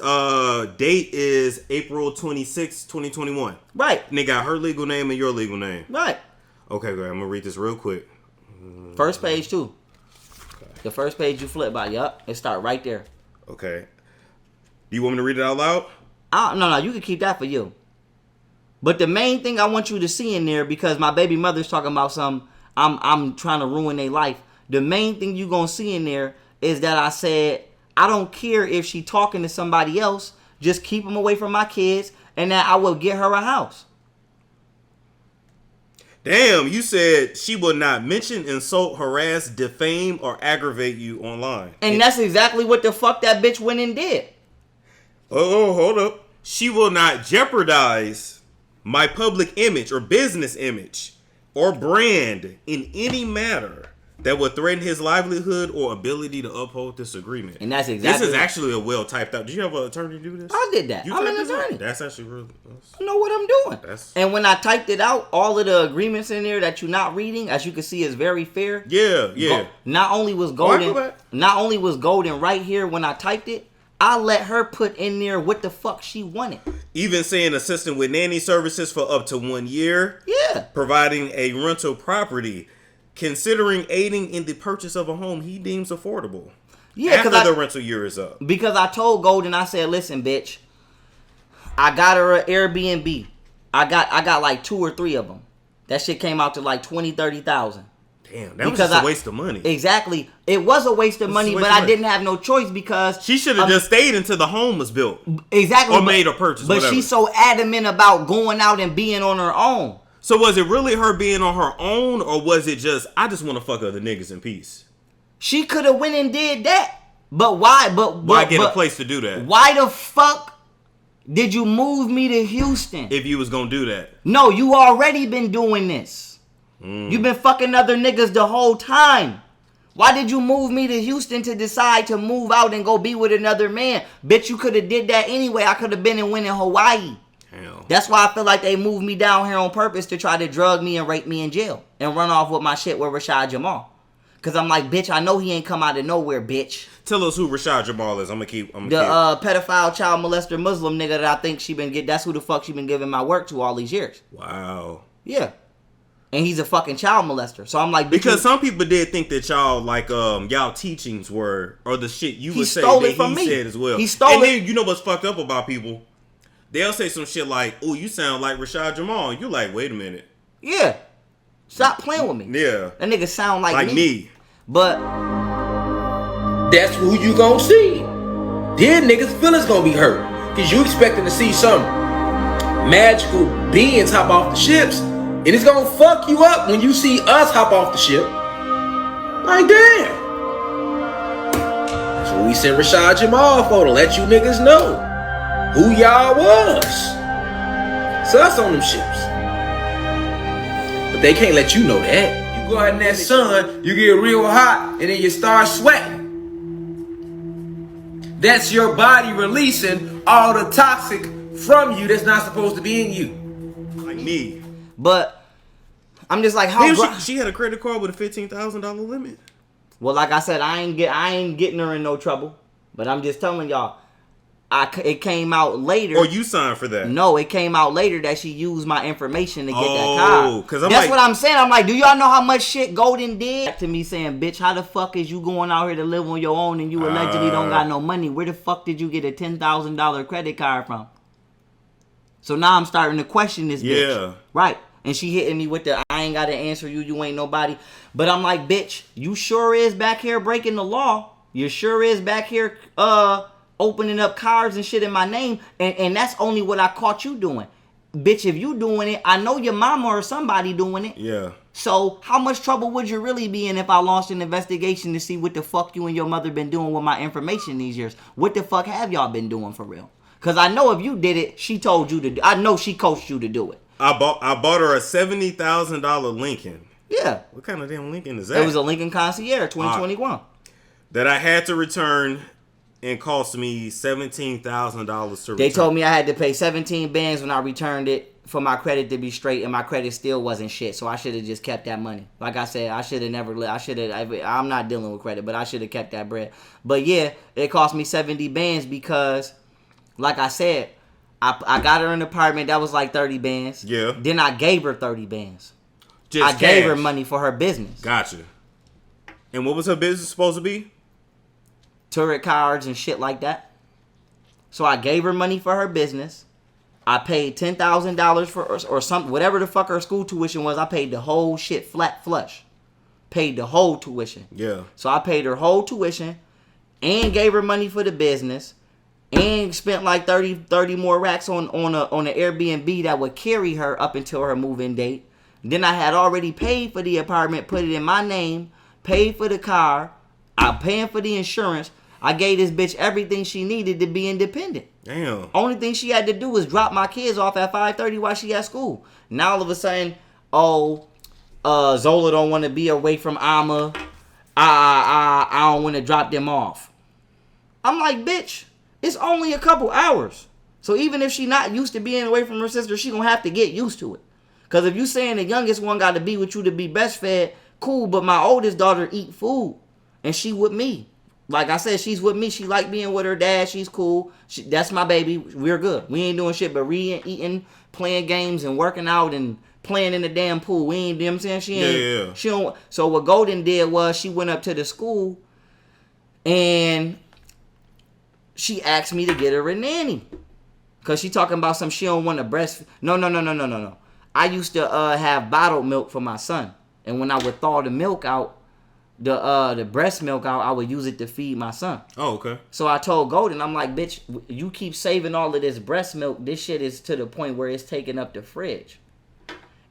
Date is April 26, 2021. Right. And they got her legal name and your legal name. Right. Okay, great. I'm going to read this real quick. First page, too. Okay. The first page you flip by, yup. It start right there. Okay. Do you want me to read it out loud? No, you can keep that for you. But the main thing I want you to see in there, because my baby mother's talking about some, I'm trying to ruin their life. The main thing you gonna see in there is that I said, I don't care if she talking to somebody else, just keep them away from my kids, and that I will get her a house. Damn, you said she will not mention, insult, harass, defame, or aggravate you online. And that's exactly what the fuck that bitch went and did. Oh, hold up. She will not jeopardize my public image or business image or brand in any matter that would threaten his livelihood or ability to uphold this agreement. And that's exactly. This is actually a well typed out. Did you have an attorney do this? I did that. I'm an attorney. That's actually really. I know what I'm doing. And when I typed it out, all of the agreements in there that you're not reading, as you can see, is very fair. Yeah. Not only was golden right here when I typed it, I let her put in there what the fuck she wanted. Even saying assisting with nanny services for up to 1 year. Yeah. Providing a rental property. Considering aiding in the purchase of a home he deems affordable. Yeah, after the rental year is up. Because I told Golden, I said, listen, bitch, I got her an Airbnb. I got like 2 or 3 of them. That shit came out to like 20, 30,000. Damn, that was just a waste of money. Exactly. It was a waste of money, but I didn't have no choice because... She should have just stayed until the home was built. Exactly. Or made a purchase, But she's so adamant about going out and being on her own. So was it really her being on her own, or was it just, I just want to fuck other niggas in peace? She could have went and did that. But why? Why get a place to do that? Why the fuck did you move me to Houston? If you was going to do that. No, you already been doing this. You've been fucking other niggas the whole time. Why did you move me to Houston to decide to move out and go be with another man? Bitch, you could have did that anyway. I could have been and went in Hawaii. Hell. That's why I feel like they moved me down here on purpose to try to drug me and rape me in jail and run off with my shit with Rashad Jamal. Cause I'm like, bitch, I know he ain't come out of nowhere, bitch. Tell us who Rashad Jamal is. I'm gonna keep. Pedophile, child molester, Muslim nigga that I think she been that's who the fuck she been giving my work to all these years. Wow. Yeah. And he's a fucking child molester. So I'm like, because some people did think that y'all like y'all teachings were or the shit you would say that he said as well. He stole it. And then you know what's fucked up about people? They'll say some shit like, "Oh, you sound like Rashad Jamal." You're like, "Wait a minute." Yeah. Stop playing with me. Yeah. That nigga sound like me. But that's who you gonna see. Then niggas' feelings gonna be hurt. Cause you expecting to see some magical beings hop off the ships. And it's gonna fuck you up when you see us hop off the ship. Like, damn. That's what we sent Rashad Jamal for, to let you niggas know who y'all was. It's us on them ships. But they can't let you know that. You go out in that sun, you get real hot, and then you start sweating. That's your body releasing all the toxic from you that's not supposed to be in you. Like me. But I'm just like, how she had a credit card with a $15,000 limit. Well, like I said, I ain't getting her in no trouble. But I'm just telling y'all, it came out later. Or you signed for that? No, it came out later that she used my information to get that car. Because that's what I'm saying. I'm like, do y'all know how much shit Golden did to me? Saying, bitch, how the fuck is you going out here to live on your own and you allegedly don't got no money? Where the fuck did you get a $10,000 credit card from? So now I'm starting to question this bitch. Yeah. Right. And she hitting me with the, I ain't got to answer you, you ain't nobody. But I'm like, bitch, you sure is back here breaking the law. You sure is back here opening up cars and shit in my name. And that's only what I caught you doing. Bitch, if you doing it, I know your mama or somebody doing it. Yeah. So how much trouble would you really be in if I launched an investigation to see what the fuck you and your mother been doing with my information these years? What the fuck have y'all been doing for real? Because I know if you did it, she told you to do. I know she coached you to do it. I bought her a $70,000 Lincoln. Yeah. What kind of damn Lincoln is that? It was a Lincoln Concierge 2021. That I had to return and cost me $17,000 to return. They told me I had to pay 17 bands when I returned it for my credit to be straight, and my credit still wasn't shit. So I should have just kept that money. Like I said, I should have never. I'm not dealing with credit, but I should have kept that bread. But yeah, it cost me 70 bands because, like I said, I got her an apartment that was like 30 bands. Yeah. Then I gave her 30 bands. Just gave her money for her business. Gotcha. And what was her business supposed to be? Turret cards and shit like that. So I gave her money for her business. I paid $10,000 for or something, whatever the fuck her school tuition was. I paid the whole shit flat flush. Paid the whole tuition. Yeah. So I paid her whole tuition and gave her money for the business. And spent like 30 more racks on an Airbnb that would carry her up until her move-in date. Then I had already paid for the apartment, put it in my name, paid for the car, I'm paying for the insurance. I gave this bitch everything she needed to be independent. Damn. Only thing she had to do was drop my kids off at 5:30 while she at school. Now all of a sudden, Zola don't want to be away from Amma. I don't want to drop them off. I'm like, bitch. It's only a couple hours. So even if she not used to being away from her sister, she gonna have to get used to it. Because if you saying the youngest one got to be with you to be best fed, cool. But my oldest daughter eat food. And she with me. Like I said, she's with me. She like being with her dad. She's cool. That's my baby. We're good. We ain't doing shit but reading, eating, playing games, and working out, and playing in the damn pool. We ain't, you know what I'm saying? She ain't. Yeah. She don't. So what Golden did was she went up to the school and she asked me to get her a nanny. Because she talking about some she don't want to breastfeed. No. I used to have bottled milk for my son. And when I would thaw the milk out, the breast milk out, I would use it to feed my son. Oh, okay. So I told Golden, I'm like, bitch, you keep saving all of this breast milk. This shit is to the point where it's taking up the fridge.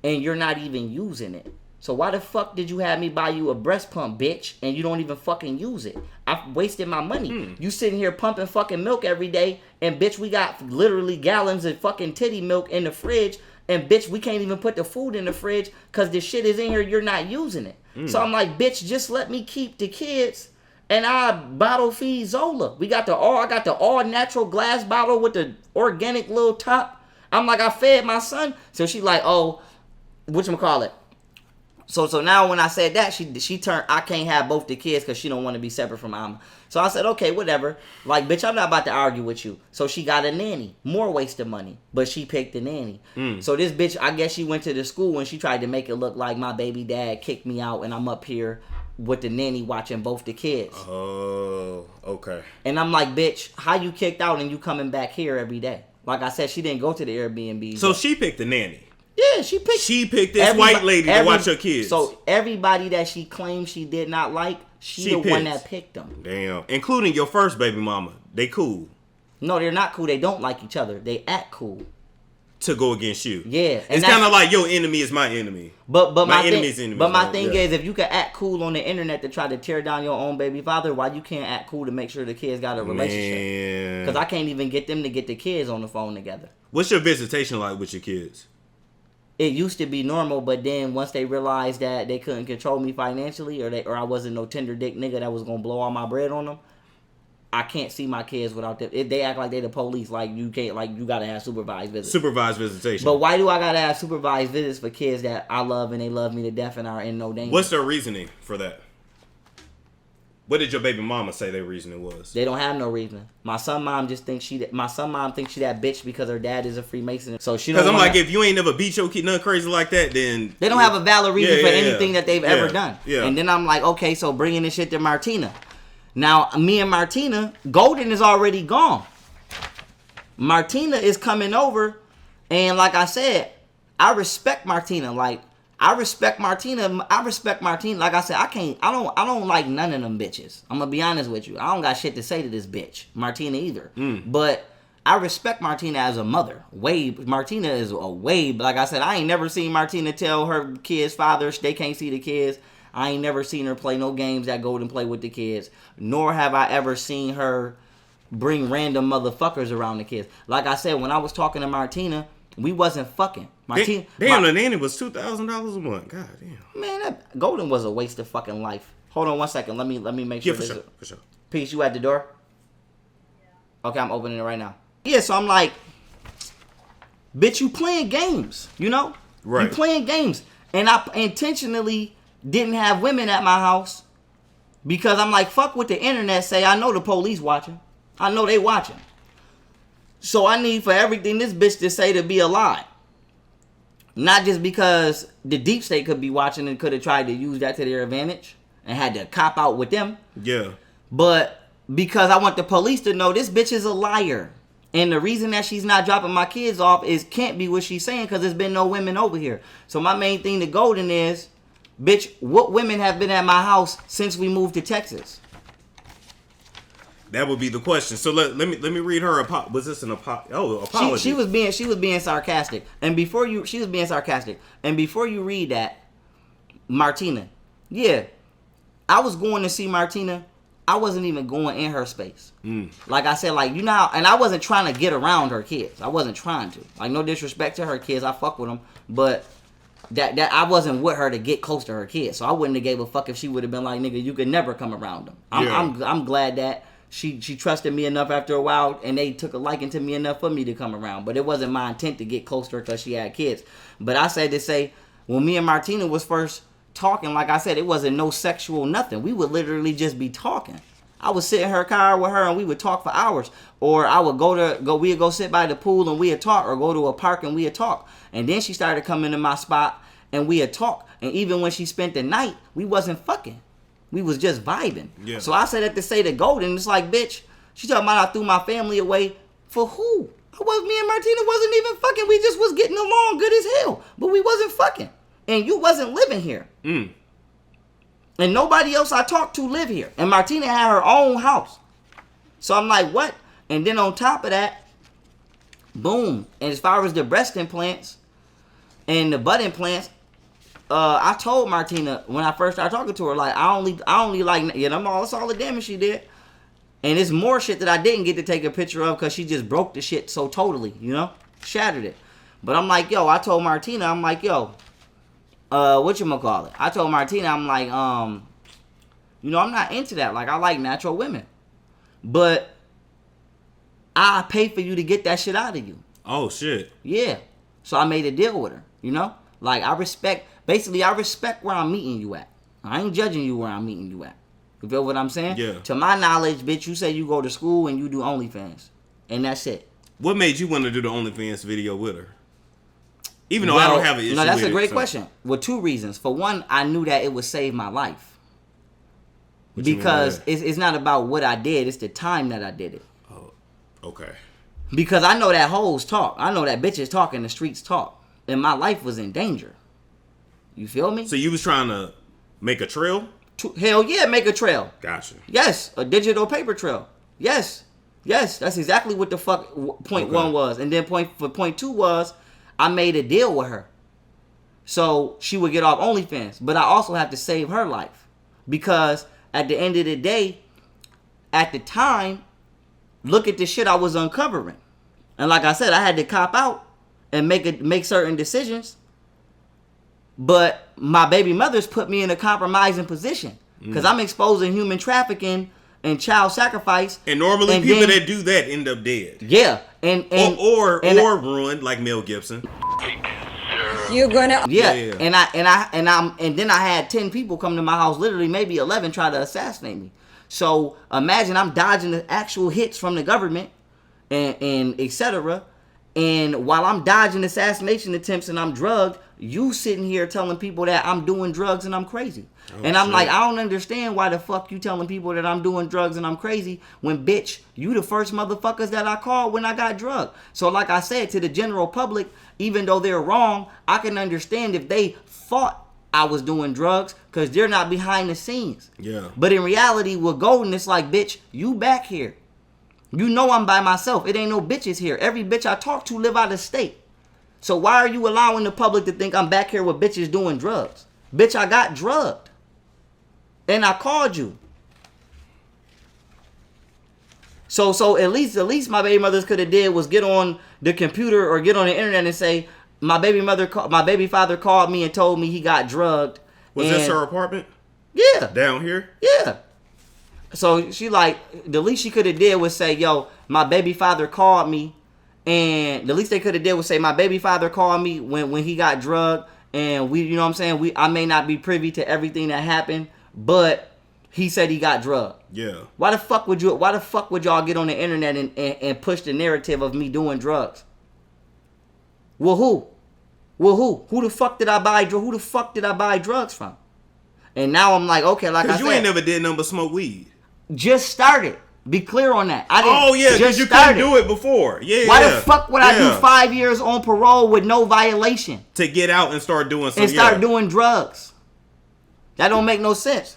And you're not even using it. So why the fuck did you have me buy you a breast pump, bitch, and you don't even fucking use it? I wasted my money. You sitting here pumping fucking milk every day, and bitch, we got literally gallons of fucking titty milk in the fridge, and bitch, we can't even put the food in the fridge because the shit is in here, you're not using it. So I'm like, bitch, just let me keep the kids. And I bottle feed Zola. I got the all natural glass bottle with the organic little top. I'm like, I fed my son. So she like, oh, whatchamacallit. So now when I said that, she turned, I can't have both the kids because she don't want to be separate from Alma. So I said, okay, whatever. Like, bitch, I'm not about to argue with you. So she got a nanny. More waste of money. But she picked the nanny. So this bitch, I guess she went to the school and she tried to make it look like my baby dad kicked me out and I'm up here with the nanny watching both the kids. Oh, okay. And I'm like, bitch, how you kicked out and you coming back here every day? Like I said, she didn't go to the Airbnb. So she picked the nanny. Yeah, she picked this white lady to watch her kids. So everybody that she claimed she did not like, she the one that picked them. Damn. Including your first baby mama. They cool. No, they're not cool. They don't like each other. They act cool. To go against you. Yeah. It's kind of like your enemy is my enemy. But my enemy's enemy. But my thing is, if you can act cool on the internet to try to tear down your own baby father, why you can't act cool to make sure the kids got a relationship? Because I can't even get them to get the kids on the phone together. What's your visitation like with your kids? It used to be normal, but then once they realized that they couldn't control me financially, or I wasn't no tender dick nigga that was gonna blow all my bread on them, I can't see my kids without them. They act like they the police. Like you can't. Like you gotta have supervised visits. Supervised visitation. But why do I gotta have supervised visits for kids that I love and they love me to death and are in no danger? What's their reasoning for that? What did your baby mama say their reasoning was? They don't have no reason. My son mom thinks she that bitch because her dad is a Freemason. So she don't. Because I'm like, if you ain't never beat your kid nothing crazy like that, then they don't have a valid reason for anything that they've ever done. Yeah. And then I'm like, okay, so bringing this shit to Martina. Now, me and Martina, Golden is already gone. Martina is coming over, and like I said, I respect Martina. Like, I respect Martina. Like I said, I don't like none of them bitches. I'm gonna be honest with you. I don't got shit to say to this bitch, Martina, either. But I respect Martina as a mother. Martina is a like I said, I ain't never seen Martina tell her kids' fathers they can't see the kids. I ain't never seen her play no games that Golden play with the kids. Nor have I ever seen her bring random motherfuckers around the kids. Like I said, when I was talking to Martina, we wasn't fucking. The nanny was $2,000 a month. God damn. Man, that Golden was a waste of fucking life. Hold on one second. Let me make sure. Yeah, for sure. Peace, you at the door? Yeah. Okay, I'm opening it right now. Yeah, so I'm like, bitch, you playing games, you know? Right. You playing games. And I intentionally didn't have women at my house because I'm like, fuck what the internet say. I know the police watching. I know they watching. So I need for everything this bitch to say to be a lie. Not just because the deep state could be watching and could have tried to use that to their advantage and had to cop out with them. Yeah. But because I want the police to know this bitch is a liar. And the reason that she's not dropping my kids off can't be what she's saying because there's been no women over here. So my main thing to Golden is, bitch, what women have been at my house since we moved to Texas? That would be the question. So let me read her. Was this an apology? She was being sarcastic. And before you read that, Martina, yeah, I was going to see Martina. I wasn't even going in her space. Like I said, like, you know, and I wasn't trying to get around her kids. I wasn't trying to. Like, no disrespect to her kids. I fuck with them, but that I wasn't with her to get close to her kids. So I wouldn't have gave a fuck if she would have been like, nigga, you could never come around them. I'm glad that she trusted me enough after a while, and they took a liking to me enough for me to come around. But it wasn't my intent to get close to her because she had kids. But I said to say, when me and Martina was first talking, like I said, it wasn't no sexual nothing. We would literally just be talking. I would sit in her car with her and we would talk for hours. Or I would we'd go sit by the pool and we'd talk, or go to a park and we'd talk. And then she started coming to my spot and we'd talk. And even when she spent the night, we wasn't fucking. We was just vibing. Yeah. So I said that to say to Golden, it's like, bitch, she talking about I threw my family away. For who? Me and Martina wasn't even fucking. We just was getting along good as hell. But we wasn't fucking. And you wasn't living here. And nobody else I talked to live here. And Martina had her own house. So I'm like, what? And then on top of that, boom. And as far as the breast implants and the butt implants, I told Martina when I first started talking to her, like, I only like, you know, that's all the damage she did. And it's more shit that I didn't get to take a picture of because she just broke the shit so totally, you know? Shattered it. But I'm like, yo, I told Martina, I'm like, yo, whatchamacallit? I told Martina, I'm like, you know, I'm not into that. Like, I like natural women. But I pay for you to get that shit out of you. Oh, shit. Yeah. So I made a deal with her, you know? Like, I respect where I'm meeting you at. I ain't judging you where I'm meeting you at. You feel what I'm saying? Yeah. To my knowledge, bitch, you say you go to school and you do OnlyFans. And that's it. What made you want to do the OnlyFans video with her? Even though I don't have an issue with it. No, that's a great question. Well, 2 reasons. For one, I knew that it would save my life. Because it's not about what I did. It's the time that I did it. Oh, okay. Because I know that hoes talk. I know that bitches talk and the streets talk. And my life was in danger. You feel me? So you was trying to make a trail? Hell yeah, make a trail. Gotcha. Yes, a digital paper trail. Yes, that's exactly what the fuck point 1 was. And then point 2 was, I made a deal with her. So she would get off OnlyFans. But I also have to save her life. Because at the end of the day, at the time, look at the shit I was uncovering. And like I said, I had to cop out and make certain decisions. But my baby mother's put me in a compromising position. Because I'm exposing human trafficking and child sacrifice. And normally people that do that end up dead. Yeah. Or ruined like Mel Gibson. You're gonna And then I had 10 people come to my house, literally maybe 11, try to assassinate me. So imagine I'm dodging the actual hits from the government and etc. And while I'm dodging assassination attempts and I'm drugged, you sitting here telling people that I'm doing drugs and I'm crazy. And I'm like, I don't understand why the fuck you telling people that I'm doing drugs and I'm crazy when, bitch, you the first motherfuckers that I called when I got drugged. So like I said, to the general public, even though they're wrong, I can understand if they thought I was doing drugs because they're not behind the scenes. Yeah. But in reality, with Golden, it's like, bitch, you back here. You know I'm by myself. It ain't no bitches here. Every bitch I talk to live out of state. So why are you allowing the public to think I'm back here with bitches doing drugs? Bitch, I got drugged. And I called you. So at least my baby mothers could have did was get on the computer or get on the internet and say, my baby father called me and told me he got drugged. Was this her apartment? Yeah. Down here? Yeah. So she like, the least she could have did was say, yo, my baby father called me. And the least they could have did was say, my baby father called me when he got drugged. And we, you know what I'm saying? I may not be privy to everything that happened, but he said he got drugged. Yeah. Why the fuck would y'all get on the internet and push the narrative of me doing drugs? Well, who? Who the fuck did I buy drugs from? And now I'm like, okay, like I said, you ain't never did nothing but smoke weed. Just started. Be clear on that. Because you couldn't do it before. Yeah. Why the fuck would I do 5 years on parole with no violation? To get out and start doing something. And start doing drugs. That don't make no sense.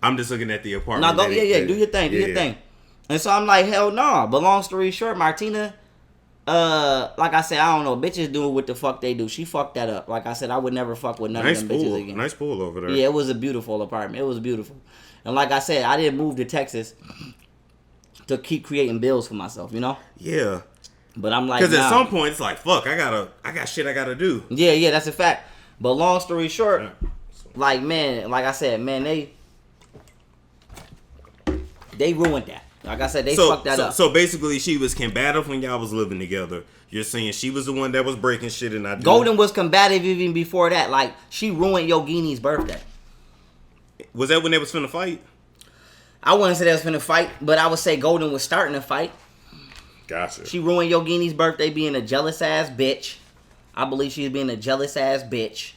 I'm just looking at the apartment. No, do your thing. And so I'm like, hell no. But long story short, Martina, like I said, I don't know. Bitches do what the fuck they do. She fucked that up. Like I said, I would never fuck with none of them bitches again. Nice pool over there. Yeah, it was a beautiful apartment. It was beautiful. And like I said, I didn't move to Texas to keep creating bills for myself, you know? Yeah. But I'm like, because at some point it's like, fuck, I got shit I gotta do. Yeah, that's a fact. But long story short, like, man, like I said, man, they ruined that. Like I said, they fucked that up. So basically, she was combative when y'all was living together. You're saying she was the one that was breaking shit and I did. Golden was combative even before that. Like, she ruined Yogini's birthday. Was that when they was finna fight? I wouldn't say they was finna fight, but I would say Golden was starting to fight. Gotcha. She ruined Yogini's birthday being a jealous ass bitch. I believe she was being a jealous ass bitch.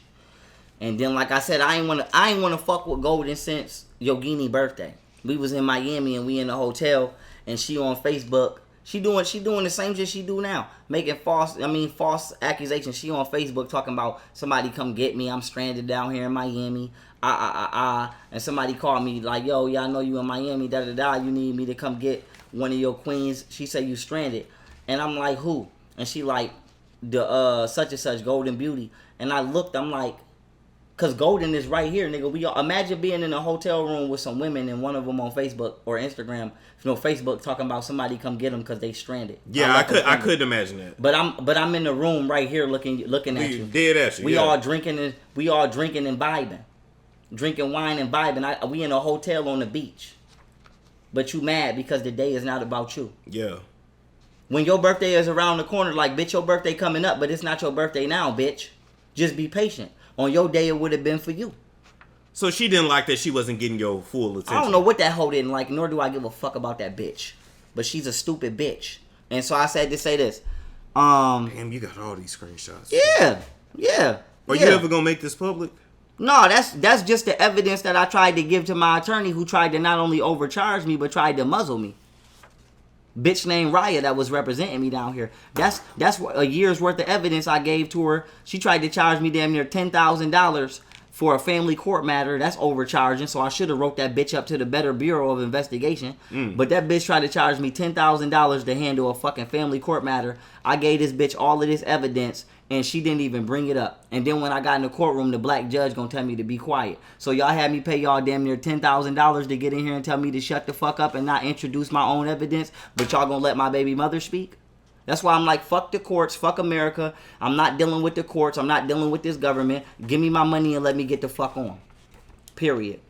And then, like I said, I ain't wanna fuck with Golden since Yogini's birthday. We was in Miami and we in the hotel, and she on Facebook. She doing the same shit she do now, making false accusations. She on Facebook talking about somebody come get me. I'm stranded down here in Miami. And somebody called me like, yo, I know you in Miami. You need me to come get one of your queens. She said you stranded, and I'm like, who? And she like, the such and such Golden Beauty. And I looked. I'm like, Cause Golden is right here, nigga. We all, imagine being in a hotel room with some women and one of them on Facebook or Instagram, Facebook talking about somebody come get them because they stranded. Yeah, I could imagine that. But I'm in the room right here looking at you. Dead at you. We all drinking and vibing, drinking wine and vibing. We in a hotel on the beach, but you mad because the day is not about you. Yeah. When your birthday is around the corner, like bitch, your birthday coming up, but it's not your birthday now, bitch. Just be patient. On your day, it would have been for you. So she didn't like that she wasn't getting your full attention. I don't know what that hoe didn't like, nor do I give a fuck about that bitch. But she's a stupid bitch. And so I said to say this. Damn, you got all these screenshots. Yeah. Are you ever gonna make this public? No, that's just the evidence that I tried to give to my attorney, who tried to not only overcharge me, but tried to muzzle me. Bitch named Raya that was representing me down here. That's a year's worth of evidence I gave to her. She tried to charge me damn near $10,000 for a family court matter. That's overcharging. So I should have wrote that bitch up to the Better Bureau of Investigation. But that bitch tried to charge me $10,000 to handle a fucking family court matter. I gave this bitch all of this evidence and she didn't even bring it up. And then when I got in the courtroom, the black judge gonna tell me to be quiet. So y'all had me pay y'all damn near $10,000 to get in here and tell me to shut the fuck up and not introduce my own evidence, but y'all gonna let my baby mother speak? That's why I'm like, fuck the courts, fuck America. I'm not dealing with the courts. I'm not dealing with this government. Give me my money and let me get the fuck on. Period.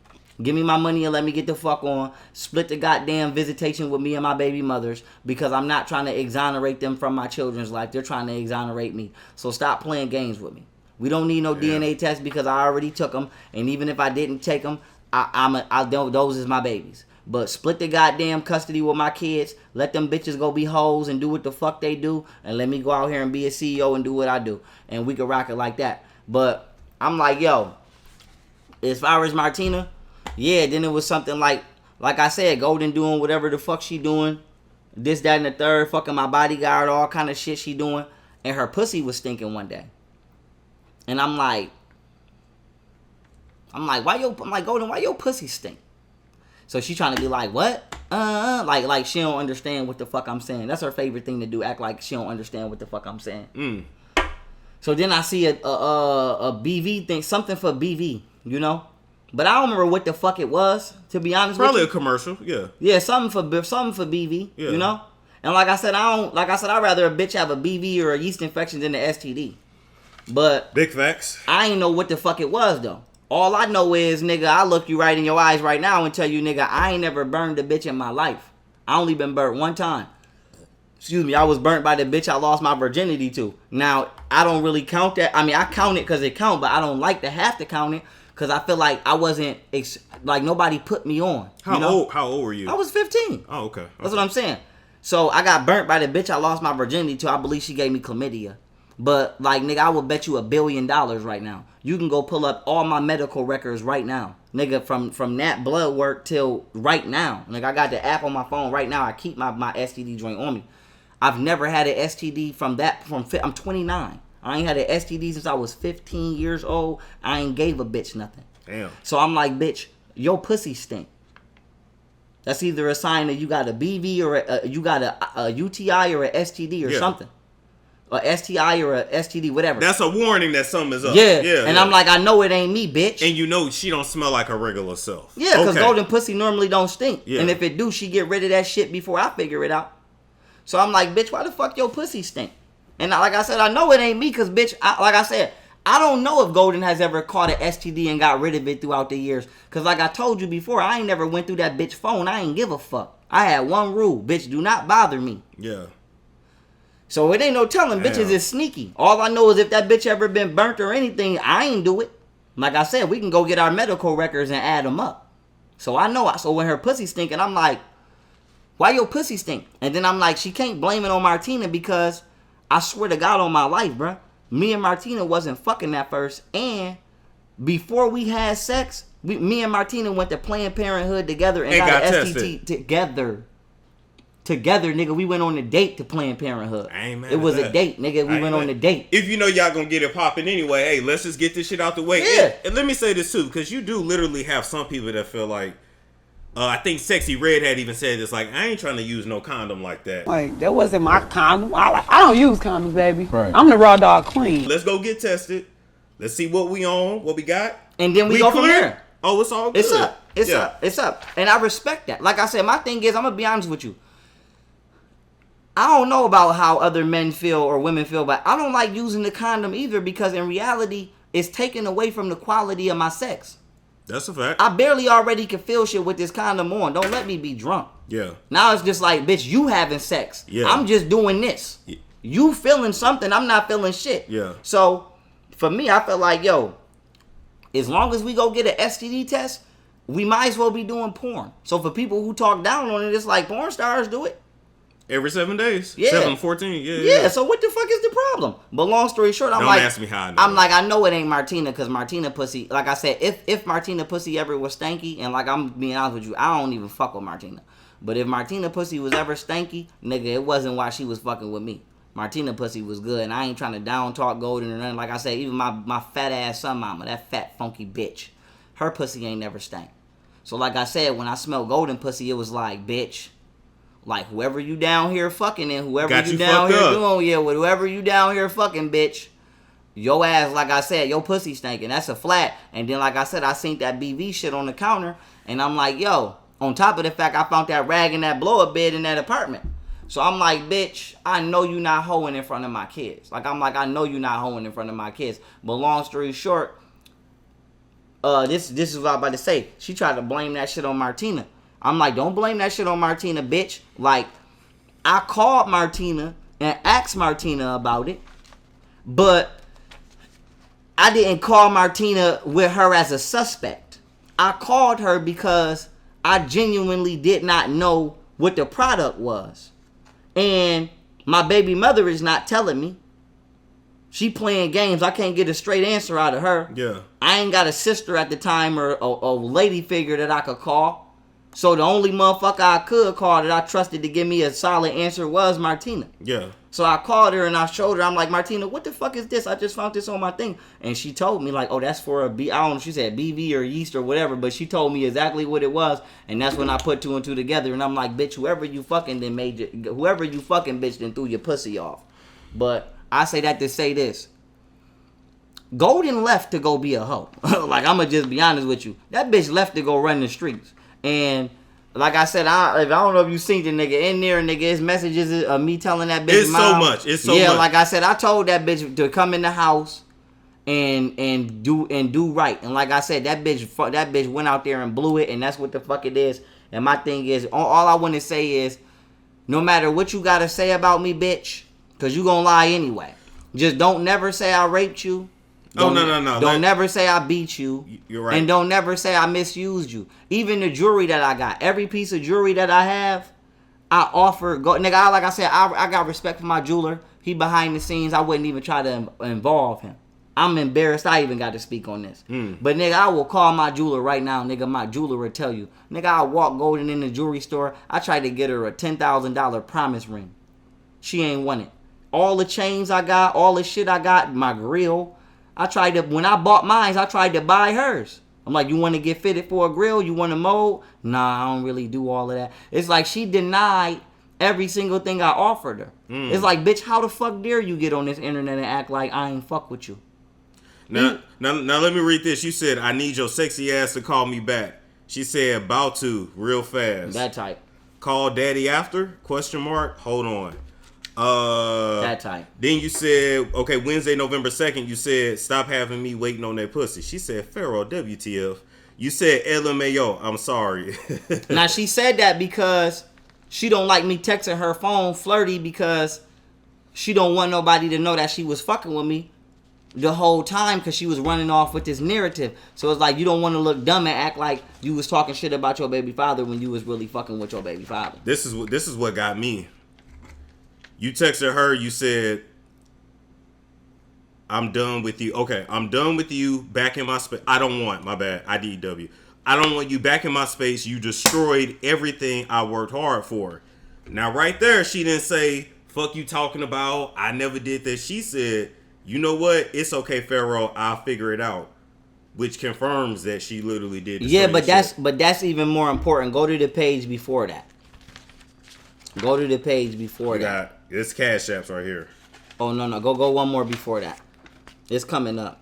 Give me my money and let me get the fuck on. Split the goddamn visitation with me and my baby mothers, because I'm not trying to exonerate them from my children's life. They're trying to exonerate me. So stop playing games with me. We don't need no DNA test because I already took them. And even if I didn't take them, those is my babies. But split the goddamn custody with my kids. Let them bitches go be hoes and do what the fuck they do. And let me go out here and be a CEO and do what I do. And we can rock it like that. But I'm like, yo, as far as Martina, yeah, then it was something like I said, Golden doing whatever the fuck she doing. This, that, and the third. Fucking my bodyguard, all kind of shit she doing. And her pussy was stinking one day. And I'm like, Golden, why your pussy stink? So she trying to be like, what? Like she don't understand what the fuck I'm saying. That's her favorite thing to do, act like she don't understand what the fuck I'm saying. So then I see a BV thing, something for BV, you know? But I don't remember what the fuck it was, to be honest with you. Probably a commercial, yeah. Yeah, something for BV, you know? And like I said, I'd rather a bitch have a BV or a yeast infection than an STD. But big facts. I ain't know what the fuck it was though. All I know is, nigga, I look you right in your eyes right now and tell you, nigga, I ain't never burned a bitch in my life. I only been burnt one time. Excuse me, I was burnt by the bitch I lost my virginity to. Now, I don't really count that. I mean, I count it because it count, but I don't like to have to count it because I feel like I wasn't, like nobody put me on. How old were you? I was 15. Oh, okay. That's what I'm saying. So I got burnt by the bitch I lost my virginity to. I believe she gave me chlamydia. But, like, nigga, I will bet you $1 billion right now. You can go pull up all my medical records right now. Nigga, from that blood work till right now. Nigga, I got the app on my phone right now. I keep my STD joint on me. I've never had an STD I'm 29. I ain't had an STD since I was 15 years old. I ain't gave a bitch nothing. Damn. So I'm like, bitch, your pussy stink. That's either a sign that you got a BV or you got a UTI or a STD or something. A STI or a STD, whatever. That's a warning that something is up. Yeah. And I'm like, I know it ain't me, bitch. And you know she don't smell like her regular self. Yeah, because golden pussy normally don't stink. Yeah. And if it do, she get rid of that shit before I figure it out. So I'm like, bitch, why the fuck your pussy stink? And like I said, I know it ain't me because, bitch, like I said, I don't know if Golden has ever caught an STD and got rid of it throughout the years. Because like I told you before, I ain't never went through that bitch phone. I ain't give a fuck. I had one rule, bitch, do not bother me. Yeah. So it ain't no telling bitches is sneaky. All I know is if that bitch ever been burnt or anything, I ain't do it. Like I said, we can go get our medical records and add them up. So I know. So when her pussy stinking, I'm like, why your pussy stink? And then I'm like, she can't blame it on Martina because I swear to God on my life, bruh, me and Martina wasn't fucking at first. And before we had sex, me and Martina went to Planned Parenthood together and got an STD together. Together, nigga, we went on a date to Planned Parenthood. I ain't mad it was at that. A date, nigga. We went on a date. If you know y'all gonna get it popping anyway, hey, let's just get this shit out the way. Yeah. And let me say this too, because you do literally have some people that feel like, I think Sexy Red had even said this, like, I ain't trying to use no condom like that. Like, that wasn't my condom. I don't use condoms, baby. Right. I'm the raw dog queen. Let's go get tested. Let's see what we on, what we got. And then we go from there. Oh, it's all good. It's up. It's up. And I respect that. Like I said, my thing is, I'm going to be honest with you. I don't know about how other men feel or women feel, but I don't like using the condom either because in reality, it's taken away from the quality of my sex. That's a fact. I barely already can feel shit with this condom on. Don't let me be drunk. Yeah. Now it's just like, bitch, you having sex. Yeah. I'm just doing this. Yeah. You feeling something. I'm not feeling shit. Yeah. So, for me, I feel like, yo, as long as we go get an STD test, we might as well be doing porn. So, for people who talk down on it, it's like porn stars do it. Every 7 days. Yeah. 7 to 14. Yeah. So what the fuck is the problem? But long story short, Don't ask me how I know. I'm like, I know it ain't Martina because Martina pussy. Like I said, if Martina pussy ever was stanky, and like I'm being honest with you, I don't even fuck with Martina. But if Martina pussy was ever stanky, nigga, it wasn't why she was fucking with me. Martina pussy was good, and I ain't trying to down talk Golden or nothing. Like I said, even my fat ass son mama, that fat funky bitch, her pussy ain't never stank. So like I said, when I smelled Golden pussy, it was like, bitch. Like, whoever you down here fucking and whoever you down here doing, with whoever you down here fucking, bitch, your ass, like I said, your pussy stinking. That's a flat. And then, like I said, I seen that BV shit on the counter, and I'm like, yo, on top of the fact I found that rag in that blow-up bed in that apartment. So I'm like, bitch, I know you not hoeing in front of my kids. Like, I'm like, I know you not hoeing in front of my kids. But long story short, this is what I'm about to say. She tried to blame that shit on Martina. I'm like, don't blame that shit on Martina, bitch. Like, I called Martina and asked Martina about it, but I didn't call Martina with her as a suspect. I called her because I genuinely did not know what the product was. And my baby mother is not telling me. She playing games. I can't get a straight answer out of her. Yeah. I ain't got a sister at the time or a lady figure that I could call. So the only motherfucker I could call that I trusted to give me a solid answer was Martina. Yeah. So I called her and I showed her. I'm like, Martina, what the fuck is this? I just found this on my thing. And she told me like, oh, that's for I don't know, she said BV or yeast or whatever, but she told me exactly what it was. And that's when I put 2 and 2 together. And I'm like, bitch, whoever you fucking bitch then threw your pussy off. But I say that to say this. Golden left to go be a hoe. Like, I'm going to just be honest with you. That bitch left to go run the streets. And like I said, I don't know if you seen the nigga in there, nigga. His messages of me telling that bitch, it's mom, so much. It's so much. Yeah, like I said, I told that bitch to come in the house and do right. And like I said, that bitch went out there and blew it, and that's what the fuck it is. And my thing is, all I want to say is, no matter what you gotta say about me, bitch, cause you gonna lie anyway. Just don't never say I raped you. No. Don't never say I beat you. You're right. And don't never say I misused you. Even the jewelry that I got, every piece of jewelry that I have, I offer. Nigga, like I said, I got respect for my jeweler. He behind the scenes. I wouldn't even try to involve him. I'm embarrassed I even got to speak on this. But nigga, I will call my jeweler right now. Nigga, my jeweler will tell you. Nigga, I walk Golden in the jewelry store. I tried to get her a $10,000 promise ring. She ain't want it. All the chains I got, all the shit I got, my grill. When I bought mine, I tried to buy hers. I'm like, you want to get fitted for a grill? You want to mold? Nah, I don't really do all of that. It's like she denied every single thing I offered her. It's like, bitch, how the fuck dare you get on this internet and act like I ain't fuck with you? Now let me read this. You said, I need your sexy ass to call me back. She said, about to, real fast. That type. Call daddy after? ? Hold on. That type. Then you said, okay, Wednesday, November 2nd, you said, stop having me waiting on that pussy. She said, Pharoah, WTF. You said, LMAO, I'm sorry. Now, she said that because she don't like me texting her phone flirty because she don't want nobody to know that she was fucking with me the whole time because she was running off with this narrative. So it's like, you don't want to look dumb and act like you was talking shit about your baby father when you was really fucking with your baby father. This is what got me. You texted her, you said, I'm done with you. Okay, I'm done with you back in my space. I don't want, my bad, IDW. I don't want you back in my space. You destroyed everything I worked hard for. Now, right there, she didn't say, fuck you talking about, I never did this. She said, you know what? It's okay, Pharoah, I'll figure it out. Which confirms that she literally did. Yeah, but that's even more important. Go to the page before that. Go to the page before that. It's Cashapp right here. Oh, no. Go one more before that. It's coming up.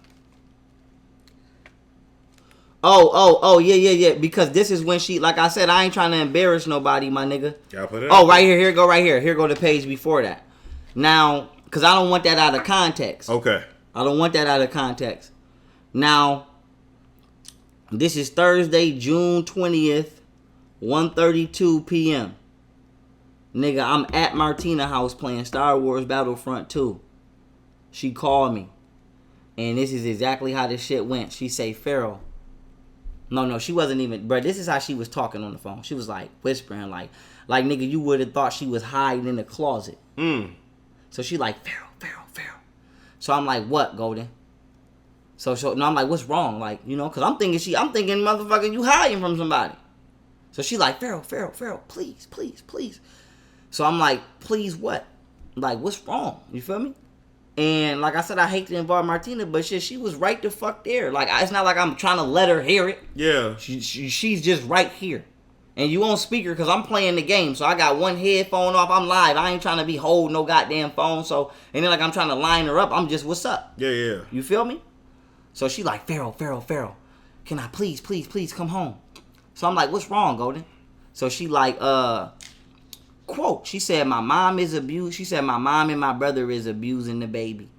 Yeah. Because this is when she, like I said, I ain't trying to embarrass nobody, my nigga. Put it right here. Here go the page before that. Now, because I don't want that out of context. Okay. I don't want that out of context. Now, this is Thursday, June 20th, 1:32 p.m. Nigga, I'm at Martina house playing Star Wars Battlefront 2. She called me. And this is exactly how this shit went. She say, Pharoah. No, she wasn't even... Bro, this is how she was talking on the phone. She was like, whispering, like nigga, you would have thought she was hiding in the closet. So she like, Pharoah. So I'm like, what, Golden? So no, I'm like, what's wrong? Like, you know, because I'm thinking motherfucker, you hiding from somebody. So she like, Pharoah, please. So I'm like, please what? Like, what's wrong? You feel me? And like I said, I hate to involve Martina, but shit, she was right the fuck there. Like, it's not like I'm trying to let her hear it. Yeah. She's just right here. And you on speaker because I'm playing the game. So I got one headphone off. I'm live. I ain't trying to be holding no goddamn phone. So, and then like I'm trying to line her up. I'm just, what's up? Yeah. You feel me? So she like, Pharoah. Can I please come home? So I'm like, what's wrong, Golden? So she like, quote, she said, my mom is abused. She said, my mom and my brother is abusing the baby.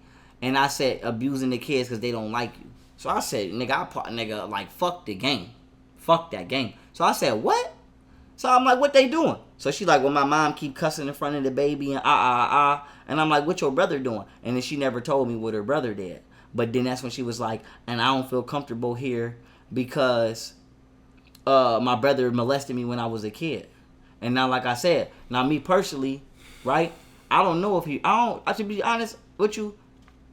And I said, abusing the kids because they don't like you. So I said, nigga, like, fuck the game. Fuck that game. So I said, what? So I'm like, what they doing? So she like, well, my mom keep cussing in front of the baby and And I'm like, what your brother doing? And then she never told me what her brother did. But then that's when she was like, and I don't feel comfortable here because my brother molested me when I was a kid. And now, like I said, now me personally, right? I don't know if I should be honest with you.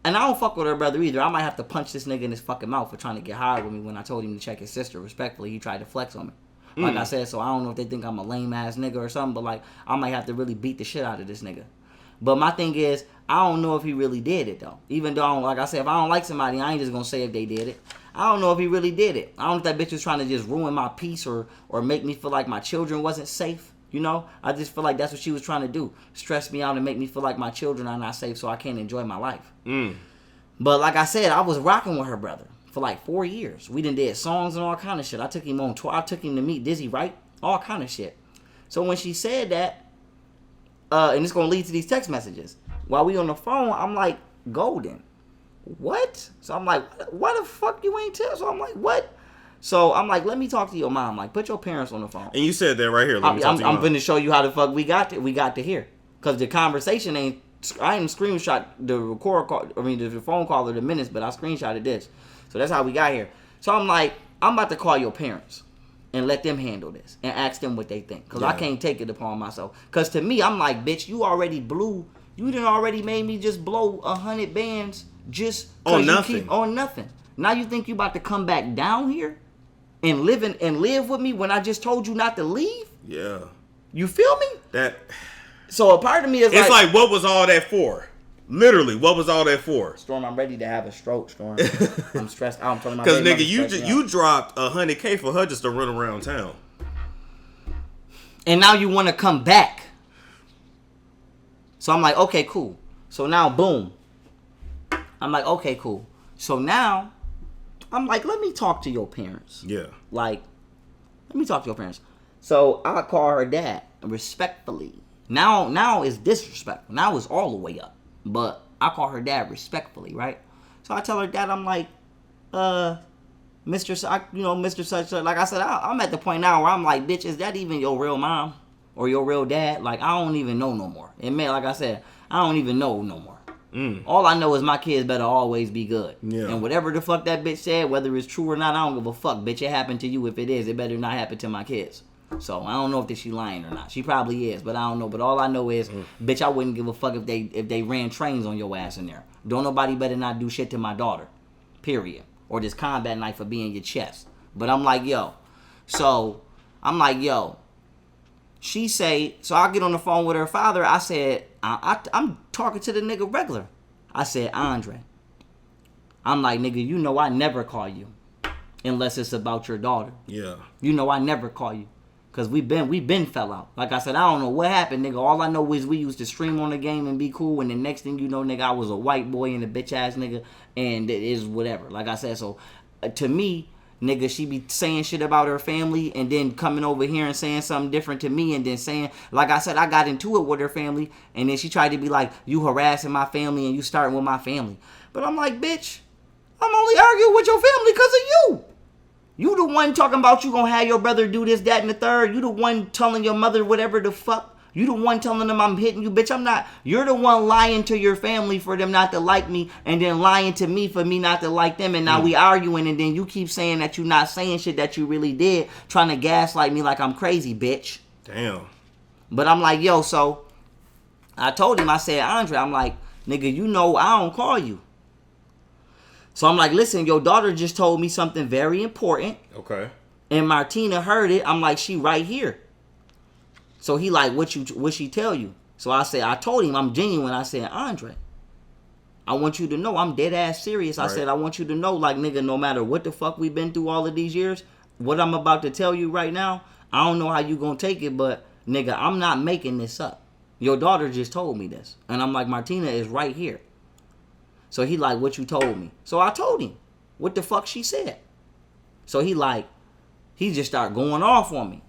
And I don't fuck with her brother either. I might have to punch this nigga in his fucking mouth for trying to get high with me when I told him to check his sister. Respectfully, he tried to flex on me. Like I said, so I don't know if they think I'm a lame ass nigga or something, but like, I might have to really beat the shit out of this nigga. But my thing is, I don't know if he really did it though. Even though, like I said, if I don't like somebody, I ain't just gonna say if they did it. I don't know if he really did it. I don't know if that bitch was trying to just ruin my peace or make me feel like my children wasn't safe. You know, I just feel like that's what she was trying to do. Stress me out and make me feel like my children are not safe so I can't enjoy my life. But like I said, I was rocking with her brother for like 4 years. We did songs and all kind of shit. I took him on tour. I took him to meet Dizzy Wright. All kind of shit. So when she said that, and it's going to lead to these text messages. While we on the phone, I'm like, Golden, what? So I'm like, why the fuck you ain't tell? So I'm like, what? So I'm like, let me talk to your mom. Like, put your parents on the phone. And you said that right here. I'm going to show you how the fuck we got to here. Because the conversation ain't, I didn't screenshot the phone call or the minutes, but I screenshotted this. So that's how we got here. So I'm like, I'm about to call your parents and let them handle this and ask them what they think. Because I can't take it upon myself. Because to me, I'm like, bitch, you done already made me just blow 100 bands just on nothing. On nothing. Now you think you about to come back down here and live with me when I just told you not to leave? Yeah. You feel me? So a part of me is it's like, what was all that for? Literally, what was all that for? Storm, I'm ready to have a stroke, Storm. I'm stressed out. I'm telling my because nigga, you dropped $100K for her just to run around town, and now you want to come back. So I'm like, okay, cool. So now, boom. I'm like, okay, cool. So now, I'm like, let me talk to your parents. Yeah. Like, let me talk to your parents. So I call her dad respectfully. Now it's disrespectful. Now it's all the way up. But I call her dad respectfully, right? So I tell her dad, I'm like, Mr. Such. Like I said, I'm at the point now where I'm like, bitch, is that even your real mom or your real dad? Like, I don't even know no more. And man, like I said, I don't even know no more. All I know is my kids better always be good. Yeah. And whatever the fuck that bitch said, whether it's true or not, I don't give a fuck. Bitch, it happened to you. If it is, it better not happen to my kids. So I don't know if she's lying or not. She probably is, but I don't know. But all I know is, bitch, I wouldn't give a fuck if they ran trains on your ass in there. Don't nobody better not do shit to my daughter. Period. Or this combat knife for being your chest. But I'm like, yo. So I'm like, yo. She say, so I get on the phone with her father. I said, I'm talking to the nigga regular. I said, Andre. I'm like, nigga, you know I never call you unless it's about your daughter. Yeah. You know I never call you. Because we been fell out. Like I said, I don't know what happened, nigga. All I know is we used to stream on the game and be cool. And the next thing you know, nigga, I was a white boy and a bitch ass nigga. And it is whatever. Like I said, so to me, nigga, she be saying shit about her family and then coming over here and saying something different to me and then saying, like I said, I got into it with her family and then she tried to be like, you harassing my family and you starting with my family. But I'm like, bitch, I'm only arguing with your family because of you. You the one talking about you gonna have your brother do this, that, and the third. You the one telling your mother whatever the fuck. You the one telling them I'm hitting you, bitch. I'm not. You're the one lying to your family for them not to like me, and then lying to me for me not to like them, and now we arguing, and then you keep saying that you're not saying shit that you really did, trying to gaslight me like I'm crazy, bitch. Damn. But I'm like, yo, so I told him, I said, Andre, I'm like, nigga, you know I don't call you. So I'm like, listen, your daughter just told me something very important. Okay. And Martina heard it. I'm like, she right here. So he like, what she tell you? So I said, I told him I'm genuine. I said, Andre, I want you to know I'm dead ass serious. I said, I want you to know, like, nigga, no matter what the fuck we've been through all of these years, what I'm about to tell you right now, I don't know how you gonna take it, but nigga, I'm not making this up. Your daughter just told me this. And I'm like, Martina is right here. So he like, what you told me? So I told him what the fuck she said. So he just started going off on me.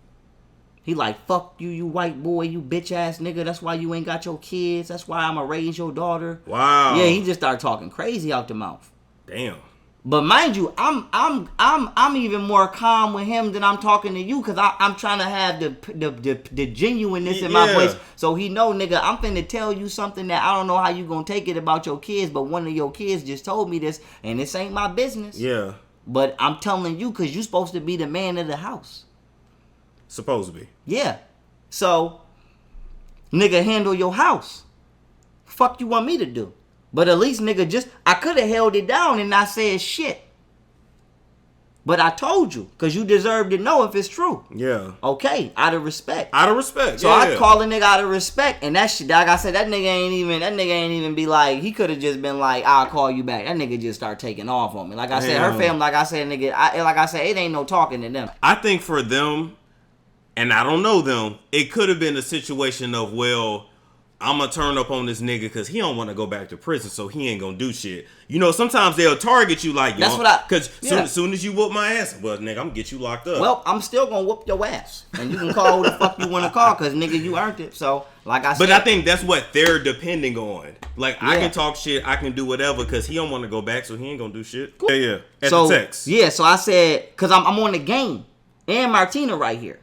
He like, fuck you, you white boy, you bitch ass nigga. That's why you ain't got your kids. That's why I'ma raise your daughter. Wow. Yeah, he just started talking crazy out the mouth. Damn. But mind you, I'm even more calm with him than I'm talking to you, because I'm trying to have the genuineness in my voice. So he know, nigga, I'm finna tell you something that I don't know how you gonna take it about your kids, but one of your kids just told me this, and this ain't my business. Yeah. But I'm telling you because you supposed to be the man of the house. Supposed to be. Yeah. So, nigga, handle your house. Fuck you want me to do? But at least, nigga, I could have held it down and not said shit. But I told you, because you deserve to know if it's true. Yeah. Okay, out of respect. Out of respect, so I call a nigga out of respect, and that shit, like I said, that nigga ain't even be like, he could have just been like, I'll call you back. That nigga just start taking off on me. Like I said, her family, like I said, nigga, like I said, it ain't no talking to them. I think for them, and I don't know them, it could have been a situation of, well, I'm going to turn up on this nigga because he don't want to go back to prison, so he ain't going to do shit. You know, sometimes they'll target you like, that's what I... Because soon as you whoop my ass, well, nigga, I'm going to get you locked up. Well, I'm still going to whoop your ass. And you can call who the fuck you want to call because, nigga, you earned it. So, like I said... But I think that's what they're depending on. Like, I can talk shit, I can do whatever because he don't want to go back, so he ain't going to do shit. Cool. Yeah. At the text. Yeah, so I said, because I'm on the game. And Martina right here.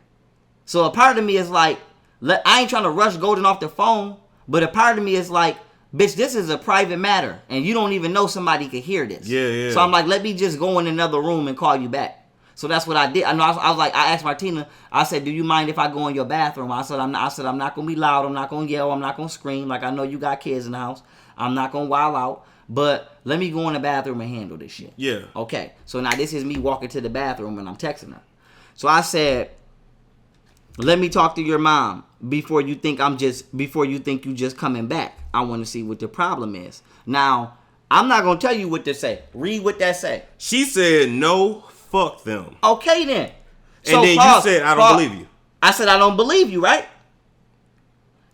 So a part of me is like, I ain't trying to rush Golden off the phone, but a part of me is like, bitch, this is a private matter, and you don't even know somebody could hear this. Yeah. So I'm like, let me just go in another room and call you back. So that's what I did. I was like, I asked Martina, I said, do you mind if I go in your bathroom? I said, I'm not gonna be loud, I'm not gonna yell, I'm not gonna scream. Like, I know you got kids in the house. I'm not gonna wild out. But let me go in the bathroom and handle this shit. Yeah. Okay. So now this is me walking to the bathroom and I'm texting her. So I said, let me talk to your mom before you think you just coming back. I want to see what the problem is. Now, I'm not going to tell you what to say. Read what that say. She said, no, fuck them. Okay, then. So, and then you said, I don't believe you. I said, I don't believe you, right?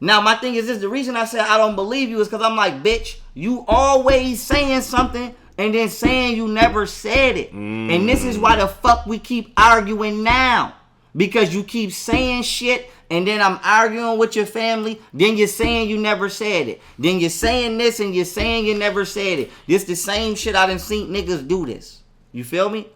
Now, my thing is this. The reason I said I don't believe you is because I'm like, bitch, you always saying something and then saying you never said it. And this is why the fuck we keep arguing now. Because you keep saying shit, and then I'm arguing with your family, then you're saying you never said it. Then you're saying this, and you're saying you never said it. This the same shit I done seen niggas do this. You feel me?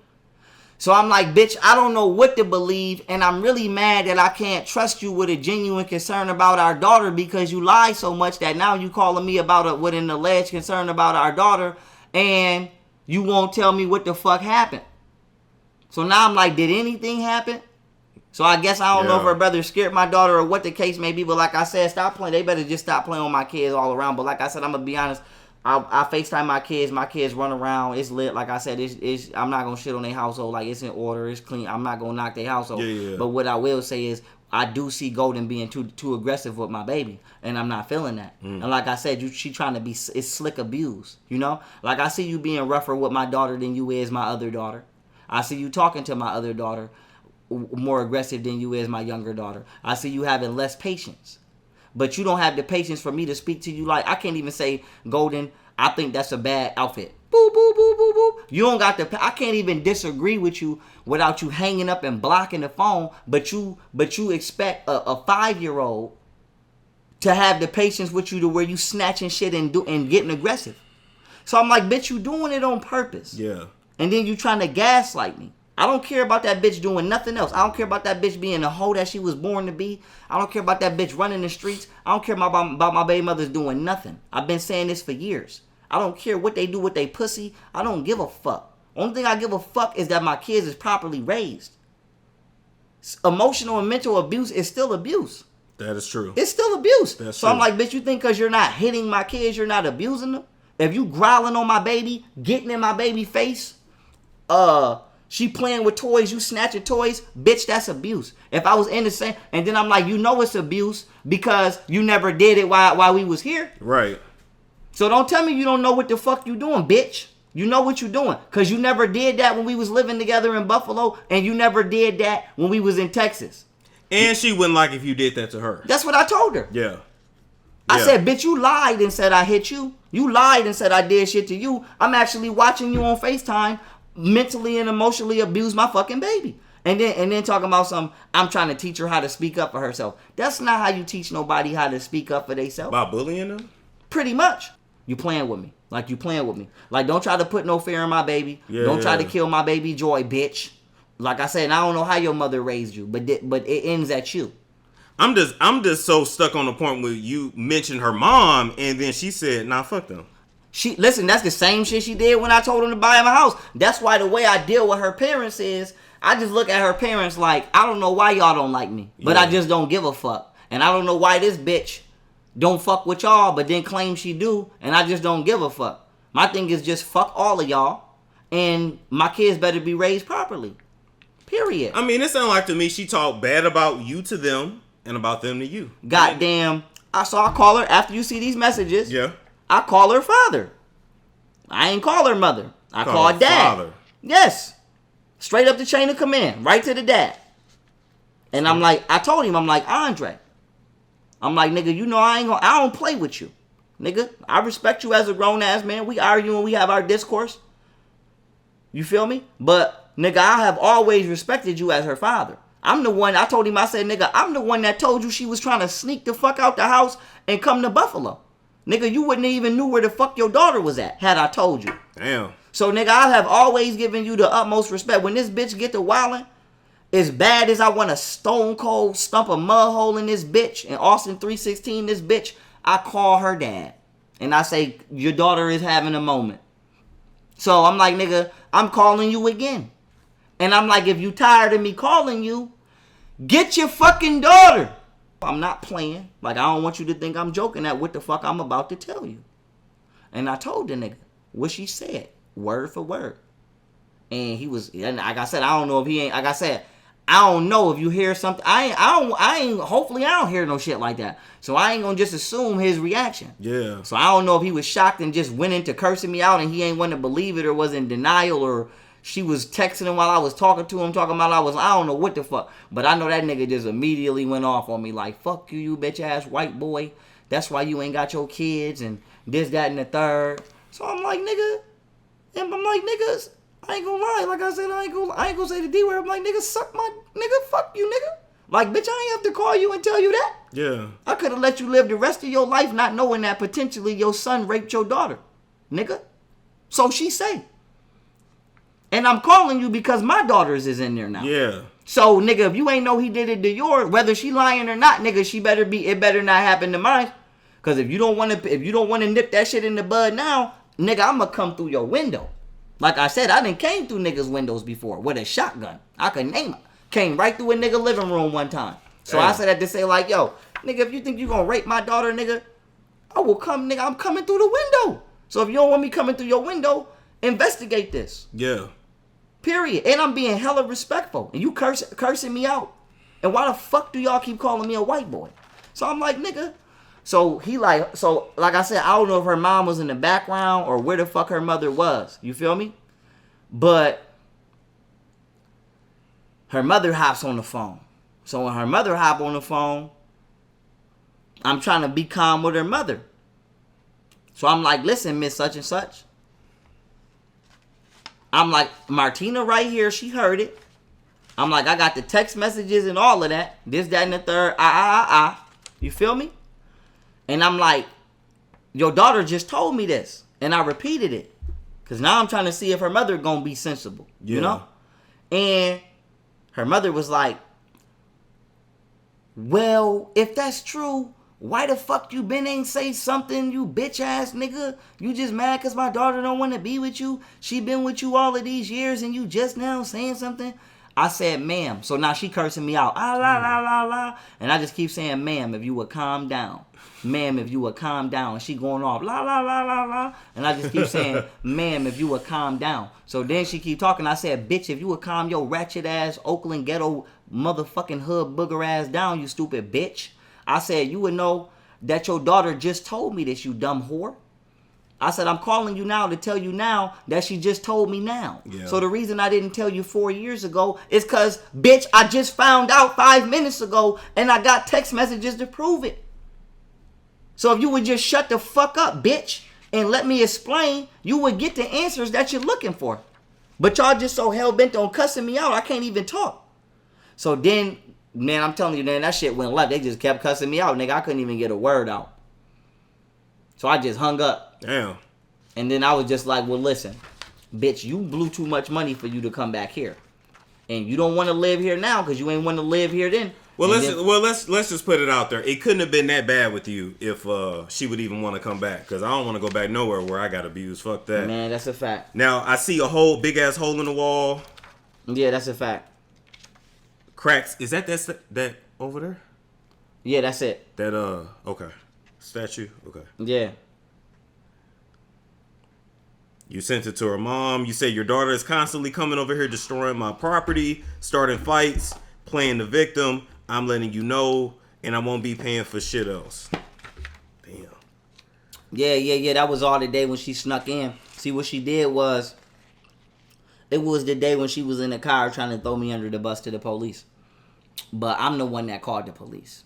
So I'm like, bitch, I don't know what to believe, and I'm really mad that I can't trust you with a genuine concern about our daughter because you lie so much that now you calling me about with an alleged concern about our daughter, and you won't tell me what the fuck happened. So now I'm like, did anything happen? So I guess I don't know if her brother scared my daughter or what the case may be. But like I said, stop playing. They better just stop playing on my kids all around. But like I said, I'm going to be honest. I FaceTime my kids. My kids run around. It's lit. Like I said, I'm not going to shit on their household. Like, it's in order. It's clean. I'm not going to knock their household. Yeah. But what I will say is I do see Golden being too aggressive with my baby. And I'm not feeling that. And like I said, she trying to be, it's slick abuse. You know? Like, I see you being rougher with my daughter than you is my other daughter. I see you talking to my other daughter more aggressive than you is my younger daughter. I see you having less patience. But you don't have the patience for me to speak to you like, I can't even say, Golden, I think that's a bad outfit. Boop, boop, boop, boop, boop. You don't got the. I can't even disagree with you without you hanging up and blocking the phone. But you expect a 5-year-old to have the patience with you to where you snatching shit and getting aggressive. So I'm like, bitch, you doing it on purpose. Yeah. And then you trying to gaslight me. I don't care about that bitch doing nothing else. I don't care about that bitch being the hoe that she was born to be. I don't care about that bitch running the streets. I don't care about my baby mothers doing nothing. I've been saying this for years. I don't care what they do with they pussy. I don't give a fuck. Only thing I give a fuck is that my kids is properly raised. Emotional and mental abuse is still abuse. That is true. It's still abuse. That's so true. I'm like, bitch, you think because you're not hitting my kids, you're not abusing them? If you growling on my baby, getting in my baby face, she playing with toys, you snatching toys, bitch, that's abuse. If I was innocent, and then I'm like, you know it's abuse because you never did it while we was here. Right. So don't tell me you don't know what the fuck you doing, bitch. You know what you doing. Because you never did that when we was living together in Buffalo, and you never did that when we was in Texas. And she wouldn't like if you did that to her. That's what I told her. Yeah. I said, bitch, you lied and said I hit you. You lied and said I did shit to you. I'm actually watching you on FaceTime mentally and emotionally abuse my fucking baby. And then talking about I'm trying to teach her how to speak up for herself. That's not how you teach nobody how to speak up for themselves. By bullying them? Pretty much. You playing with me. Like you playing with me. Like don't try to put no fear in my baby. Yeah, don't try to kill my baby joy, bitch. Like I said, and I don't know how your mother raised you, but it ends at you. I'm just so stuck on the point where you mentioned her mom, and then she said, "Nah, fuck them." Listen, that's the same shit she did when I told him to buy him a house. That's why the way I deal with her parents is, I just look at her parents like, I don't know why y'all don't like me, but I just don't give a fuck, and I don't know why this bitch don't fuck with y'all, but then claim she do, and I just don't give a fuck. My thing is just fuck all of y'all, and my kids better be raised properly. Period. I mean, it sounds like to me she talked bad about you to them and about them to you. Goddamn. I call her after you see these messages. Yeah. I call her father. I ain't call her mother. I call her dad. Father. Yes. Straight up the chain of command. Right to the dad. And I'm like, I told him, I'm like, Andre. I'm like, nigga, you know I don't play with you. Nigga, I respect you as a grown ass man. We argue and we have our discourse. You feel me? But nigga, I have always respected you as her father. I'm the one, I told him, I said, nigga, I'm the one that told you she was trying to sneak the fuck out the house and come to Buffalo. Nigga, you wouldn't even knew where the fuck your daughter was at had I told you. Damn. So nigga, I have always given you the utmost respect. When this bitch get to wildin', as bad as I want to stone cold stump a mud hole in this bitch, in Austin 316 this bitch, I call her dad. And I say, your daughter is having a moment. So I'm like, nigga, I'm calling you again. And I'm like, if you tired of me calling you, get your fucking daughter. I'm not playing. Like, I don't want you to think I'm joking at what the fuck I'm about to tell you. And I told the nigga what she said, word for word. And he was, and like I said, I don't know if he ain't, like I said, I don't know if you hear something. Hopefully I don't hear no shit like that. So I ain't gonna just assume his reaction. Yeah. So I don't know if he was shocked and just went into cursing me out and he ain't want to believe it or was in denial or she was texting him while I was talking to him, talking about I don't know what the fuck. But I know that nigga just immediately went off on me like, fuck you, you bitch ass white boy. That's why you ain't got your kids and this, that, and the third. So I'm like, nigga, niggas, I ain't gonna lie. Like I said, I ain't gonna say the D word. I'm like, nigga, suck my, nigga, fuck you, nigga. Like, bitch, I ain't have to call you and tell you that. Yeah. I could have let you live the rest of your life not knowing that potentially your son raped your daughter, nigga. So she say. And I'm calling you because my daughters is in there now. Yeah. So, nigga, if you ain't know he did it to yours, whether she lying or not, nigga, it better not happen to mine. Cause if you don't want to nip that shit in the bud now, nigga, I'ma come through your window. Like I said, I done came through niggas' windows before with a shotgun. I could name it. Came right through a nigga living room one time. So I said that to say like, yo, nigga, if you think you gonna rape my daughter, nigga, I will come, nigga, I'm coming through the window. So if you don't want me coming through your window, investigate this. Yeah. Period. And I'm being hella respectful. And you cursing me out. And why the fuck do y'all keep calling me a white boy? So I'm like, nigga. So like I said, I don't know if her mom was in the background or where the fuck her mother was. You feel me? But her mother hops on the phone. So when her mother hop on the phone, I'm trying to be calm with her mother. So I'm like, listen, Miss Such and Such. I'm like, Martina right here, she heard it. I'm like, I got the text messages and all of that. This, that, and the third. You feel me? And I'm like, your daughter just told me this. And I repeated it. Because now I'm trying to see if her mother going to be sensible. You know? And her mother was like, well, if that's true, why the fuck you been ain't say something, you bitch ass nigga? You just mad because my daughter don't want to be with you? She been with you all of these years and you just now saying something? I said, ma'am. So now she cursing me out. La, la, la, la. And I just keep saying, ma'am, if you would calm down. Ma'am, if you would calm down. And she going off, la, la, la, la, la. And I just keep saying, ma'am, if you would calm down. So then she keep talking. I said, bitch, if you would calm your ratchet ass Oakland ghetto motherfucking hood booger ass down, you stupid bitch. I said, you would know that your daughter just told me this, you dumb whore. I said, I'm calling you now to tell you now that she just told me now. Yeah. So the reason I didn't tell you 4 years ago is because, bitch, I just found out 5 minutes ago and I got text messages to prove it. So if you would just shut the fuck up, bitch, and let me explain, you would get the answers that you're looking for. But y'all just so hell-bent on cussing me out, I can't even talk. So then, man, I'm telling you, man, that shit went left. They just kept cussing me out, nigga. I couldn't even get a word out. So I just hung up. Damn. And then I was just like, well, listen, bitch, you blew too much money for you to come back here. And you don't want to live here now because you ain't want to live here then. Well, let's just put it out there. It couldn't have been that bad with you if she would even want to come back. Because I don't want to go back nowhere where I got abused. Fuck that. Man, that's a fact. Now, I see a whole big-ass hole in the wall. Yeah, that's a fact. Cracks. Is that over there? Yeah, that's it. That, okay. Statue? Okay. Yeah. You sent it to her mom. You said your daughter is constantly coming over here destroying my property, starting fights, playing the victim. I'm letting you know, and I won't be paying for shit else. Damn. Yeah. That was all the day when she snuck in. See, what she did was, it was the day when she was in the car trying to throw me under the bus to the police. But I'm the one that called the police.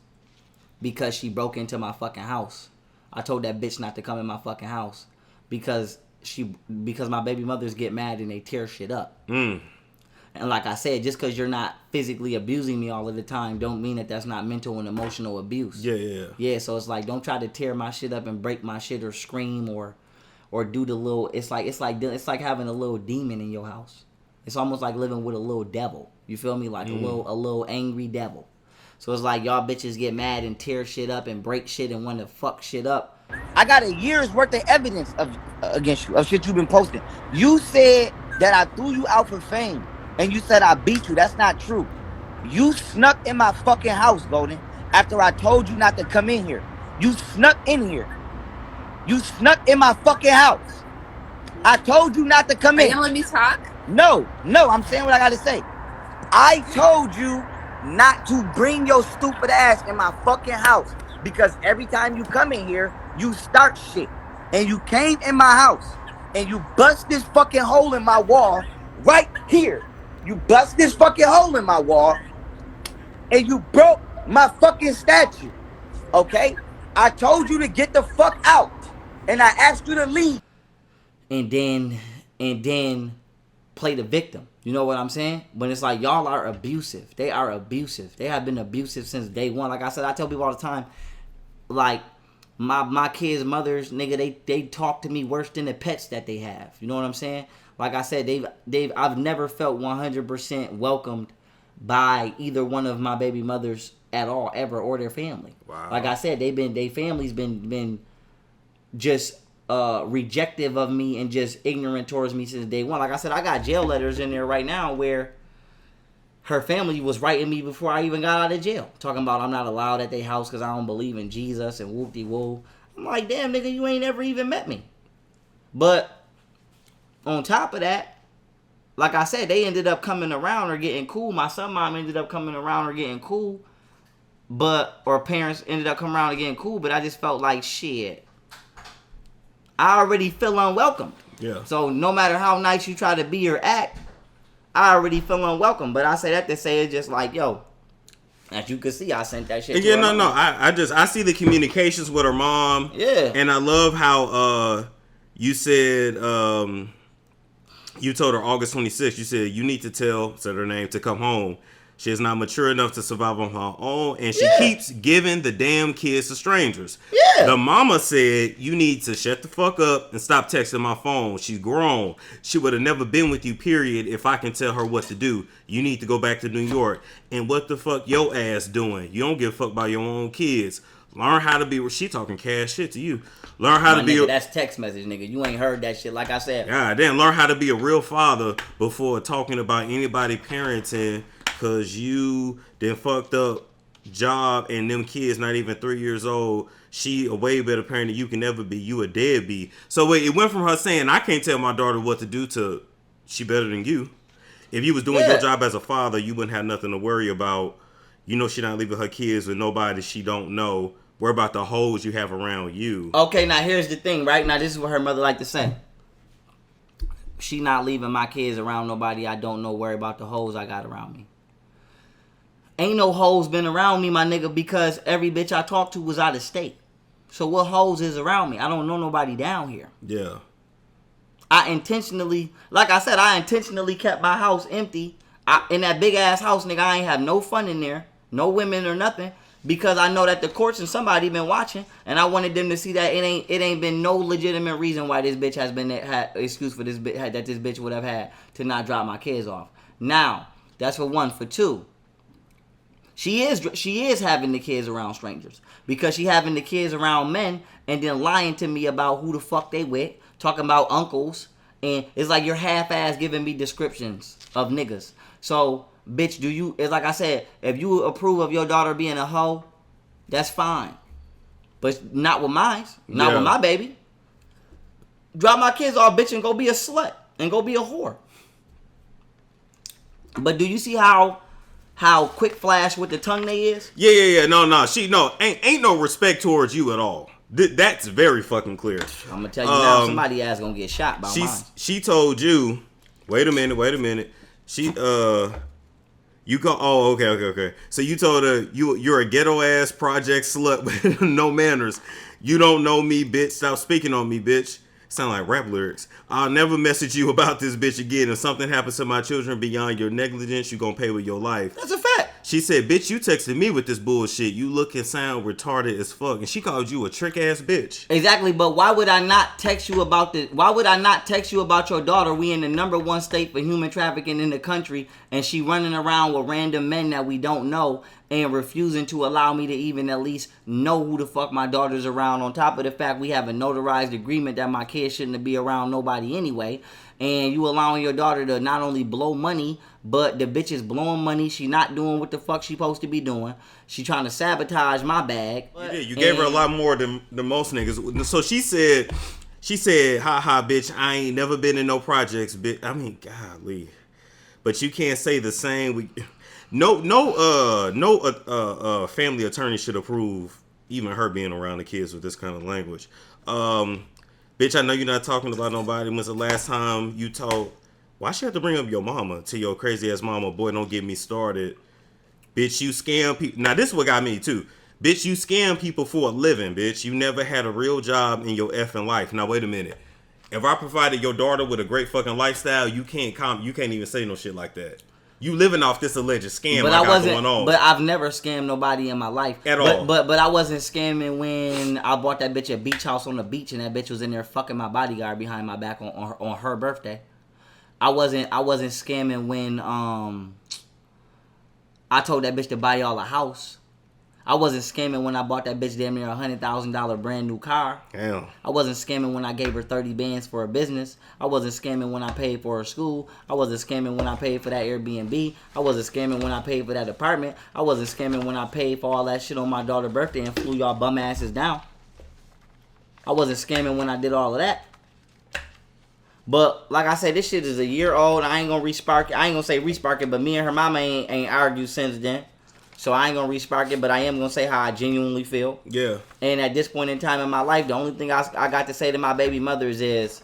Because she broke into my fucking house. I told that bitch not to come in my fucking house. Because my baby mothers get mad and they tear shit up. And like I said, just because you're not physically abusing me all of the time don't mean that that's not mental and emotional abuse. Yeah, so it's like, don't try to tear my shit up and break my shit or scream or do the little, it's like having a little demon in your house. It's almost like living with a little devil. You feel me? Like a little angry devil. So it's like y'all bitches get mad and tear shit up and break shit and want to fuck shit up. I got a year's worth of evidence against you, of shit you've been posting. You said that I threw you out for fame, and you said I beat you. That's not true. You snuck in my fucking house, Golden, after I told you not to come in here. You snuck in here. You snuck in my fucking house. I told you not to come in. Are you gonna let me talk? No, I'm saying what I gotta say. I told you not to bring your stupid ass in my fucking house. Because every time you come in here, you start shit. And you came in my house and you bust this fucking hole in my wall right here. You bust this fucking hole in my wall and you broke my fucking statue. Okay? I told you to get the fuck out. And I asked you to leave. And then play the victim. You know what I'm saying? When it's like, y'all are abusive. They are abusive. They have been abusive since day one. Like I said, I tell people all the time, like, my kids' mothers, nigga, they talk to me worse than the pets that they have. You know what I'm saying? Like I said, I've never felt 100% welcomed by either one of my baby mothers at all, ever, or their family. Wow. Like I said, they family's been just rejective of me and just ignorant towards me since day one. Like I said, I got jail letters in there right now where her family was writing me before I even got out of jail, talking about I'm not allowed at their house because I don't believe in Jesus and whoop-de-woo. I'm like, damn, nigga, you ain't ever even met me. But on top of that, like I said, they ended up coming around or getting cool. My son mom ended up coming around or getting cool. Or parents ended up coming around and getting cool, but I just felt like, shit, I already feel unwelcomed. Yeah. So no matter how nice you try to be or act, I already feel unwelcome. But I say that to say it's just like, yo, as you can see, I sent that shit. Yeah, no. I see the communications with her mom. Yeah. And I love how you said You told her August 26th, you said, you need to tell, said her name, to come home. She is not mature enough to survive on her own, and she keeps giving the damn kids to strangers. Yeah. The mama said, you need to shut the fuck up and stop texting my phone. She's grown. She would have never been with you, period, if I can tell her what to do. You need to go back to New York. And what the fuck your ass doing? You don't give a fuck about your own kids. Learn how to be. She talking cash shit to you. Learn how to be. That's text message, nigga. You ain't heard that shit. Like I said. God damn. Learn how to be a real father before talking about anybody parenting, cause you then fucked up job and them kids not even 3 years old. She a way better parent than you can ever be. You a deadbeat. So wait, it went from her saying I can't tell my daughter what to do to she better than you. If you was doing your job as a father, you wouldn't have nothing to worry about. You know she not leaving her kids with nobody she don't know. Worry about the hoes you have around you. Okay, now here's the thing, right? Now this is what her mother like to say. She not leaving my kids around nobody I don't know. Worry about the hoes I got around me. Ain't no hoes been around me, my nigga, because every bitch I talked to was out of state. So what hoes is around me? I don't know nobody down here. Yeah. I intentionally kept my house empty. In that big ass house, nigga, I ain't have no fun in there. No women or nothing. Because I know that the courts and somebody been watching, and I wanted them to see that it ain't been no legitimate reason why this bitch had excuse for this bitch that this bitch would have had to not drop my kids off. Now, that's for one. For two, she is having the kids around strangers because she having the kids around men and then lying to me about who the fuck they with, talking about uncles, and it's like you're half-ass giving me descriptions of niggas. So. Bitch, it's like I said, if you approve of your daughter being a hoe, that's fine. But not with mine. Not with my baby. Drop my kids off, bitch, and go be a slut. And go be a whore. But do you see how quick flash with the tongue they is? Yeah. No. Ain't no respect towards you at all. That's very fucking clear. I'm gonna tell you now, somebody ass gonna get shot by mine. She told you, wait a minute. You go. Oh, okay. So you told her you're a ghetto ass project slut with no manners. You don't know me, bitch. Stop speaking on me, bitch. Sound like rap lyrics. I'll never message you about this bitch again. If something happens to my children beyond your negligence, you gonna pay with your life. That's a fact. She said, bitch, you texted me with this bullshit. You look and sound retarded as fuck. And she called you a trick ass bitch. Exactly, but why would I not text you about your daughter? We in the #1 state for human trafficking in the country, and she running around with random men that we don't know and refusing to allow me to even at least know who the fuck my daughter's around, on top of the fact we have a notarized agreement that my kids shouldn't be around nobody anyway. And you allowing your daughter to not only blow money, but the bitch is blowing money. She not doing what the fuck she supposed to be doing. She trying to sabotage my bag. You gave her a lot more than most niggas. So she said, ha, bitch, I ain't never been in no projects, bitch. I mean, golly. But you can't say the same. No family attorney should approve even her being around the kids with this kind of language. Bitch, I know you're not talking about nobody. When's the last time you told? Why she have to bring up your mama to your crazy ass mama? Boy, don't get me started. Bitch, you scam people. Now, this is what got me, too. Bitch, you scam people for a living, bitch. You never had a real job in your effing life. Now, wait a minute. If I provided your daughter with a great fucking lifestyle, you can't even say no shit like that. You living off this alleged scam but I got going on. But I've never scammed nobody in my life. At all. But I wasn't scamming when I bought that bitch a beach house on the beach and that bitch was in there fucking my bodyguard behind my back on her birthday. I wasn't scamming when I told that bitch to buy y'all a house. I wasn't scamming when I bought that bitch damn near $100,000 brand new car. Damn. I wasn't scamming when I gave her 30 bands for a business. I wasn't scamming when I paid for her school. I wasn't scamming when I paid for that Airbnb. I wasn't scamming when I paid for that apartment. I wasn't scamming when I paid for all that shit on my daughter's birthday and flew y'all bum asses down. I wasn't scamming when I did all of that. But like I said, this shit is a year old. I ain't gonna respark it. I ain't gonna say respark it, but me and her mama ain't argued since then. So I ain't gonna respark it, but I am gonna say how I genuinely feel. Yeah. And at this point in time in my life, the only thing I got to say to my baby mothers is,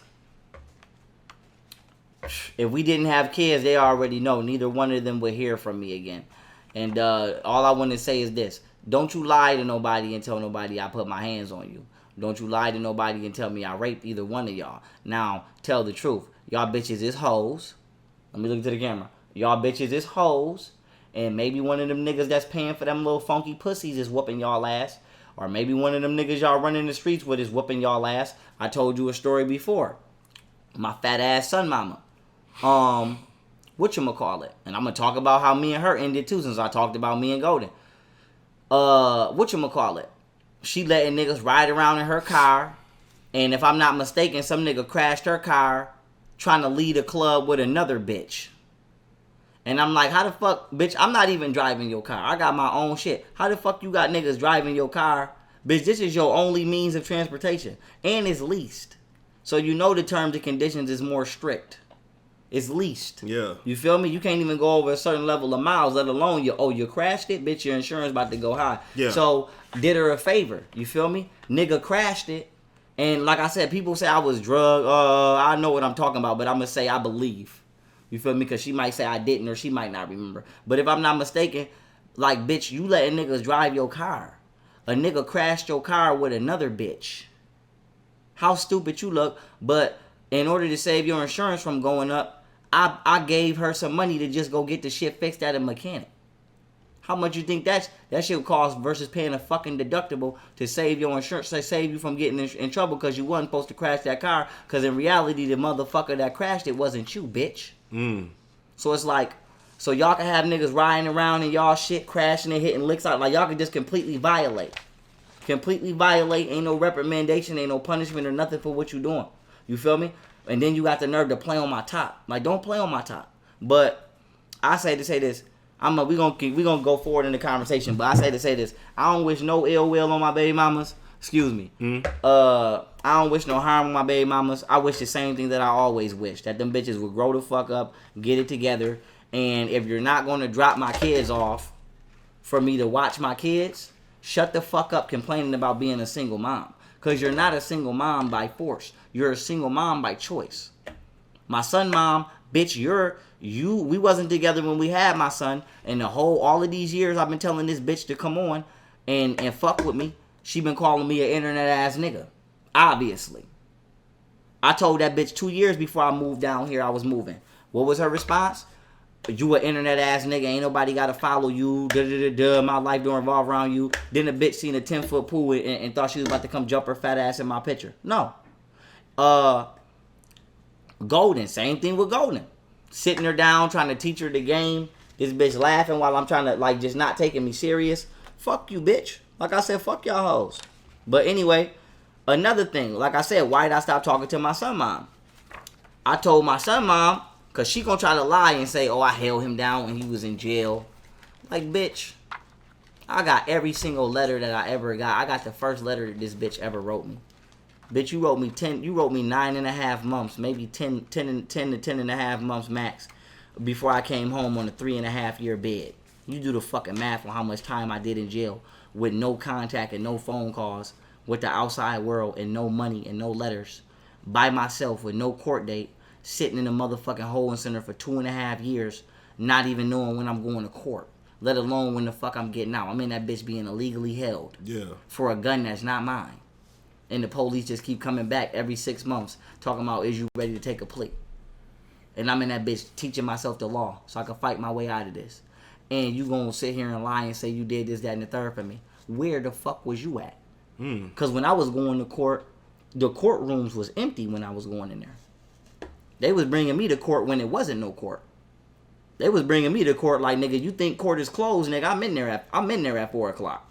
if we didn't have kids, they already know neither one of them would hear from me again. And all I want to say is this: don't you lie to nobody and tell nobody I put my hands on you. Don't you lie to nobody and tell me I raped either one of y'all. Now, tell the truth. Y'all bitches is hoes. Let me look to the camera. Y'all bitches is hoes. And maybe one of them niggas that's paying for them little funky pussies is whooping y'all ass. Or maybe one of them niggas y'all running the streets with is whooping y'all ass. I told you a story before. My fat ass son mama. Whatchamacallit. And I'm going to talk about how me and her ended too, since I talked about me and Golden. Whatchamacallit. She letting niggas ride around in her car. And if I'm not mistaken, some nigga crashed her car trying to lead a club with another bitch. And I'm like, how the fuck, bitch, I'm not even driving your car. I got my own shit. How the fuck you got niggas driving your car? Bitch, this is your only means of transportation. And it's leased. So you know the terms and conditions is more strict. It's leased. Yeah. You feel me? You can't even go over a certain level of miles, let alone you crashed it, bitch, your insurance about to go high. Yeah. So did her a favor. You feel me? Nigga crashed it. And like I said, people say I was drugged. I know what I'm talking about, but I'm going to say I believe. You feel me? Because she might say I didn't or she might not remember. But if I'm not mistaken, like, bitch, you letting niggas drive your car. A nigga crashed your car with another bitch. How stupid you look. But in order to save your insurance from going up, I gave her some money to just go get the shit fixed at a mechanic. How much you think that shit would cost versus paying a fucking deductible to save your insurance, to save you from getting in trouble because you wasn't supposed to crash that car? Because in reality, the motherfucker that crashed it wasn't you, bitch. So it's like, so y'all can have niggas riding around in y'all shit, crashing and hitting licks out. Like, y'all can just completely violate. Ain't no reprimandation, ain't no punishment or nothing for what you doing. You feel me? And then you got the nerve to play on my top. Like, don't play on my top. But I say to say this. We gonna go forward in the conversation. But I say to say this. I don't wish no ill will on my baby mamas. Excuse me. I don't wish no harm on my baby mamas. I wish the same thing that I always wish. That them bitches would grow the fuck up, get it together. And if you're not gonna drop my kids off for me to watch my kids, shut the fuck up complaining about being a single mom. Because you're not a single mom by force. You're a single mom by choice. My son mom, bitch, we wasn't together when we had my son. And all of these years I've been telling this bitch to come on and fuck with me. She been calling me an internet ass nigga. Obviously. I told that bitch 2 years before I moved down here I was moving. What was her response? You an internet ass nigga. Ain't nobody gotta follow you. My life don't revolve around you. Then the bitch seen a 10-foot pool and thought she was about to come jump her fat ass in my picture. No. Golden. Same thing with Golden. Sitting her down, trying to teach her the game. This bitch laughing while I'm trying to, like, just not taking me serious. Fuck you, bitch. Like I said, fuck y'all hoes. But anyway, another thing. Like I said, why did I stop talking to my son mom? I told my son mom, because she gonna try to lie and say, oh, I held him down when he was in jail. Like, bitch, I got every single letter that I ever got. I got the first letter that this bitch ever wrote me. Bitch, you wrote me 9.5 months, maybe 10 to 10.5 months max before I came home on a 3.5 year bed. You do the fucking math on how much time I did in jail with no contact and no phone calls with the outside world and no money and no letters, by myself with no court date, sitting in a motherfucking holding center for 2.5 years, not even knowing when I'm going to court, let alone when the fuck I'm getting out. I'm in that bitch being illegally held for a gun that's not mine. And the police just keep coming back every 6 months talking about, is you ready to take a plea? And I'm in that bitch teaching myself the law so I can fight my way out of this. And you gonna sit here and lie and say you did this, that, and the third for me. Where the fuck was you at? Because when I was going to court, the courtrooms was empty when I was going in there. They was bringing me to court when it wasn't no court. They was bringing me to court like, nigga, you think court is closed, nigga, I'm in there at 4 o'clock.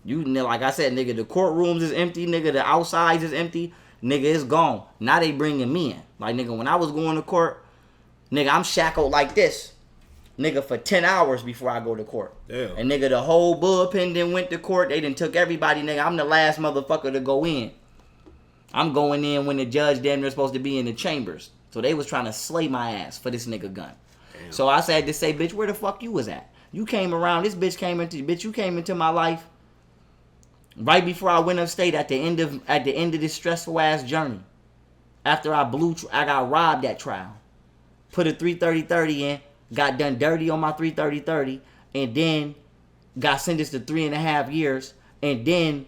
You know, like I said, nigga, the courtrooms is empty, nigga, the outsides is empty, nigga, it's gone. Now they bringing me in. Like, nigga, when I was going to court, nigga, I'm shackled like this, nigga, for 10 hours before I go to court. Damn. And nigga, the whole bullpen then went to court. They done took everybody, nigga. I'm the last motherfucker to go in. I'm going in when the judge damn near supposed to be in the chambers. So they was trying to slay my ass for this nigga gun. Damn. So I said to say, bitch, where the fuck you was at? You came around, you came into my life right before I went upstate at the end of this stressful ass journey. After I got robbed at trial. Put a 330-30 in, got done dirty on my 330-30, and then got sentenced to 3.5 years, and then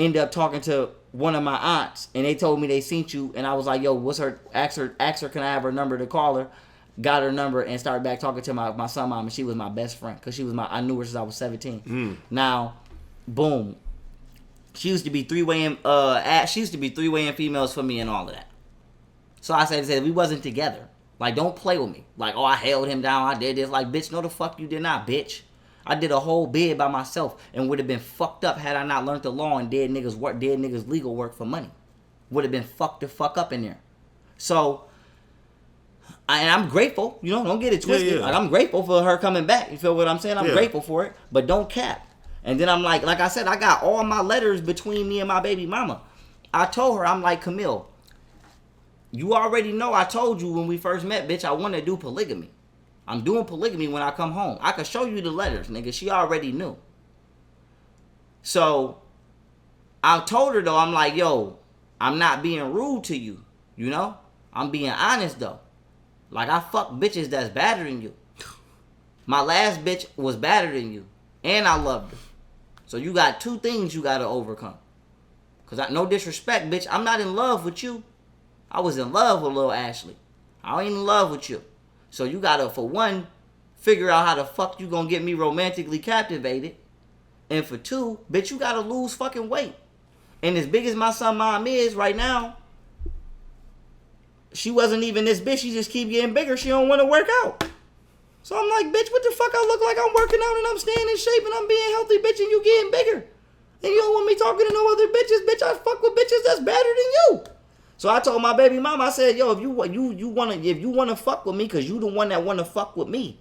end up talking to one of my aunts, and they told me they seen you, and I was like, yo, what's her? Ask her, can I have her number to call her? Got her number and started back talking to my son mom, and she was my best friend because I knew her since I was 17. Now, boom, she used to be three-way females for me and all of that. So I said we wasn't together. Like, don't play with me. Like, oh, I held him down, I did this. Like, bitch, no the fuck you did not, bitch. I did a whole bid by myself and would have been fucked up had I not learned the law and did niggas legal work for money. Would have been fucked the fuck up in there. So, I'm grateful. You know, don't get it twisted. Yeah. Like, I'm grateful for her coming back. You feel what I'm saying? I'm grateful for it. But don't cap. And then I'm like I said, I got all my letters between me and my baby mama. I told her, I'm like, Camille, you already know I told you when we first met, bitch, I want to do polygamy. I'm doing polygamy when I come home. I could show you the letters, nigga. She already knew. So, I told her, though, I'm like, yo, I'm not being rude to you, you know? I'm being honest, though. Like, I fuck bitches that's better than you. My last bitch was better than you. And I loved her. So, you got two things you got to overcome. Because, no disrespect, bitch, I'm not in love with you. I was in love with Lil Ashley. I ain't in love with you. So you gotta, for one, figure out how the fuck you gonna get me romantically captivated. And for two, bitch, you gotta lose fucking weight. And as big as my son mom is right now, she wasn't even this bitch. She just keep getting bigger. She don't want to work out. So I'm like, bitch, what the fuck I look like? I'm working out and I'm staying in shape and I'm being healthy, bitch, and you getting bigger. And you don't want me talking to no other bitches, bitch. I fuck with bitches that's better than you. So I told my baby mama, I said, yo, if you wanna fuck with me, cause you the one that wanna fuck with me.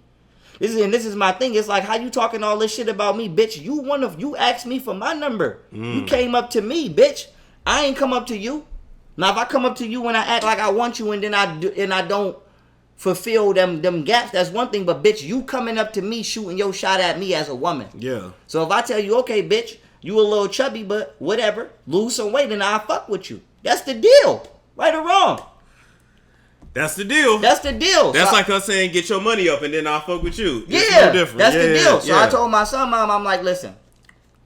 This is my thing. It's like, how you talking all this shit about me, bitch? You asked me for my number. You came up to me, bitch. I ain't come up to you. Now if I come up to you and I act like I want you and then I don't fulfill them gaps, that's one thing. But bitch, you coming up to me shooting your shot at me as a woman. Yeah. So if I tell you, okay, bitch, you a little chubby, but whatever, lose some weight and I'll fuck with you. That's the deal. Right or wrong? That's the deal. That's the deal. That's like us saying, get your money up and then I'll fuck with you. It's no different. That's the deal. So I told my son, mom, I'm like, listen,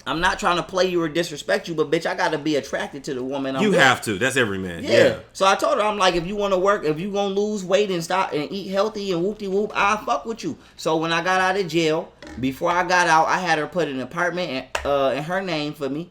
I'm not trying to play you or disrespect you, but bitch, I got to be attracted to the woman I'm with. You have to. That's every man. Yeah. So I told her, I'm like, if you want to work, if you going to lose weight and stop and eat healthy and whoop-de-whoop, I'll fuck with you. So when I got out of jail, before I got out, I had her put an apartment in her name for me.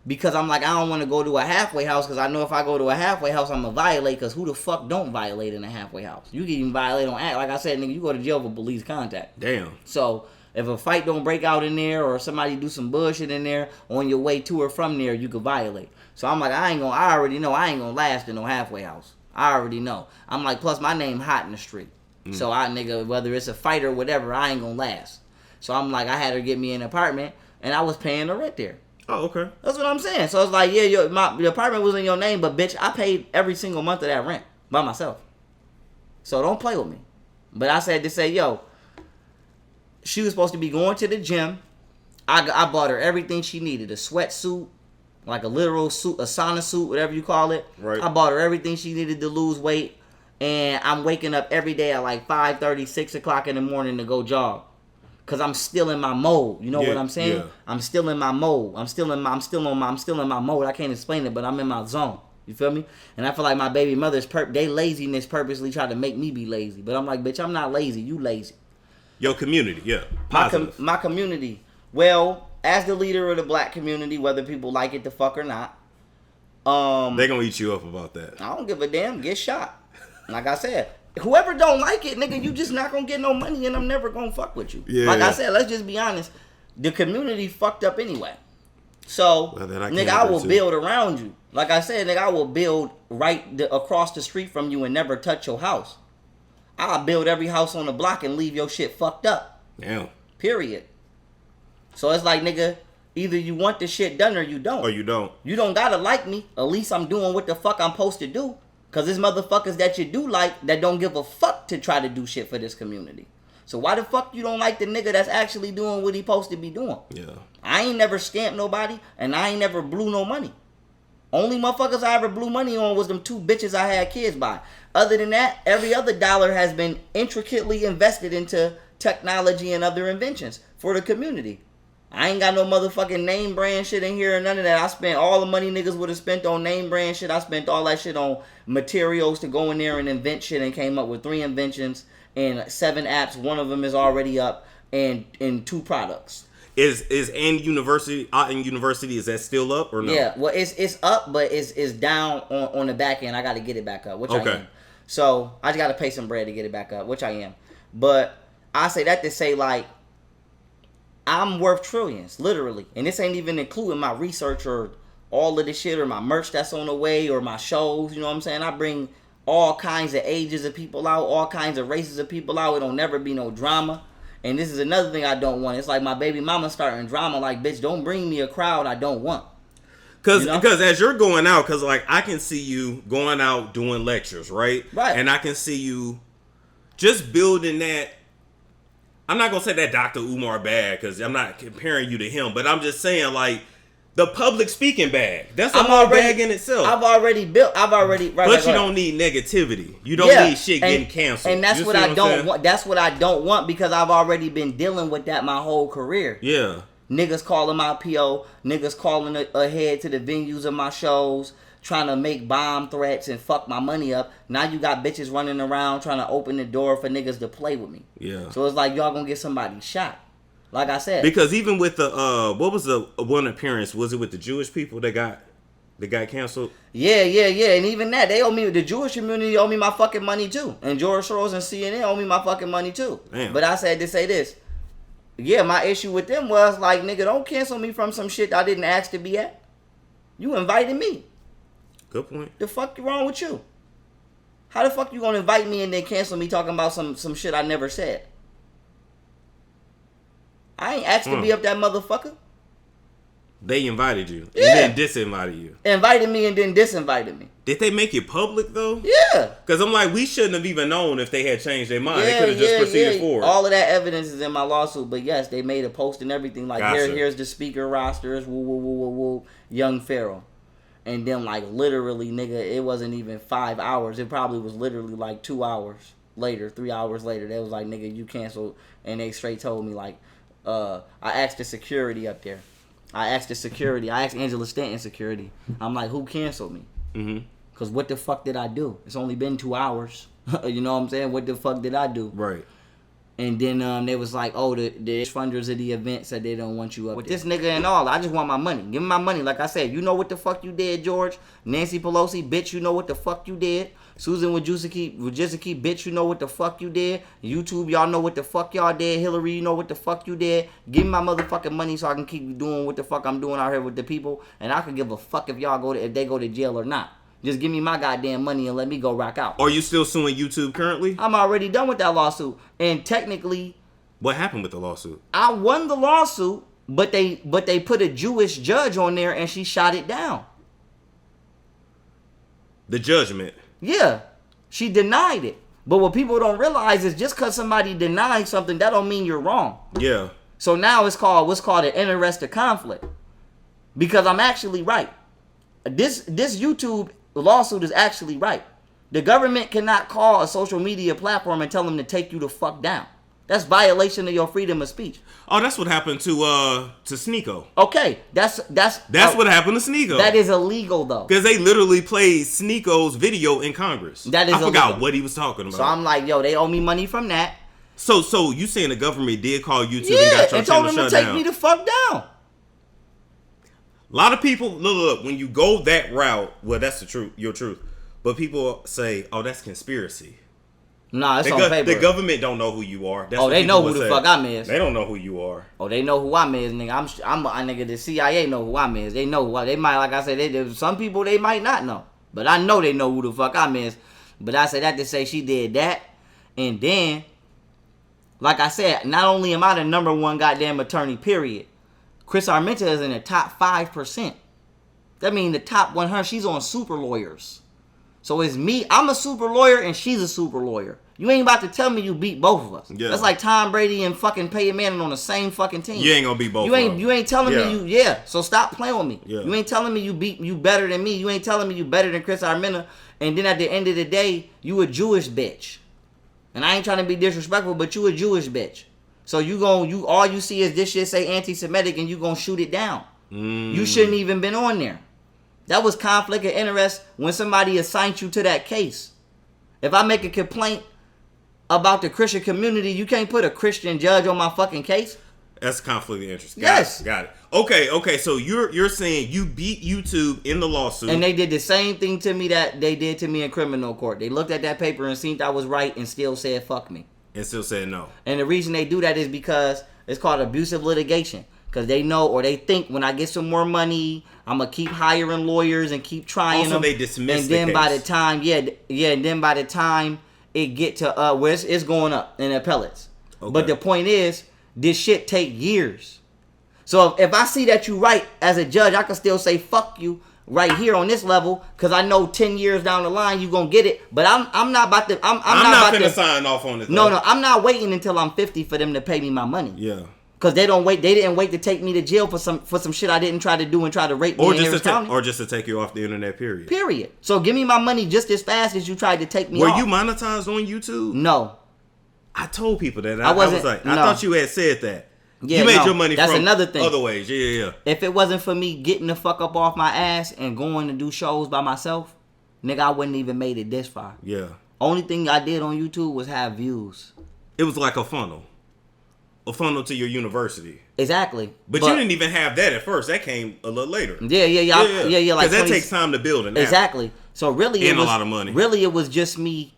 Because I'm like, I don't want to go to a halfway house because I know if I go to a halfway house, I'm going to violate because who the fuck don't violate in a halfway house? You can even violate on act. Like I said, nigga, you go to jail for police contact. Damn. So if a fight don't break out in there or somebody do some bullshit in there on your way to or from there, you could violate. So I'm like, I already know I ain't going to last in no halfway house. I already know. I'm like, plus my name hot in the street. So nigga, whether it's a fight or whatever, I ain't going to last. So I'm like, I had her get me an apartment and I was paying the rent there. Oh, okay. That's what I'm saying. So it's like, yeah, the apartment was in your name, but bitch, I paid every single month of that rent by myself. So don't play with me. But I said to say, yo, she was supposed to be going to the gym. I bought her everything she needed. A sweatsuit, like a literal suit, a sauna suit, whatever you call it. Right. I bought her everything she needed to lose weight. And I'm waking up every day at like 5:30, 6 o'clock in the morning to go jog. Cause I'm still in my mode. You know what I'm saying? Yeah. I'm still in my mode. I'm still in my mode. I can't explain it, but I'm in my zone. You feel me? And I feel like my baby mother's they laziness purposely try to make me be lazy. But I'm like, bitch, I'm not lazy. You lazy. Your community, yeah. My community. Well, as the leader of the black community, whether people like it the fuck or not, they gonna eat you up about that. I don't give a damn. Get shot. Like I said. Whoever don't like it, nigga, you just not gonna get no money and I'm never gonna fuck with you. Yeah, like I said, let's just be honest. The community fucked up anyway. So, nigga, I will build around you. Like I said, nigga, I will build across the street from you and never touch your house. I'll build every house on the block and leave your shit fucked up. Damn. Period. So it's like, nigga, either you want the shit done or you don't. Or you don't. You don't gotta like me. At least I'm doing what the fuck I'm supposed to do. Because there's motherfuckers that you do like that don't give a fuck to try to do shit for this community. So why the fuck you don't like the nigga that's actually doing what he supposed to be doing? Yeah. I ain't never scamped nobody and I ain't never blew no money. Only motherfuckers I ever blew money on was them two bitches I had kids by. Other than that, every other dollar has been intricately invested into technology and other inventions for the community. I ain't got no motherfucking name brand shit in here or none of that. I spent all the money niggas would have spent on name brand shit. I spent all that shit on materials to go in there and invent shit, and came up with 3 inventions and 7 apps. One of them is already up, and 2 products. Is University is that still up or no? Yeah, well it's up, but it's down on the back end. I got to get it back up, which I am. So I just got to pay some bread to get it back up, which I am. But I say that to say, like, I'm worth trillions, literally, and this ain't even including my research or all of this shit or my merch that's on the way or my shows. You know what I'm saying? I bring all kinds of ages of people out, all kinds of races of people out. It'll never be no drama. And this is another thing I don't want. It's like my baby mama starting drama. Like, bitch, don't bring me a crowd I don't want. Because as you're going out, because, like, I can see you going out doing lectures, right? Right. And I can see you just building that. I'm not going to say that Dr. Umar bag, because I'm not comparing you to him. But I'm just saying, like, the public speaking bag. That's a whole bag in itself. But you don't need negativity. You don't need shit getting canceled. And that's what I don't want. That's what I don't want, because I've already been dealing with that my whole career. Yeah. Niggas calling my PO, niggas calling ahead to the venues of my shows, trying to make bomb threats and fuck my money up. Now you got bitches running around trying to open the door for niggas to play with me. Yeah. So it's like y'all gonna get somebody shot. Like I said. Because even with the what was the one appearance? Was it with the Jewish people that got canceled? Yeah. And even that, they owe me, the Jewish community owe me my fucking money too. And George Soros and CNN owe me my fucking money too. Damn. But I said to say this. Yeah, my issue with them was like, nigga, don't cancel me from some shit I didn't ask to be at. You invited me. Good point. The fuck wrong with you? How the fuck you gonna invite me and then cancel me talking about some shit I never said? I ain't asked to be up that motherfucker. They invited you. Yeah. And then disinvited you. Invited me and then disinvited me. Did they make it public though? Yeah. Because I'm like, we shouldn't have even known if they had changed their mind. They could have just proceeded forward. All of that evidence is in my lawsuit. But yes, they made a post and everything. Like, here's the speaker rosters. Woo, woo, woo, woo, woo. Young Pharoah. And then, like, literally, nigga, it wasn't even 5 hours. It probably was literally like 2 hours later, 3 hours later. They was like, nigga, you canceled. And they straight told me, like, I asked the security up there. I asked Angela Stanton security. I'm like, who canceled me? Mm-hmm. Because what the fuck did I do? It's only been 2 hours. You know what I'm saying? What the fuck did I do? Right. And then they was like, oh, the funders of the event said they don't want you up with this nigga and all. I just want my money. Give me my money. Like I said, you know what the fuck you did, George. Nancy Pelosi, bitch, you know what the fuck you did. Susan Wojcicki, bitch, you know what the fuck you did. YouTube, y'all know what the fuck y'all did. Hillary, you know what the fuck you did. Give me my motherfucking money so I can keep doing what the fuck I'm doing out here with the people. And I could give a fuck if they go to jail or not. Just give me my goddamn money and let me go rock out. Are you still suing YouTube currently? I'm already done with that lawsuit. And technically... What happened with the lawsuit? I won the lawsuit, but they put a Jewish judge on there and she shot it down. The judgment? Yeah. She denied it. But what people don't realize is just because somebody denies something, that don't mean you're wrong. Yeah. So now it's called what's called an interested conflict. Because I'm actually right. This YouTube lawsuit is actually right. The government cannot call a social media platform and tell them to take you the fuck down. That's violation of your freedom of speech. Oh, that's what happened to Sneeko. Okay, that's what happened to Sneeko. That is illegal though. Because they literally played Sneeko's video in Congress. That is illegal. I forgot what he was talking about. So I'm like, yo, they owe me money from that. So you saying the government did call YouTube and got your channel shut down? Yeah, and told them to take me the fuck down. A lot of people, look, when you go that route, well, that's the truth, your truth. But people say, oh, that's conspiracy. Nah, it's on paper. The government don't know who you are. That's they know who the fuck I'm is. They don't know who you are. Oh, they know who I'm is, nigga. I'm a nigga. The CIA know who I'm is. They know who they might, like I said, some people they might not know. But I know they know who the fuck I'm is. But I said that to say she did that. And then, like I said, not only am I the number one goddamn attorney, period. Chris Armenta is in the top 5%. That means the top 100. She's on super lawyers. So it's me. I'm a super lawyer and she's a super lawyer. You ain't about to tell me you beat both of us. Yeah. That's like Tom Brady and fucking Peyton Manning on the same fucking team. You ain't gonna beat both of them. You ain't telling me you. So stop playing with me. Yeah. You ain't telling me you better than me. You ain't telling me you better than Chris Armenta. And then at the end of the day, you a Jewish bitch. And I ain't trying to be disrespectful, but you a Jewish bitch. So all you see is this shit say anti-Semitic and you gonna shoot it down. You shouldn't even been on there. That was conflict of interest when somebody assigned you to that case. If I make a complaint about the Christian community, you can't put a Christian judge on my fucking case. That's conflict of interest. Got it. Okay. So you're saying you beat YouTube in the lawsuit, and they did the same thing to me that they did to me in criminal court. They looked at that paper and seen I was right and still said fuck me. And still said no. And the reason they do that is because it's called abusive litigation. Because they know or they think when I get some more money, I'm gonna keep hiring lawyers and keep trying them. They dismiss and then the by case. the time, and then by the time it get to where it's going up in appellates. Okay. But the point is, this shit take years. So if I see that you right as a judge, I can still say fuck you right here on this level because I know 10 years down the line you gonna get it. But I'm not about to. I'm not gonna sign off on it. No, I'm not waiting until I'm 50 for them to pay me my money. Yeah. Because they didn't wait to take me to jail for some shit I didn't try to do and try to rape me in Harris County. Or just to take you off the internet, period. So give me my money just as fast as you tried to take me off. Were you monetized on YouTube? No. I told people that. I was like, I thought you had said that. Yeah, you made your money that's from another thing. Other ways. Yeah. If it wasn't for me getting the fuck up off my ass and going to do shows by myself, nigga, I wouldn't even made it this far. Yeah. Only thing I did on YouTube was have views. It was like a funnel. A funnel to your university. Exactly. But you didn't even have that at first. That came a little later. Yeah. Like that takes time to build an app. Exactly. So really, and a lot of money. Really, it was just me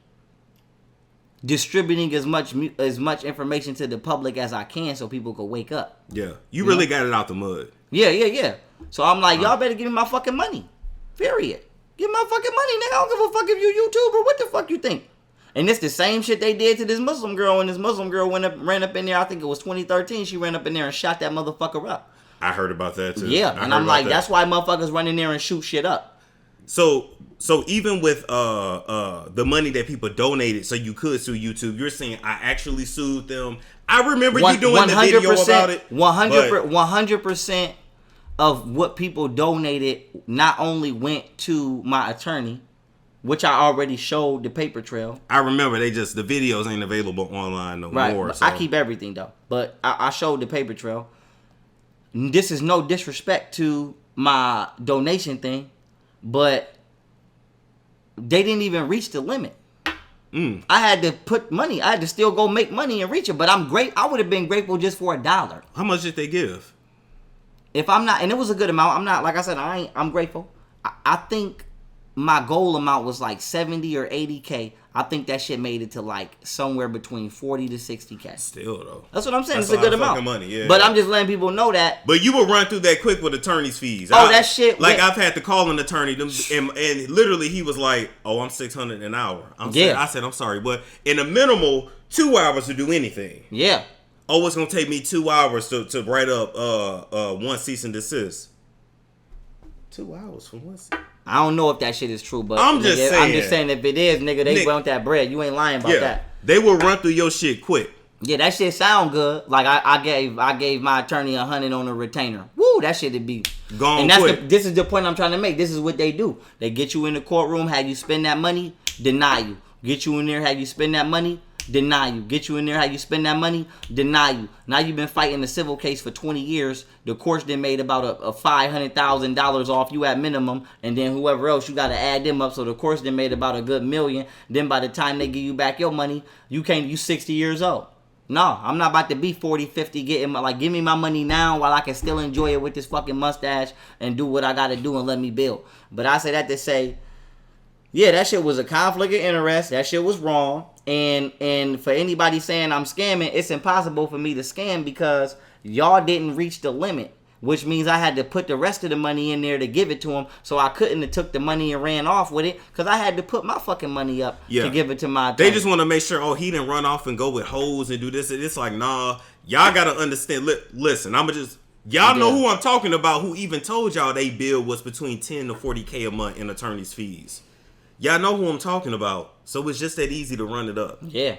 distributing as much information to the public as I can, so people could wake up. Yeah. You really got it out the mud. Yeah. So I'm like, y'all better give me my fucking money. Period. Give me my fucking money, nigga. I don't give a fuck if you YouTube or what the fuck you think. And it's the same shit they did to this Muslim girl. And this Muslim girl ran up in there, I think it was 2013. She ran up in there and shot that motherfucker up. I heard about that too. Yeah, and I'm like, that's why motherfuckers run in there and shoot shit up. So even with the money that people donated so you could sue YouTube, you're saying I actually sued them. I remember you doing the video about it. 100% of what people donated not only went to my attorney, which I already showed the paper trail. I remember the videos ain't available online no more. So. I keep everything though. But I showed the paper trail. This is no disrespect to my donation thing, but they didn't even reach the limit. I had to put money. I had to still go make money and reach it. But I'm great. I would have been grateful just for $1. How much did they give? If I'm not, and it was a good amount. I'm not, like I said, I'm grateful. I think my goal amount was like 70 or 80K. I think that shit made it to like somewhere between 40 to 60K. Still though. That's what I'm saying. It's a good amount. Money, yeah. But I'm just letting people know that. But you will run through that quick with attorney's fees. That shit. Like I've had to call an attorney and literally he was like, "Oh, I'm $600 an hour." I said, "I'm sorry, but in a minimal 2 hours to do anything." Yeah. Oh, it's gonna take me 2 hours to write up one cease and desist. 2 hours for one. I don't know if that shit is true, but I'm just saying if it is, nigga, they want that bread. You ain't lying about that. They will run through your shit quick. Yeah, that shit sound good. Like I gave my attorney $100 on a retainer. Woo, that shit'd be gone. And that's quick. this is the point I'm trying to make. This is what they do. They get you in the courtroom, have you spend that money, deny you. Get you in there, have you spend that money, deny you. Get you in there, how you spend that money, deny you. Now you've been fighting a civil case for 20 years. The court's then made about a $500,000 off you at minimum, and then whoever else, you got to add them up. So the court's then made about a good $1 million. Then by the time they give you back your money, you 60 years old. No, I'm not about to be 40, 50 getting give me my money now while I can still enjoy it with this fucking mustache and do what I got to do and let me build. But I say that to say, yeah, that shit was a conflict of interest. That shit was wrong. And for anybody saying I'm scamming, it's impossible for me to scam because y'all didn't reach the limit, which means I had to put the rest of the money in there to give it to them. So I couldn't have took the money and ran off with it because I had to put my fucking money up to give it to my attorney. They just want to make sure, he didn't run off and go with hoes and do this. It's like, nah, y'all got to understand. Listen, y'all know who I'm talking about who even told y'all they bill was between 10 to 40K a month in attorney's fees. Y'all know who I'm talking about. So it's just that easy to run it up. Yeah.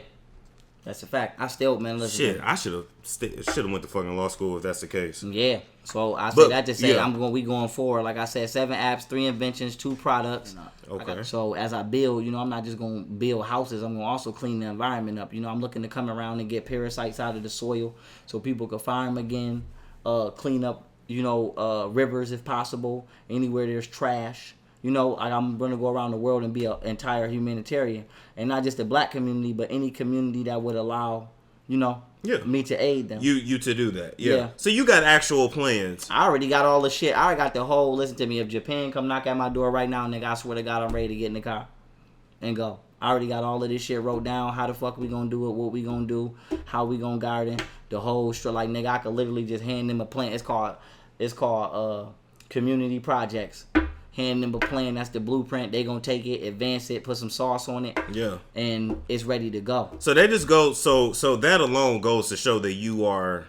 That's a fact. I still, man, listen. Shit, I should have went to fucking law school if that's the case. Yeah. So I say that to say we going forward. Like I said, 7 apps, 3 inventions, 2 products. Okay. So as I build, I'm not just gonna build houses. I'm gonna also clean the environment up. I'm looking to come around and get parasites out of the soil so people can farm again. Clean up, rivers if possible. Anywhere there's trash. I'm going to go around the world and be an entire humanitarian. And not just the black community, but any community that would allow, me to aid them. You to do that. Yeah. So you got actual plans. I already got all the shit. I got the whole, listen to me, if Japan come knock at my door right now, nigga, I swear to God, I'm ready to get in the car and go. I already got all of this shit wrote down. How the fuck we going to do it, what we going to do, how we going to garden, the whole shit. Like, nigga, I could literally just hand them a plan. It's called community projects. Hand them a plan. That's the blueprint. They gonna take it, advance it, put some sauce on it. Yeah. And it's ready to go. So they just go. So that alone goes to show that you are.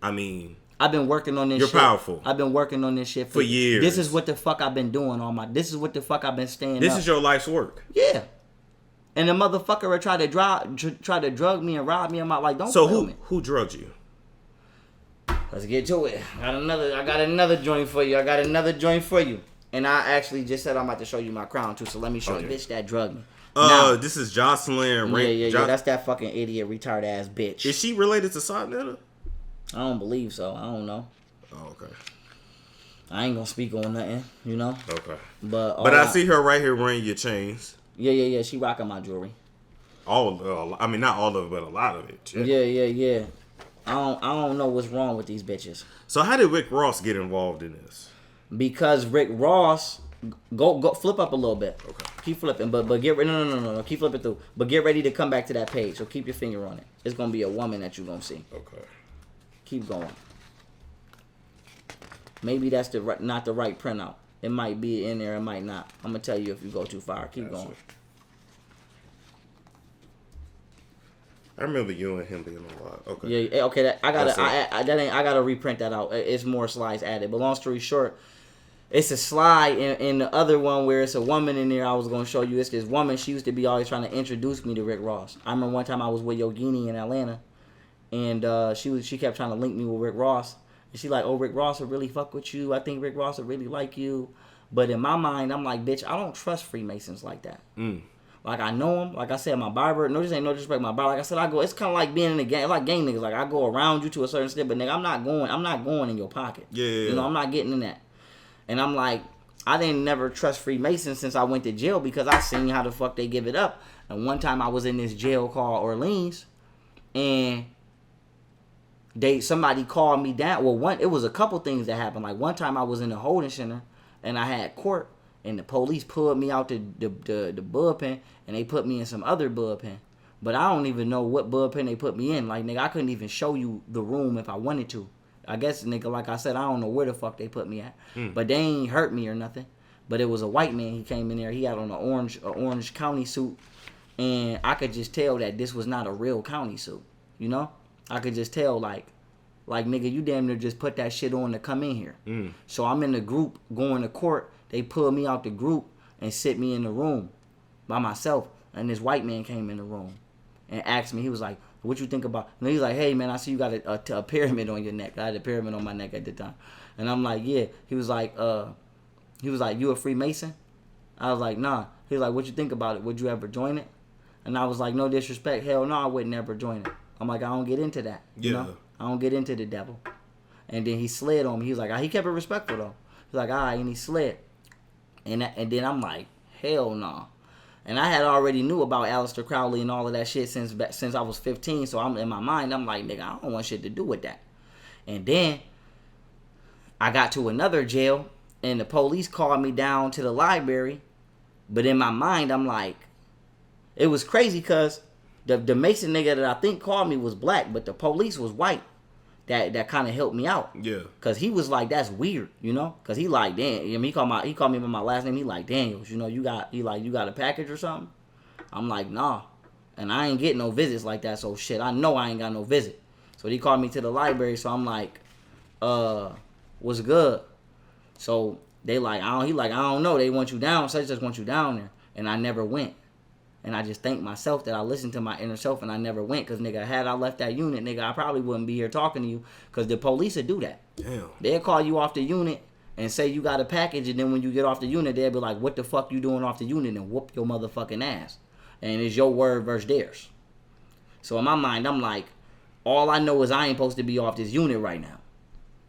I mean, I've been working on this. You're powerful. I've been working on this shit for years. This is what the fuck I've been doing This is what the fuck I've been staying. This is your life's work. Yeah. And the motherfucker would try to drug me and rob me. I'm like, don't. So who drugged you? Let's get to it. I got another joint for you. And I actually just said I'm about to show you my crown too, so let me show you. Bitch that drugged me. This is Jocelyn. Yeah. That's that fucking idiot, retard ass bitch. Is she related to Sonetta? I don't believe so. I don't know. Oh, okay. I ain't gonna speak on nothing, Okay. But I see her right here wearing your chains. Yeah. She rocking my jewelry. Not all of it, but a lot of it. Yeah. I don't know what's wrong with these bitches. So how did Rick Ross get involved in this? Because Rick Ross, go flip up a little bit. Okay. Keep flipping, but get ready. No. Keep flipping through. But get ready to come back to that page. So keep your finger on it. It's gonna be a woman that you're gonna see. Okay. Keep going. Maybe that's not the right printout. It might be in there. It might not. I'm gonna tell you if you go too far. Keep going. I remember you and him being a lot. Okay. Yeah. Okay. I gotta reprint that out. It's more slides added. But long story short, it's a slide in the other one where it's a woman in there. I was gonna show you. It's this woman. She used to be always trying to introduce me to Rick Ross. I remember one time I was with Yogini in Atlanta, and she kept trying to link me with Rick Ross. And she like, oh, Rick Ross would really fuck with you. I think Rick Ross would really like you. But in my mind, I'm like, bitch, I don't trust Freemasons like that. Like, I know them. Like I said, my barber, no, this ain't no disrespect, my barber. Like I said, it's kind of like being in a gang, like gang niggas. Like, I go around you to a certain step, but nigga, I'm not going in your pocket. Yeah. I'm not getting in that. And I'm like, I didn't never trust Freemasons since I went to jail because I seen how the fuck they give it up. And one time I was in this jail called Orleans, and somebody called me down. Well, it was a couple things that happened. Like, one time I was in the holding center, and I had court, and the police pulled me out the bullpen, and they put me in some other bullpen. But I don't even know what bullpen they put me in. Like, nigga, I couldn't even show you the room if I wanted to. I guess, nigga, like I said, I don't know where the fuck they put me at. But they ain't hurt me or nothing. But it was a white man. He came in there. He had on an orange county suit. And I could just tell that this was not a real county suit. I could just tell, like, nigga, you damn near just put that shit on to come in here. So I'm in the group going to court. They pulled me out the group and sit me in the room by myself. And this white man came in the room and asked me, he was like, what you think about? And he's like, hey, man, I see you got a pyramid on your neck. I had a pyramid on my neck at the time. And I'm like, yeah. He was like, you a Freemason? I was like, nah. He was like, what you think about it? Would you ever join it? And I was like, no disrespect. Hell no, I would never join it. I'm like, I don't get into that. You know? I don't get into the devil. And then he slid on me. He was like, he kept it respectful, though. He was like, all right, and he slid. And then I'm like, hell no. And I had already knew about Aleister Crowley and all of that shit since I was 15. So I'm in my mind, I'm like, nigga, I don't want shit to do with that. And then I got to another jail, and the police called me down to the library. But in my mind, I'm like, it was crazy because the Mason nigga that I think called me was black, but the police was white. That kind of helped me out. Yeah. Cause he was like, that's weird, Cause he like, damn. He called me by my last name. He like, Daniels, you got a package or something? I'm like, nah. And I ain't getting no visits like that. So shit, I know I ain't got no visit. So he called me to the library. So I'm like, what's good? So they like, I don't know. They want you down. Such just want you down there. And I never went. And I just thank myself that I listened to my inner self and I never went. Because, nigga, had I left that unit, nigga, I probably wouldn't be here talking to you. Because the police would do that. Damn. They'll call you off the unit and say you got a package. And then when you get off the unit, they'll be like, what the fuck you doing off the unit? And whoop your motherfucking ass. And it's your word versus theirs. So in my mind, I'm like, all I know is I ain't supposed to be off this unit right now.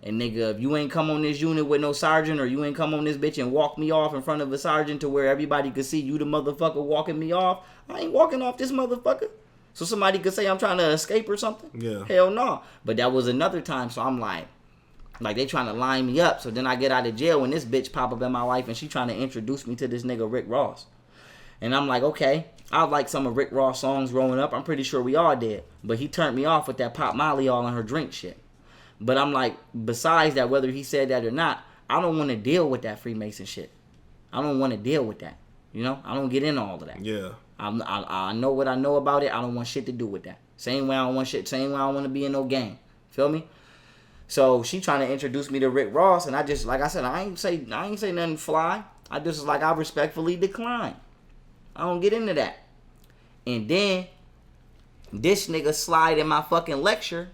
And nigga, if you ain't come on this unit with no sergeant, or you ain't come on this bitch and walk me off in front of a sergeant to where everybody could see you the motherfucker walking me off, I ain't walking off this motherfucker. So somebody could say I'm trying to escape or something? Yeah. Hell no. But that was another time, so I'm like they trying to line me up. So then I get out of jail and this bitch pop up in my life and she trying to introduce me to this nigga Rick Ross. And I'm like, okay, I like some of Rick Ross songs growing up. I'm pretty sure we all did. But he turned me off with that Pop Molly all in her drink shit. But I'm like, besides that, whether he said that or not, I don't want to deal with that Freemason shit. I don't want to deal with that. You know? I don't get into all of that. Yeah. I know what I know about it. I don't want shit to do with that. Same way I don't want to be in no gang. Feel me? So she trying to introduce me to Rick Ross, and I just, like I said, I ain't say nothing fly. I just was like, I respectfully decline. I don't get into that. And then this nigga slide in my fucking lecture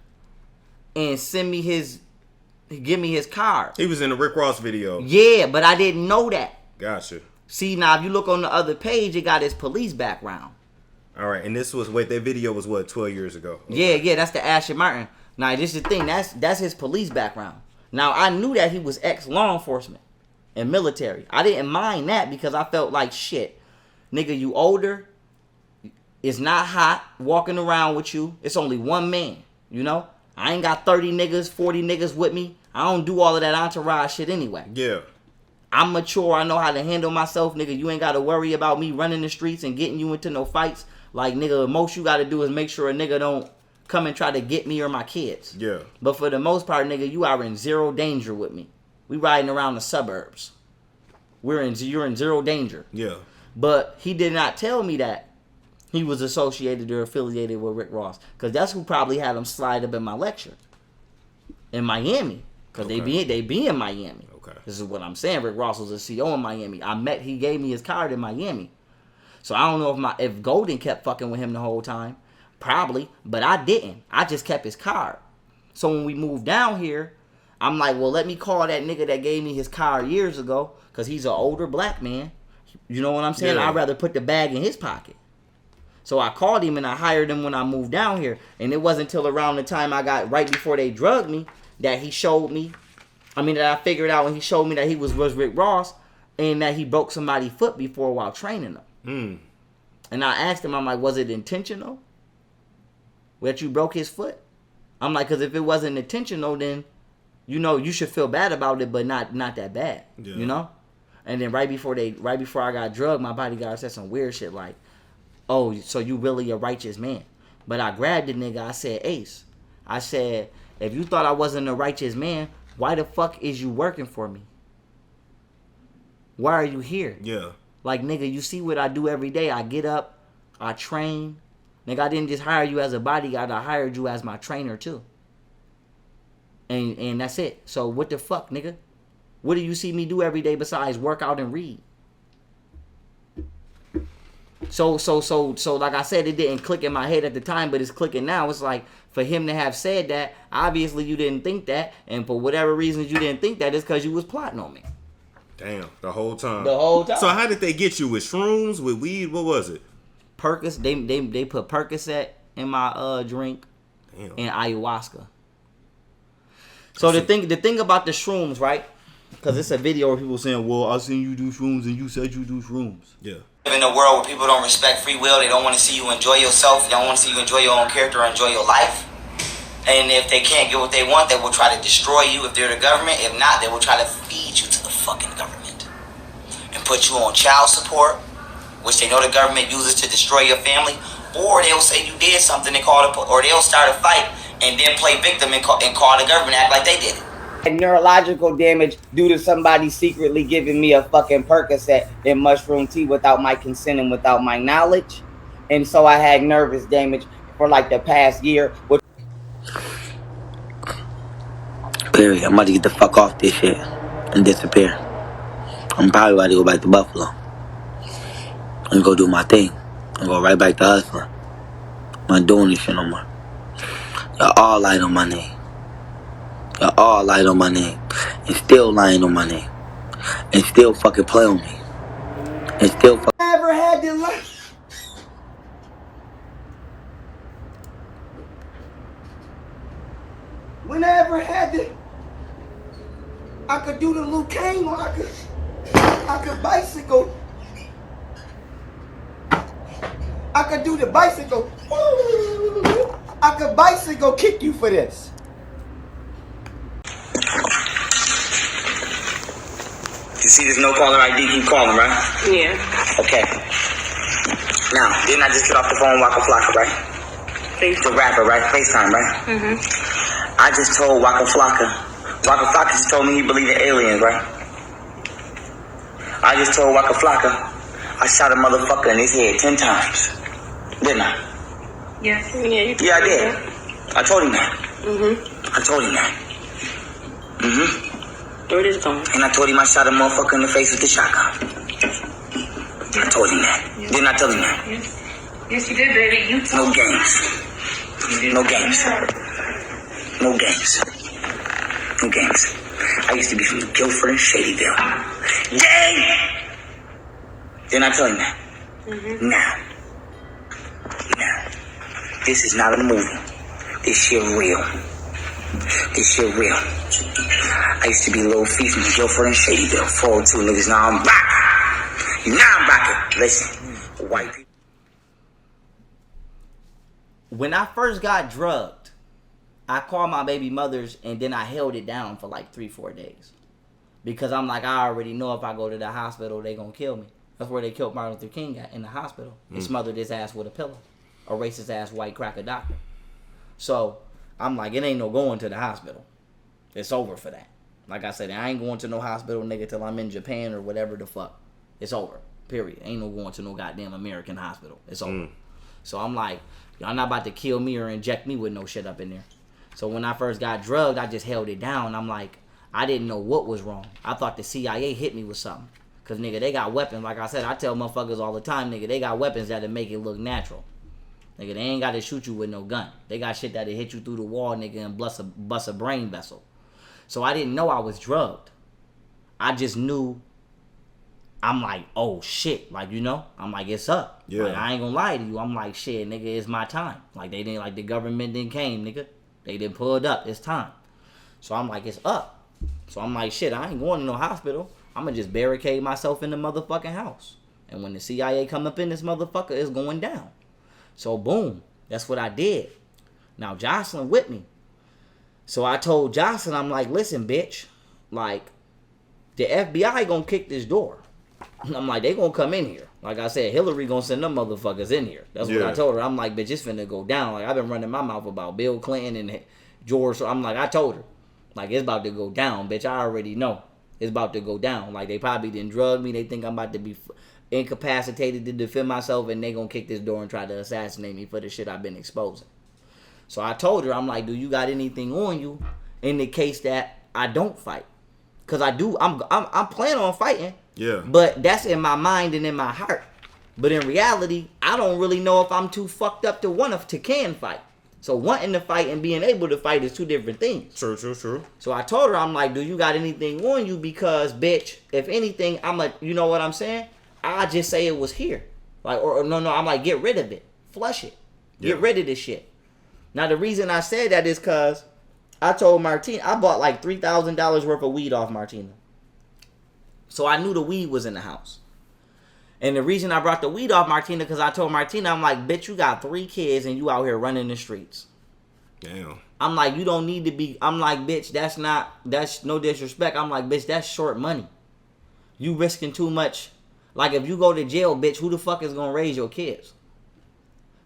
and give me his card. He was in the Rick Ross video. Yeah, but I didn't know that. Gotcha. See, now if you look on the other page, it got his police background. All right, and this was that video was what, 12 years ago? Okay. Yeah, that's the Asher Martin. Now this is the thing, that's his police background. Now I knew that he was ex-law enforcement and military. I didn't mind that because I felt like shit. Nigga, you older. It's not hot walking around with you. It's only one man, you know? I ain't got 30 niggas, 40 niggas with me. I don't do all of that entourage shit anyway. Yeah. I'm mature. I know how to handle myself, nigga. You ain't got to worry about me running the streets and getting you into no fights. Like, nigga, most you got to do is make sure a nigga don't come and try to get me or my kids. Yeah. But for the most part, nigga, you are in zero danger with me. We riding around the suburbs. You're in zero danger. Yeah. But he did not tell me that he was associated or affiliated with Rick Ross. Because that's who probably had him slide up in my lecture. In Miami. Because they be in Miami. Okay. This is what I'm saying. Rick Ross was a CO in Miami. He gave me his card in Miami. So I don't know if Golden kept fucking with him the whole time. Probably. But I didn't. I just kept his card. So when we moved down here, I'm like, well, let me call that nigga that gave me his card years ago. Because he's an older black man. You know what I'm saying? Yeah. I'd rather put the bag in his pocket. So I called him and I hired him when I moved down here. And it wasn't until around the time I got, right before they drugged me, that he showed me, that I figured out when he showed me that he was Rick Ross and that he broke somebody's foot before while training them. And I asked him, I'm like, was it intentional that you broke his foot? I'm like, because if it wasn't intentional, then, you should feel bad about it, but not that bad, you know? And then right before I got drugged, my bodyguard said some weird shit like, oh, so you really a righteous man. But I grabbed the nigga, I said, Ace, I said, if you thought I wasn't a righteous man, why the fuck is you working for me? Why are you here? Yeah. Like, nigga, you see what I do every day. I get up, I train. Nigga, I didn't just hire you as a bodyguard, I hired you as my trainer too. And that's it. So what the fuck, nigga? What do you see me do every day besides work out and read? So like I said, it didn't click in my head at the time, but it's clicking now. It's like, for him to have said that, obviously you didn't think that, and for whatever reasons you didn't think that, it's because you was plotting on me. Damn, the whole time. The whole time. So how did they get you? With shrooms? With weed? What was it? Percocet. They put Percocet in my drink. Damn. And ayahuasca. So the thing about the shrooms, right? Because it's a video where people saying, well, I seen you do shrooms and you said you do shrooms. Yeah. In a world where people don't respect free will, they don't want to see you enjoy yourself, they don't want to see you enjoy your own character or enjoy your life. And if they can't get what they want, they will try to destroy you if they're the government. If not, they will try to feed you to the fucking government and put you on child support, which they know the government uses to destroy your family. Or they'll say you did something and or they'll start a fight and then play victim and call the government, act like they did it. Neurological damage due to somebody secretly giving me a fucking Percocet and mushroom tea without my consent and without my knowledge. And so I had nervous damage for like the past year. Period. I'm about to get the fuck off this shit and disappear. I'm probably about to go back to Buffalo and go do my thing. and go right back to hustling. I'm not doing this shit no more. Y'all all lied on my name. Y'all all lied on my name. And still lying on my name. And still fucking play on me. And still fucking... Never had to learn. We never had to. I could do the Luke Kane, or I could bicycle. I could do the bicycle. I could bicycle kick you for this. You see this no caller ID, keep calling, right? Yeah. Okay. Now, didn't I just get off the phone Waka Flocka, right? The rapper, right? FaceTime, right? Mm-hmm. I just told Waka Flocka just told me he believed in aliens, right? I just told Waka Flocka I shot a motherfucker in his head 10 times. Didn't I? Yes. Yeah, I did. I told him that. Mm-hmm. I told him that. Mm-hmm. Where did it go? And I told him I shot a motherfucker in the face with the shotgun. I told him that. Yes. Didn't I tell him that? Yes. Yes, you did, baby. You No games. No games. No games. No games. I used to be from Guilford and Shadyville. Dang! Didn't I tell him that? Mm-hmm. Now. This is not a movie. This shit real. This shit real. I used to be Lil Fee from Guilford and Shadyville. 402 niggas. Now I'm back. Now I'm back. Listen. White people. When I first got drugged, I called my baby mothers and then I held it down for like 3-4 days. Because I'm like, I already know if I go to the hospital, they gonna kill me. That's where they killed Martin Luther King at, in the hospital. They smothered his ass with a pillow. A racist ass white cracker doctor. So I'm like, it ain't no going to the hospital. It's over for that. Like I said, I ain't going to no hospital, nigga, till I'm in Japan or whatever the fuck. It's over. Period. Ain't no going to no goddamn American hospital. It's over. So I'm like, y'all not about to kill me or inject me with no shit up in there. So when I first got drugged, I just held it down. I'm like, I didn't know what was wrong. I thought the CIA hit me with something. Because, nigga, they got weapons. Like I said, I tell motherfuckers all the time, nigga, they got weapons that'll make it look natural. Nigga, they ain't got to shoot you with no gun. They got shit that'll hit you through the wall, nigga, and bust a brain vessel. So I didn't know I was drugged. I just knew, I'm like, oh, shit. Like, you know? I'm like, it's up. Yeah. Like, I ain't gonna lie to you. I'm like, shit, nigga, it's my time. Like, they didn't, like, the government didn't came, nigga. They didn't pull it up. It's time. So I'm like, it's up. So I'm like, shit, I ain't going to no hospital. I'm gonna just barricade myself in the motherfucking house. And when the CIA come up in this motherfucker, it's going down. So boom, that's what I did. Now Jocelyn with me. So I told Jocelyn, I'm like, listen, bitch, like, the FBI gonna kick this door. I'm like, they gonna come in here. Like I said, Hillary gonna send them motherfuckers in here. That's what I told her. I'm like, bitch, it's finna go down. Like, I've been running my mouth about Bill Clinton and George. So I'm like, I told her, like, it's about to go down, bitch. I already know it's about to go down. Like, they probably didn't drug me. They think I'm about to be incapacitated to defend myself, and they gonna kick this door and try to assassinate me for the shit I've been exposing. So I told her, I'm like, do you got anything on you in the case that I don't fight? Cause I do. I'm planning on fighting. Yeah. But that's in my mind and in my heart. But in reality, I don't really know if I'm too fucked up to can fight. So wanting to fight and being able to fight is two different things. True. So I told her, I'm like, do you got anything on you? Because, bitch, if anything, I'm like, you know what I'm saying? I just say it was here. Like, or no, I'm like, get rid of it. Flush it. Get rid of this shit. Now, the reason I said that is because I told Martina, I bought like $3,000 worth of weed off Martina. So I knew the weed was in the house. And the reason I brought the weed off Martina, because I told Martina, I'm like, bitch, you got 3 kids and you out here running the streets. Damn. I'm like, you don't need to be, I'm like, bitch, that's no disrespect. I'm like, bitch, that's short money. You risking too much. Like, if you go to jail, bitch, who the fuck is going to raise your kids?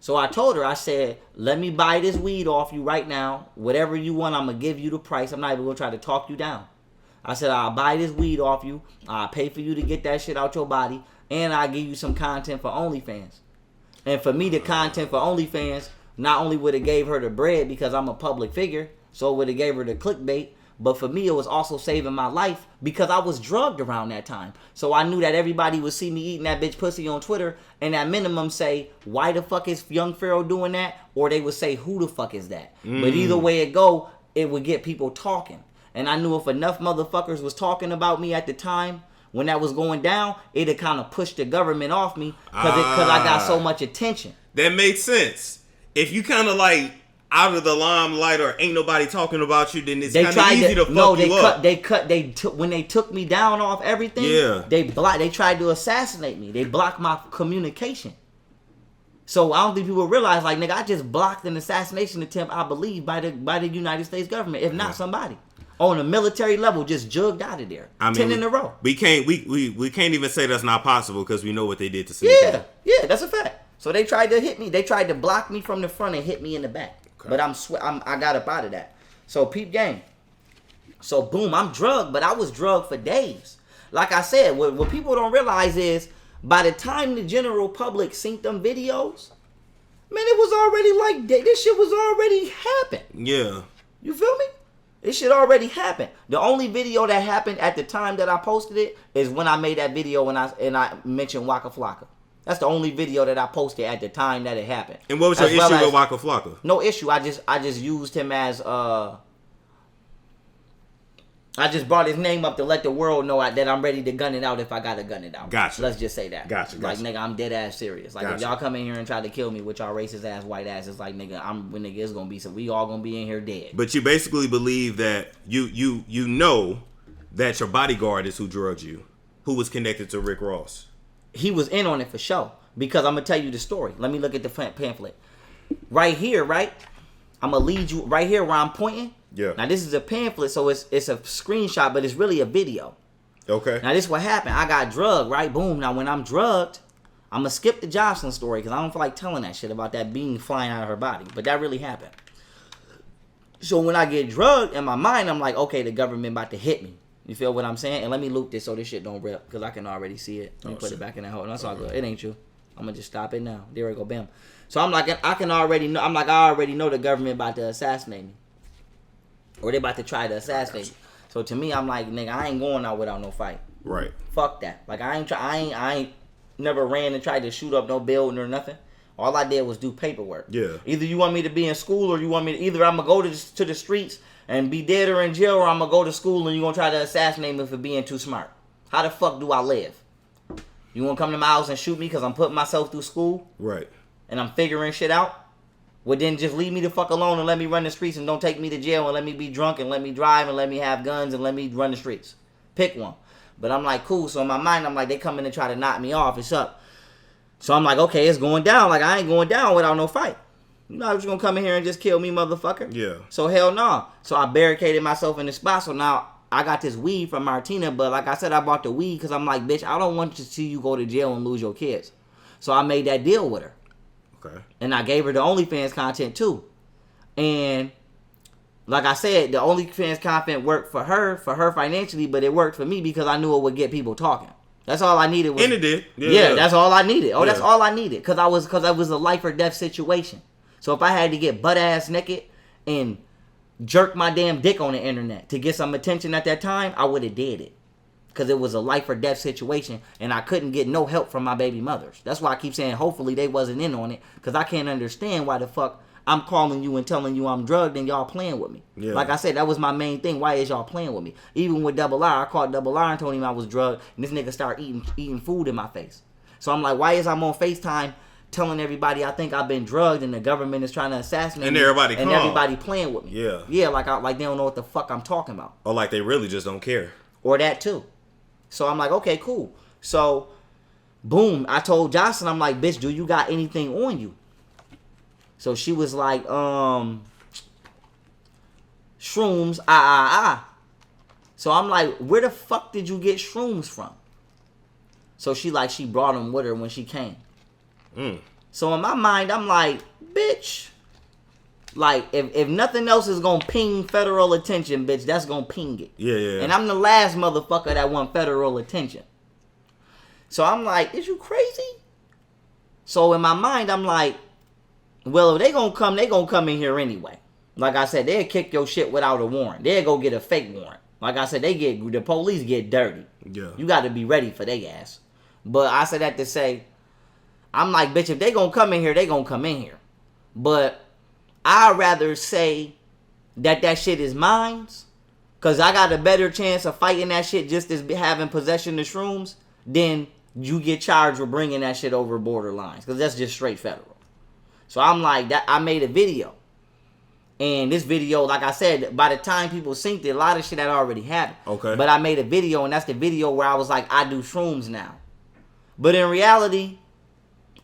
So I told her, I said, let me buy this weed off you right now. Whatever you want, I'm going to give you the price. I'm not even going to try to talk you down. I said, I'll buy this weed off you. I'll pay for you to get that shit out your body. And I'll give you some content for OnlyFans. And for me, the content for OnlyFans, not only would it gave her the bread because I'm a public figure, so it would have gave her the clickbait, But for me, it was also saving my life because I was drugged around that time. So I knew that everybody would see me eating that bitch pussy on Twitter and at minimum say, why the fuck is young Pharoah doing that? Or they would say, who the fuck is that? But either way it go, it would get people talking. And I knew if enough motherfuckers was talking about me at the time, when that was going down, it'd kind of pushed the government off me because I got so much attention. That makes sense. If you kind of like out of the limelight or ain't nobody talking about you, then it's kind of easy to fuck you up. When they took me down off everything, they tried to assassinate me. They blocked my communication. So I don't think people realize, like, nigga, I just blocked an assassination attempt, I believe, by the United States government, if not somebody. On a military level, just jugged out of there. 10 in a row. We can't even say that's not possible because we know what they did to Sneaker. Yeah, that's a fact. So they tried to hit me. They tried to block me from the front and hit me in the back. Okay. But I got up out of that. So peep game. So boom, I'm drugged, but I was drugged for days. Like I said, what people don't realize is by the time the general public seen them videos, man, it was already like this shit was already happened. Yeah. You feel me? This shit already happened. The only video that happened at the time that I posted it is when I made that video and I mentioned Waka Flocka. That's the only video that I posted at the time that it happened. And what was your issue with Waka Flocka? No issue. I just used him as I just brought his name up to let the world know that I'm ready to gun it out if I gotta gun it out. Gotcha. Let's just say that. Gotcha. Like, nigga, I'm dead ass serious. Like, if y'all come in here and try to kill me with y'all racist ass white asses, like, nigga, it's gonna be so we all gonna be in here dead. But you basically believe that you know that your bodyguard is who drugged you, who was connected to Rick Ross. He was in on it for sure. Because I'm gonna tell you the story. Let me look at the pamphlet. Right here, right? I'm gonna lead you right here where I'm pointing. Yeah. Now this is a pamphlet, so it's a screenshot, but it's really a video. Okay. Now this is what happened. I got drugged, right? Boom. Now when I'm drugged, I'm gonna skip the Jocelyn story because I don't feel like telling that shit about that being flying out of her body. But that really happened. So when I get drugged, in my mind, I'm like, okay, the government about to hit me. You feel what I'm saying? And let me loop this so this shit don't rip because I can already see it. Let me put it back in that hole. That's all good. It ain't you. I'm gonna just stop it now. There we go, bam. So I'm like, I already know the government about to assassinate me, or they about to try to assassinate me. So to me, I'm like, nigga, I ain't going out without no fight. Right. Fuck that. Like I ain't never ran and tried to shoot up no building or nothing. All I did was do paperwork. Yeah. Either you want me to be in school or you want me to. Either I'm gonna go to the streets and be dead or in jail, or I'm gonna go to school and you gonna try to assassinate me for being too smart. How the fuck do I live? You want to come to my house and shoot me because I'm putting myself through school? Right. And I'm figuring shit out? Well, then just leave me the fuck alone and let me run the streets and don't take me to jail and let me be drunk and let me drive and let me have guns and let me run the streets. Pick one. But I'm like, cool. So in my mind, I'm like, they come in and try to knock me off. It's up. So I'm like, okay, it's going down. Like, I ain't going down without no fight. You know, I was going to come in here and just kill me, motherfucker. Yeah. So hell no. So I barricaded myself in the spot. So now I got this weed from Martina, but like I said, I bought the weed because I'm like, bitch, I don't want to see you go to jail and lose your kids. So I made that deal with her. Okay. And I gave her the OnlyFans content too. And like I said, the OnlyFans content worked for her financially, but it worked for me because I knew it would get people talking. That's all I needed. And it did. Yeah, that's all I needed. Oh, yeah. That's all I needed because I was a life or death situation. So if I had to get butt ass naked and jerk my damn dick on the internet to get some attention at that time, I would have did it. Because it was a life or death situation and I couldn't get no help from my baby mothers. That's why I keep saying hopefully they wasn't in on it. Because I can't understand why the fuck I'm calling you and telling you I'm drugged and y'all playing with me. Yeah. Like I said, that was my main thing. Why is y'all playing with me? Even with Double R, I called Double R and told him I was drugged. And this nigga started eating food in my face. So I'm like, why is I'm on FaceTime telling everybody I think I've been drugged and the government is trying to assassinate me and everybody playing with me? Yeah. Yeah, like they don't know what the fuck I'm talking about. Or like they really just don't care. Or that too. So I'm like, okay, cool. So, boom, I told Jocelyn, I'm like, bitch, do you got anything on you? So she was like, shrooms, So I'm like, where the fuck did you get shrooms from? So she brought them with her when she came. So in my mind, I'm like, bitch, like if nothing else is gonna ping federal attention, bitch, that's gonna ping it. Yeah. And I'm the last motherfucker that want federal attention. So I'm like, is you crazy? So in my mind, I'm like, well, if they gonna come in here anyway. Like I said, they'll kick your shit without a warrant. They'll go get a fake warrant. Like I said, the police get dirty. Yeah. You got to be ready for their ass. But I said that to say, I'm like, bitch, if they gonna come in here, they gonna come in here. But I'd rather say that shit is mine, because I got a better chance of fighting that shit just as having possession of shrooms than you get charged with bringing that shit over border lines, because that's just straight federal. So I'm like, that. I made a video. And this video, like I said, by the time people synced it, a lot of shit had already happened. Okay. But I made a video, and that's the video where I was like, I do shrooms now. But in reality,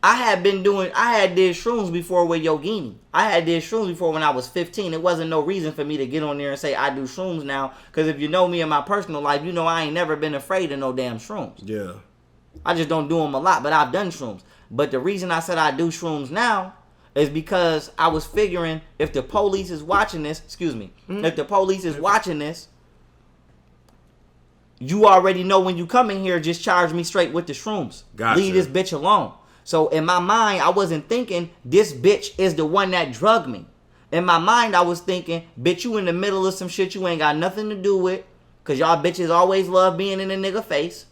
I did shrooms before with Yogini. I did shrooms before when I was 15. It wasn't no reason for me to get on there and say I do shrooms now. Because if you know me in my personal life, you know I ain't never been afraid of no damn shrooms. Yeah. I just don't do them a lot, but I've done shrooms. But the reason I said I do shrooms now is because I was figuring if the police is watching this, if the police is watching this, you already know when you come in here, just charge me straight with the shrooms. Gotcha. Leave this bitch alone. So in my mind, I wasn't thinking this bitch is the one that drugged me. In my mind, I was thinking, bitch, you in the middle of some shit you ain't got nothing to do with, because y'all bitches always love being in a nigga face.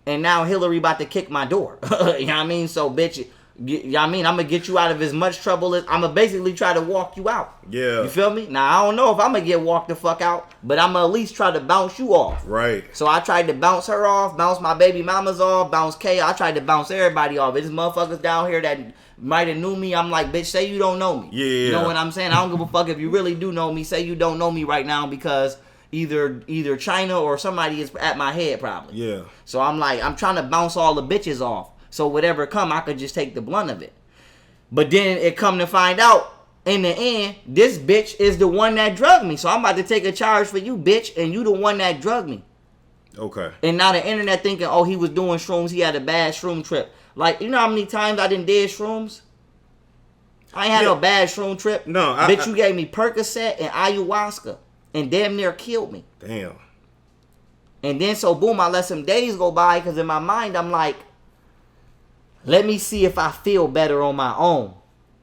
And now Hillary about to kick my door. You know what I mean? So, bitch, you know what I mean? I'm going to get you out of as much trouble as... I'm going to basically try to walk you out. Yeah. You feel me? Now, I don't know if I'm going to get walked the fuck out, but I'm going to at least try to bounce you off. Right. So I tried to bounce her off, bounce my baby mamas off, bounce Kay. I tried to bounce everybody off. There's motherfuckers down here that might have knew me. I'm like, bitch, say you don't know me. Yeah. You know what I'm saying? I don't give a fuck if you really do know me. Say you don't know me right now because... Either China or somebody is at my head probably. Yeah. So I'm like, I'm trying to bounce all the bitches off. So whatever come, I could just take the blunt of it. But then it come to find out, in the end, this bitch is the one that drugged me. So I'm about to take a charge for you, bitch, and you the one that drugged me. Okay. And now the internet thinking, oh, he was doing shrooms, he had a bad shroom trip. Like, you know how many times I done did shrooms? I ain't had no bad shroom trip. No. Bitch, you gave me Percocet and ayahuasca. And damn near killed me. Damn. And then so boom, I let some days go by because in my mind I'm like, let me see if I feel better on my own.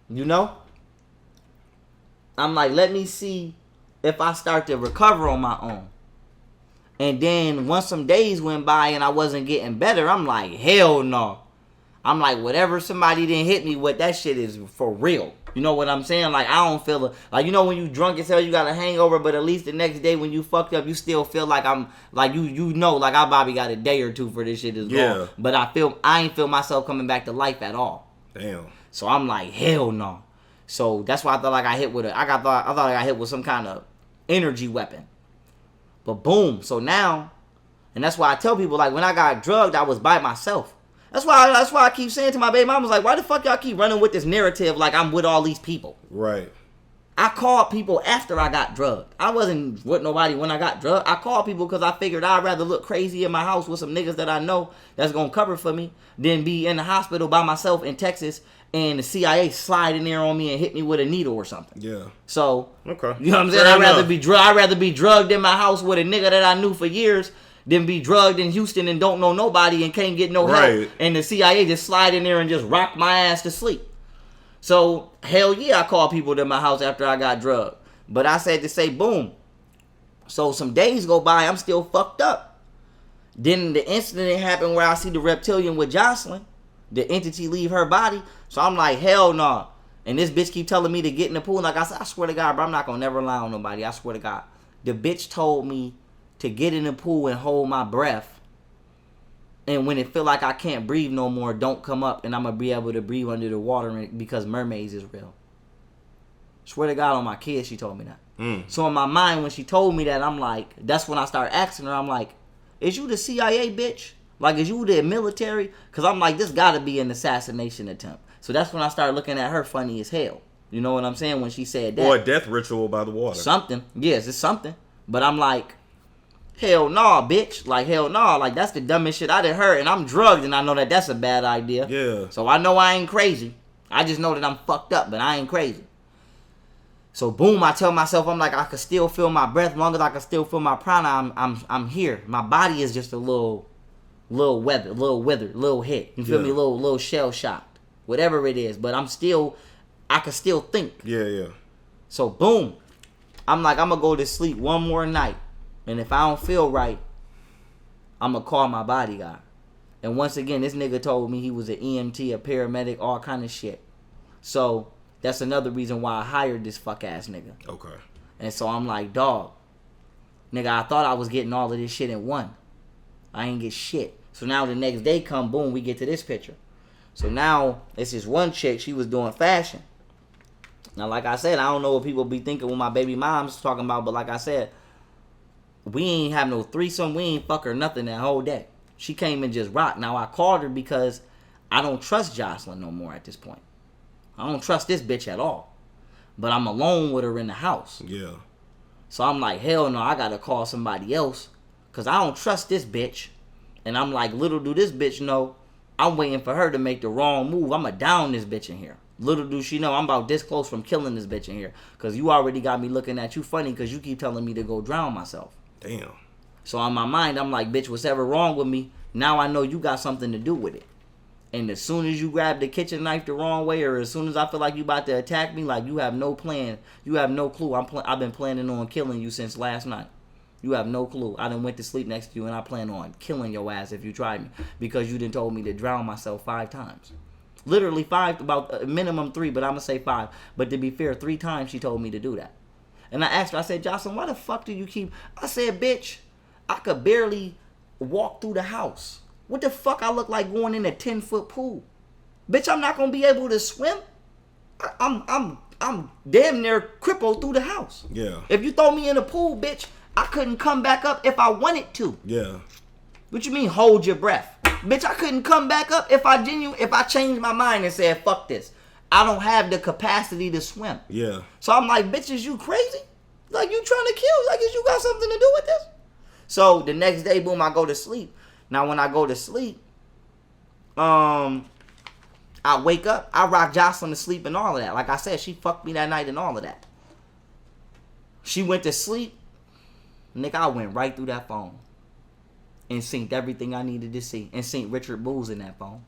You know? I'm like, let me see if I start to recover on my own. And then once some days went by and I wasn't getting better, I'm like, hell no. I'm like, whatever somebody didn't hit me with, that shit is for real. You know what I'm saying? Like, I don't feel like, you know, when you drunk as hell, you got a hangover, but at least the next day when you fucked up, you still feel like I'm, like, you know, like I probably got a day or two for this shit is gone. But I ain't feel myself coming back to life at all. Damn. So I'm like, hell no. So that's why I thought like I hit with I thought like I hit with some kind of energy weapon. But boom. So now, and that's why I tell people, like, when I got drugged, I was by myself. That's why I keep saying to my baby mom, I was like, why the fuck y'all keep running with this narrative like I'm with all these people? Right. I called people after I got drugged. I wasn't with nobody when I got drugged. I called people because I figured I'd rather look crazy in my house with some niggas that I know that's going to cover for me than be in the hospital by myself in Texas and the CIA slide in there on me and hit me with a needle or something. Yeah. So, okay. You know what I'm saying? I'd rather be drugged in my house with a nigga that I knew for years than be drugged in Houston and don't know nobody and can't get no help. And the CIA just slide in there and just rock my ass to sleep. So, hell yeah, I called people to my house after I got drugged. But I said to say, boom. So, some days go by, I'm still fucked up. Then the incident happened where I see the reptilian with Jocelyn. The entity leave her body. So, I'm like, hell no. Nah. And this bitch keep telling me to get in the pool. Like I said, I swear to God, bro, I'm not going to never lie on nobody. I swear to God. The bitch told me to get in the pool and hold my breath. And when it feel like I can't breathe no more, don't come up and I'm going to be able to breathe under the water because mermaids is real. Swear to God on my kids, she told me that. So in my mind, when she told me that, I'm like, that's when I started asking her, I'm like, is you the CIA, bitch? Like, is you the military? Because I'm like, this got to be an assassination attempt. So that's when I started looking at her funny as hell. You know what I'm saying? When she said that. Or a death ritual by the water. Something. Yes, it's something. But I'm like, hell nah, bitch. Like, hell nah. Like, that's the dumbest shit I done heard. And I'm drugged, and I know that that's a bad idea. Yeah. So I know I ain't crazy. I just know that I'm fucked up, but I ain't crazy. So, boom, I tell myself, I'm like, I can still feel my breath. As long as I can still feel my prana, I'm here. My body is just a little withered, little hit. You feel me? Little shell shocked. Whatever it is. But I can still think. Yeah. So, boom. I'm like, I'm gonna go to sleep one more night, and if I don't feel right, I'm gonna call my bodyguard. And once again, this nigga told me he was an EMT, a paramedic, all kind of shit. So that's another reason why I hired this fuck ass nigga. Okay. And so I'm like, dog, nigga, I thought I was getting all of this shit in one. I ain't get shit. So now the next day come, boom, we get to this picture. So now it's this one chick, she was doing fashion. Now, like I said, I don't know what people be thinking when my baby mom's talking about, but like I said, we ain't have no threesome, we ain't fuck her nothing that whole day. She came and just rocked. Now, I called her because I don't trust Jocelyn no more at this point. I don't trust this bitch at all. But I'm alone with her in the house. Yeah. So I'm like, hell no, I gotta call somebody else. Because I don't trust this bitch. And I'm like, little do this bitch know, I'm waiting for her to make the wrong move. I'ma down this bitch in here. Little do she know, I'm about this close from killing this bitch in here. Because you already got me looking at you funny because you keep telling me to go drown myself. Damn. So in my mind, I'm like, bitch, what's ever wrong with me? Now I know you got something to do with it. And as soon as you grab the kitchen knife the wrong way, or as soon as I feel like you about to attack me, like you have no plan, you have no clue. I've been planning on killing you since last night. You have no clue. I done went to sleep next to you, and I plan on killing your ass if you try me, because you done told me to drown myself 5 times. Literally 5, about minimum 3, but I'm gonna say 5. But to be fair, 3 times she told me to do that. And I asked her, I said, Jocelyn, why the fuck do you keep? I said, bitch, I could barely walk through the house. What the fuck I look like going in a 10-foot pool? Bitch, I'm not gonna be able to swim. I'm damn near crippled through the house. Yeah. If you throw me in a pool, bitch, I couldn't come back up if I wanted to. Yeah. What you mean hold your breath? Bitch, I couldn't come back up if I changed my mind and said, fuck this. I don't have the capacity to swim. Yeah. So I'm like, bitch, is you crazy? Like, you trying to kill? Like, is you got something to do with this? So the next day, boom, I go to sleep. Now, when I go to sleep, I wake up, I rock Jocelyn to sleep and all of that. Like I said, she fucked me that night and all of that. She went to sleep. Nigga, I went right through that phone and synced everything I needed to see and synced Richard Booz in that phone.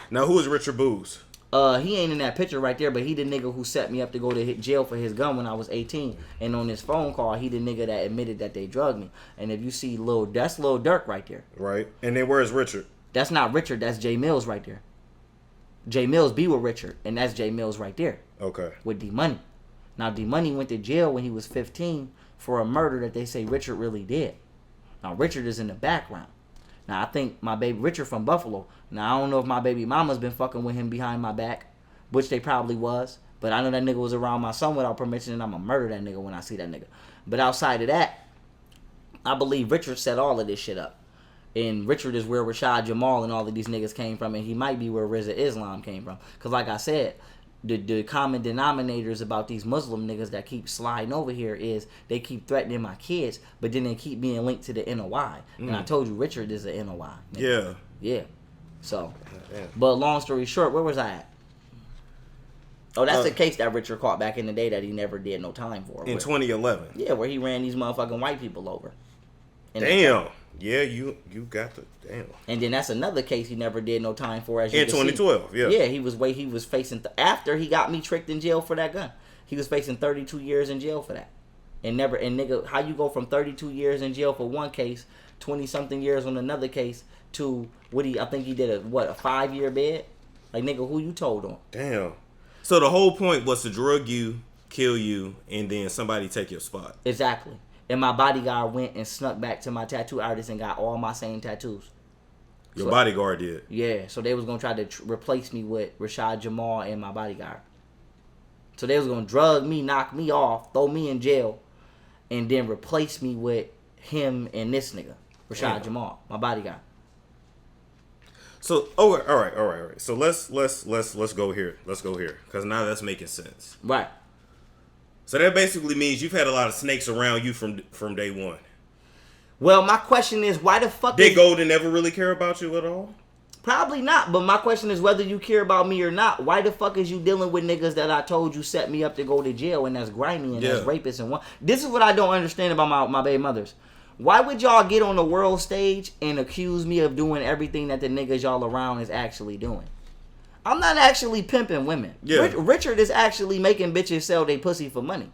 Now, who is Richard Booz? He ain't in that picture right there, but he the nigga who set me up to go to jail for his gun when I was 18. And on his phone call, he the nigga that admitted that they drugged me. And if you see that's Lil Durk right there. Right. And then where's Richard? That's not Richard. That's Jay Mills right there. Jay Mills be with Richard, and that's Jay Mills right there. Okay. With D-Money. Now, D-Money went to jail when he was 15 for a murder that they say Richard really did. Now, Richard is in the background. Now, I think my baby Richard from Buffalo. Now, I don't know if my baby mama's been fucking with him behind my back, which they probably was. But I know that nigga was around my son without permission, and I'm going to murder that nigga when I see that nigga. But outside of that, I believe Richard set all of this shit up. And Richard is where Rashad Jamal and all of these niggas came from, and he might be where Rizza Islam came from. Because like I said, the common denominators about these Muslim niggas that keep sliding over here is they keep threatening my kids, but then they keep being linked to the NOI. And I told you Richard is an NOI. Nigga. Yeah. So, but long story short, where was I at? Oh, that's the case that Richard caught back in the day that he never did no time for. In 2011. Yeah, where he ran these motherfucking white people over. Damn. Yeah, you got the damn. And then that's another case he never did no time for. As you in 2012, see. Yeah, he was facing after he got me tricked in jail for that gun. He was facing 32 years in jail for that. And nigga, how you go from 32 years in jail for one case, 20 something years on another case to I think he did a 5-year bid? Like, nigga, who you told on? Damn. So the whole point was to drug you, kill you, and then somebody take your spot. Exactly. And my bodyguard went and snuck back to my tattoo artist and got all my same tattoos. Your bodyguard did? Yeah. So they was going to try to replace me with Rashad Jamal and my bodyguard. So they was going to drug me, knock me off, throw me in jail, and then replace me with him and this nigga, Rashad Jamal, my bodyguard. So, all right. So let's go here. Let's go here. Because now that's making sense. Right. So that basically means you've had a lot of snakes around you from day one. Well, my question is, why the fuck did Golden never really care about you at all? Probably not. But my question is, whether you care about me or not, why the fuck is you dealing with niggas that I told you set me up to go to jail and that's grimy and that's rapists and what? This is what I don't understand about my baby mothers. Why would y'all get on the world stage and accuse me of doing everything that the niggas y'all around is actually doing? I'm not actually pimping women. Yeah. Richard is actually making bitches sell their pussy for money.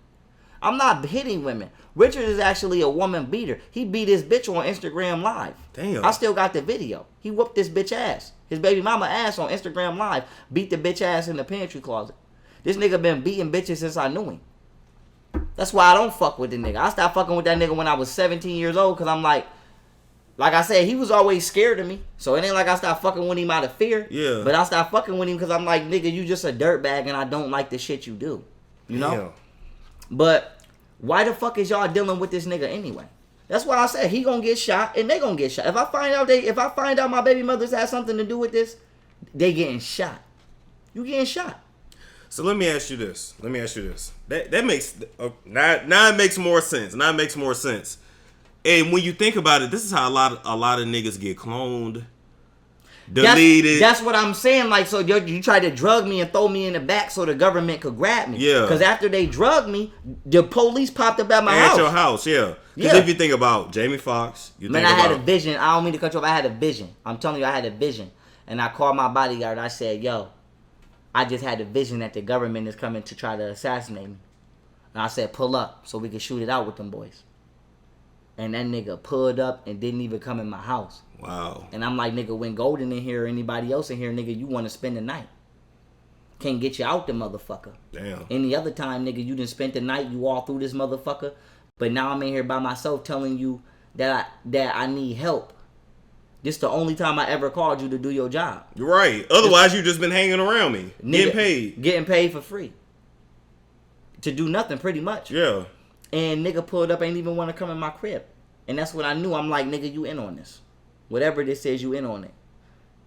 I'm not hitting women. Richard is actually a woman beater. He beat his bitch on Instagram Live. Damn. I still got the video. He whooped this bitch ass. His baby mama ass on Instagram Live. Beat the bitch ass in the pantry closet. This nigga been beating bitches since I knew him. That's why I don't fuck with the nigga. I stopped fucking with that nigga when I was 17 years old because I'm like I said, he was always scared of me. So it ain't like I stopped fucking with him out of fear. Yeah. But I stopped fucking with him because I'm like, nigga, you just a dirtbag and I don't like the shit you do. You know? Damn. But why the fuck is y'all dealing with this nigga anyway? That's why I said he gonna get shot and they gonna get shot. If I find out my baby mothers had something to do with this, they getting shot. You getting shot. So let me ask you this. That makes now it makes more sense. Now it makes more sense. And when you think about it, this is how a lot of niggas get cloned, deleted. That's what I'm saying. Like, so you tried to drug me and throw me in the back so the government could grab me. Yeah. Because after they drugged me, the police popped up at my house. At your house, yeah. Because if you think about Jamie Foxx, I had a vision. I don't mean to cut you off. I had a vision. I'm telling you, I had a vision. And I called my bodyguard. I said, yo, I just had a vision that the government is coming to try to assassinate me. And I said, pull up so we can shoot it out with them boys. And that nigga pulled up and didn't even come in my house. Wow. And I'm like, nigga, when Golden in here or anybody else in here, nigga, you want to spend the night. Can't get you out the motherfucker. Damn. Any other time, nigga, you done spent the night, you all through this motherfucker. But now I'm in here by myself telling you that I need help. This the only time I ever called you to do your job. You're right. Otherwise, you just been hanging around me. Nigga, getting paid for free. To do nothing, pretty much. Yeah. And nigga pulled up, ain't even want to come in my crib. And that's what I knew. I'm like, nigga, you in on this. Whatever this is, you in on it.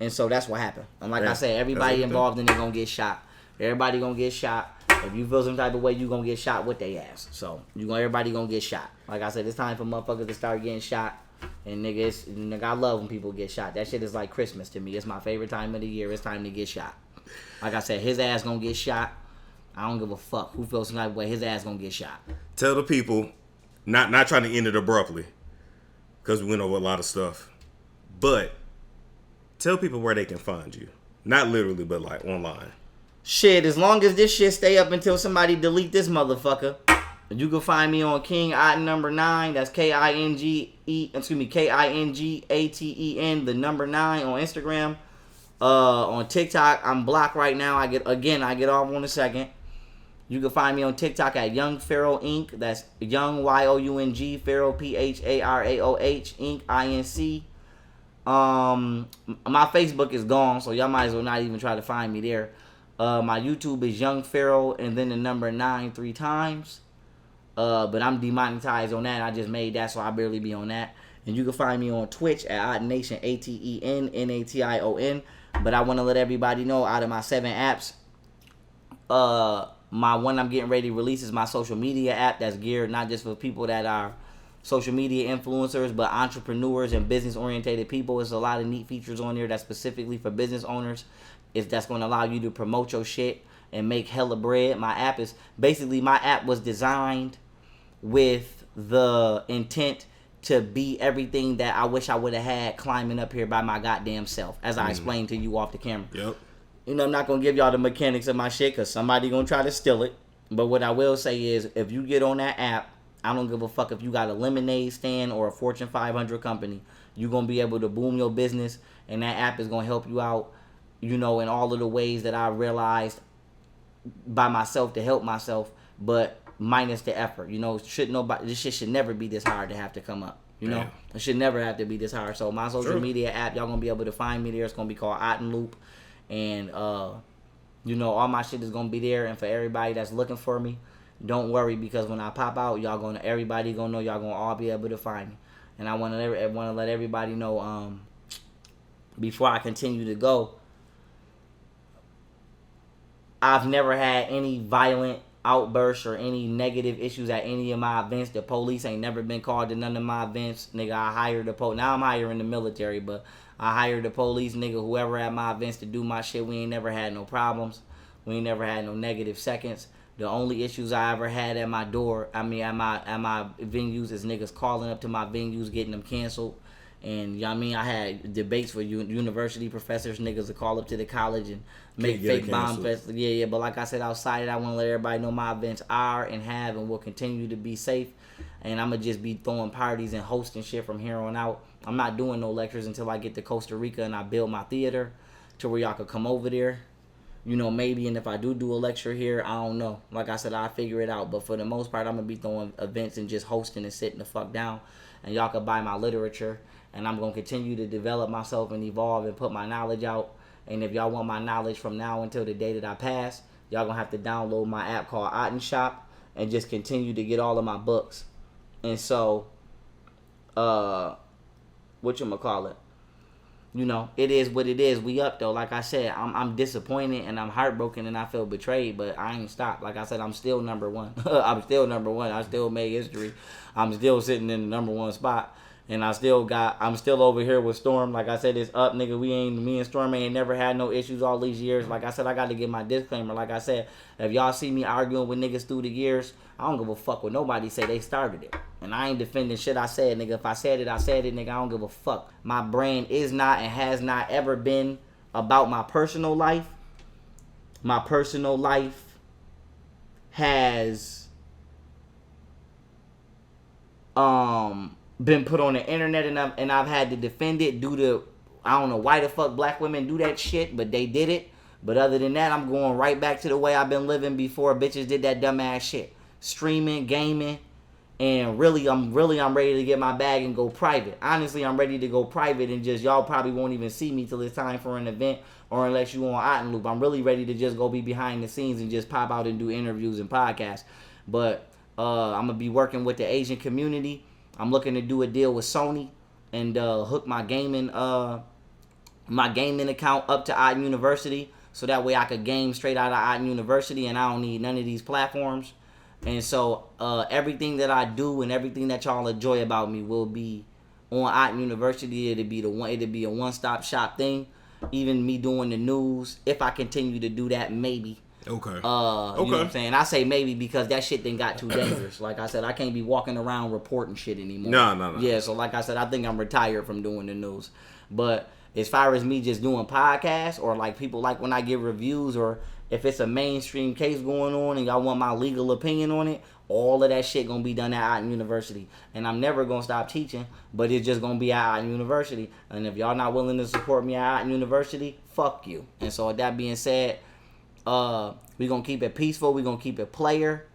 And so that's what happened. And like I said, everybody involved in it gonna get shot. Everybody gonna get shot. If you feel some type of way, you gonna get shot with their ass. So everybody gonna get shot. Like I said, it's time for motherfuckers to start getting shot. And nigga, I love when people get shot. That shit is like Christmas to me. It's my favorite time of the year. It's time to get shot. Like I said, his ass gonna get shot. I don't give a fuck who feels some type of way. His ass gonna get shot. Tell the people, not trying to end it abruptly, because we went over a lot of stuff. But tell people where they can find you. Not literally, but like online. Shit, as long as this shit stay up until somebody delete this motherfucker, you can find me on King Otten number 9. That's KINGATEN, the number 9 on Instagram. On TikTok, I'm blocked right now. I get off on a second. You can find me on TikTok at Young Pharoah Inc. That's Young YOUNG Pharoah PHARAOH Inc. INC. My Facebook is gone, so y'all might as well not even try to find me there. My YouTube is Young Pharoah and then the number 9 3 times. But I'm demonetized on that. I just made that, so I barely be on that. And you can find me on Twitch at Otten Nation, ATENNATION. But I want to let everybody know, out of my 7 apps, my one I'm getting ready to release is my social media app that's geared not just for people that are social media influencers, but entrepreneurs and business-oriented people. There's a lot of neat features on there that's specifically for business owners. That's going to allow you to promote your shit and make hella bread. My app was designed with the intent to be everything that I wish I would have had climbing up here by my goddamn self, as I explained to you off the camera. Yep. You know, I'm not going to give y'all the mechanics of my shit because somebody going to try to steal it. But what I will say is, if you get on that app, I don't give a fuck if you got a lemonade stand or a Fortune 500 company. You're going to be able to boom your business, and that app is going to help you out, you know, in all of the ways that I realized by myself to help myself, but minus the effort. You know, this shit should never be this hard to have to come up. You know, it should never have to be this hard. So my social media app, y'all gonna be able to find me there. It's gonna be called Otten Loop, and you know, all my shit is gonna be there. And for everybody that's looking for me, don't worry, because when I pop out, everybody gonna know, y'all gonna all be able to find me. And I want to let everybody know, before I continue to go, I've never had any violent outbursts or any negative issues at any of my events. The police ain't never been called to none of my events. Nigga, I hired the police. Now I'm hiring the military, but I hired the police, nigga, whoever at my events to do my shit. We ain't never had no problems. We ain't never had no negative seconds. The only issues I ever had at my door, at my venues, is niggas calling up to my venues, getting them canceled, And you know what I mean, I had debates with university professors, niggas to call up to the college and make fake bomb fests. Yeah. But like I said, outside, I want to let everybody know my events are and have and will continue to be safe. And I'm going to just be throwing parties and hosting shit from here on out. I'm not doing no lectures until I get to Costa Rica and I build my theater to where y'all could come over there. You know, maybe, and if I do a lecture here, I don't know. Like I said, I'll figure it out. But for the most part, I'm going to be throwing events and just hosting and sitting the fuck down. And y'all could buy my literature. And I'm going to continue to develop myself and evolve and put my knowledge out. And if y'all want my knowledge from now until the day that I pass, y'all going to have to download my app called Shop and just continue to get all of my books. And so, whatchamacallit? You know, it is what it is. We up though. Like I said, I'm disappointed and I'm heartbroken and I feel betrayed, but I ain't stopped. Like I said, I'm still number one. I'm still number one. I still made history. I'm still sitting in the number one spot. And I'm still over here with Storm. Like I said, it's up, nigga. Me and Storm ain't never had no issues all these years. Like I said, I got to get my disclaimer. Like I said, if y'all see me arguing with niggas through the years, I don't give a fuck what nobody say. They started it. And I ain't defending shit I said, nigga. If I said it, I said it, nigga. I don't give a fuck. My brand is not and has not ever been about my personal life. My personal life has been put on the internet and I've had to defend it due to, I don't know why the fuck black women do that shit, but they did it. But other than that, I'm going right back to the way I've been living before bitches did that dumbass shit. Streaming, gaming, and really I'm ready to get my bag and go private. Honestly, I'm ready to go private and just, y'all probably won't even see me till it's time for an event or unless you on Otten Loop. I'm really ready to just go be behind the scenes and just pop out and do interviews and podcasts. But I'm going to be working with the Asian community. I'm looking to do a deal with Sony and hook my gaming account up to Otten University so that way I could game straight out of Otten University and I don't need none of these platforms. And so everything that I do and everything that y'all enjoy about me will be on Otten University. It'll be a one-stop shop thing. Even me doing the news, if I continue to do that, maybe. Okay. You know what I'm saying? I say maybe because that shit then got too dangerous. Like I said, I can't be walking around reporting shit anymore. No. Yeah, so like I said, I think I'm retired from doing the news. But as far as me just doing podcasts or like people like when I give reviews or if it's a mainstream case going on and y'all want my legal opinion on it, all of that shit gonna be done at Otten University. And I'm never gonna stop teaching, but it's just gonna be at Otten University. And if y'all not willing to support me at Otten University, fuck you. And so with that being said, we're gonna keep it peaceful, we're gonna keep it player,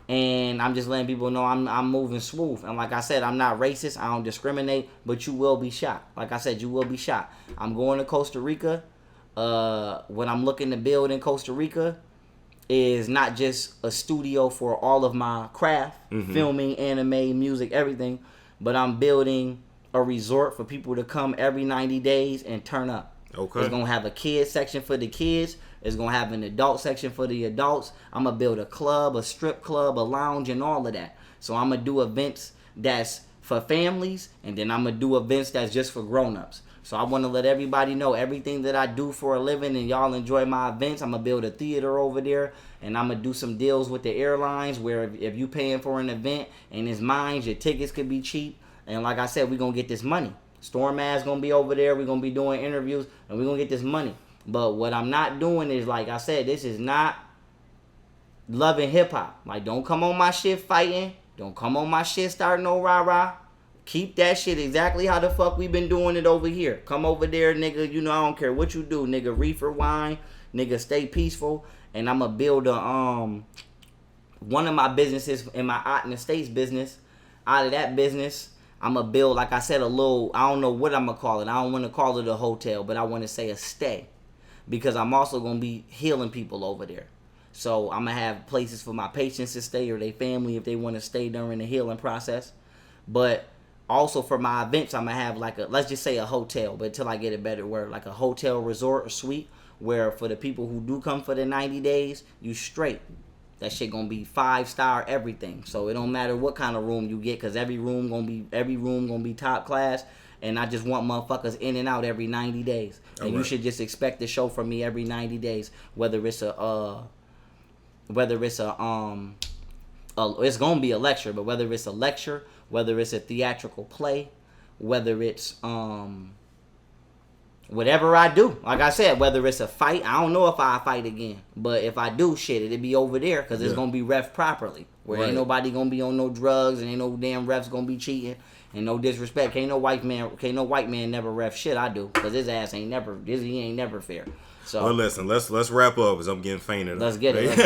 and I'm just letting people know I'm moving smooth. And like I said, I'm not racist, I don't discriminate, but you will be shot. Like I said, you will be shot. I'm going to Costa Rica. What I'm looking to build in Costa Rica is not just a studio for all of my craft, filming, anime, music, everything, but I'm building a resort for people to come every 90 days and turn up. Okay. It's gonna have a kids section for the kids. It's gonna have an adult section for the adults. I'm gonna build a club, a strip club, a lounge, and all of that. So I'm gonna do events that's for families, and then I'm gonna do events that's just for grown-ups. So I want to let everybody know everything that I do for a living, and y'all enjoy my events. I'm gonna build a theater over there, and I'm gonna do some deals with the airlines where if you paying for an event and it's mine, your tickets could be cheap. And like I said, we're gonna get this money. Storm Ass gonna be over there. We're gonna be doing interviews, and we're gonna get this money. But what I'm not doing is, like I said, this is not loving hip hop. Like, don't come on my shit fighting. Don't come on my shit starting no rah-rah. Keep that shit exactly how the fuck we been doing it over here. Come over there, nigga. You know, I don't care what you do, nigga. Reefer wine, nigga. Stay peaceful. And I'm gonna build a one of my businesses in my Otten Estates business. Out of that business, I'm gonna build, like I said, a little. I don't know what I'm gonna call it. I don't want to call it a hotel, but I want to say a stay, because I'm also gonna be healing people over there. So I'm gonna have places for my patients to stay or their family if they want to stay during the healing process. But also for my events, I'm gonna have like a, let's just say a hotel, but until I get a better word, like a hotel resort or suite where for the people who do come for the 90 days, you straight. That shit gonna be 5-star everything. So it don't matter what kind of room you get, cause every room gonna be top class. And I just want motherfuckers in and out every 90 days. And you should just expect the show from me every 90 days, whether it's it's gonna be a lecture, but whether it's a lecture, whether it's a theatrical play, whether it's whatever I do. Like I said, whether it's a fight, I don't know if I fight again. But if I do, shit, it'll be over there because it's going to be ref properly. Where ain't nobody going to be on no drugs and ain't no damn refs going to be cheating. And no disrespect. Can't no white man never ref shit I do. Because his ass ain't never, he ain't never fair. So, well, listen, let's wrap up because I'm getting fainted. Let's get it.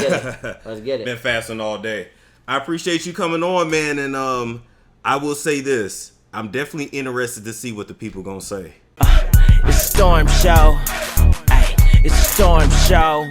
Let's get it. Been fasting all day. I appreciate you coming on, man. And I will say this. I'm definitely interested to see what the people going to say. It's a storm show. Ay, it's a storm show.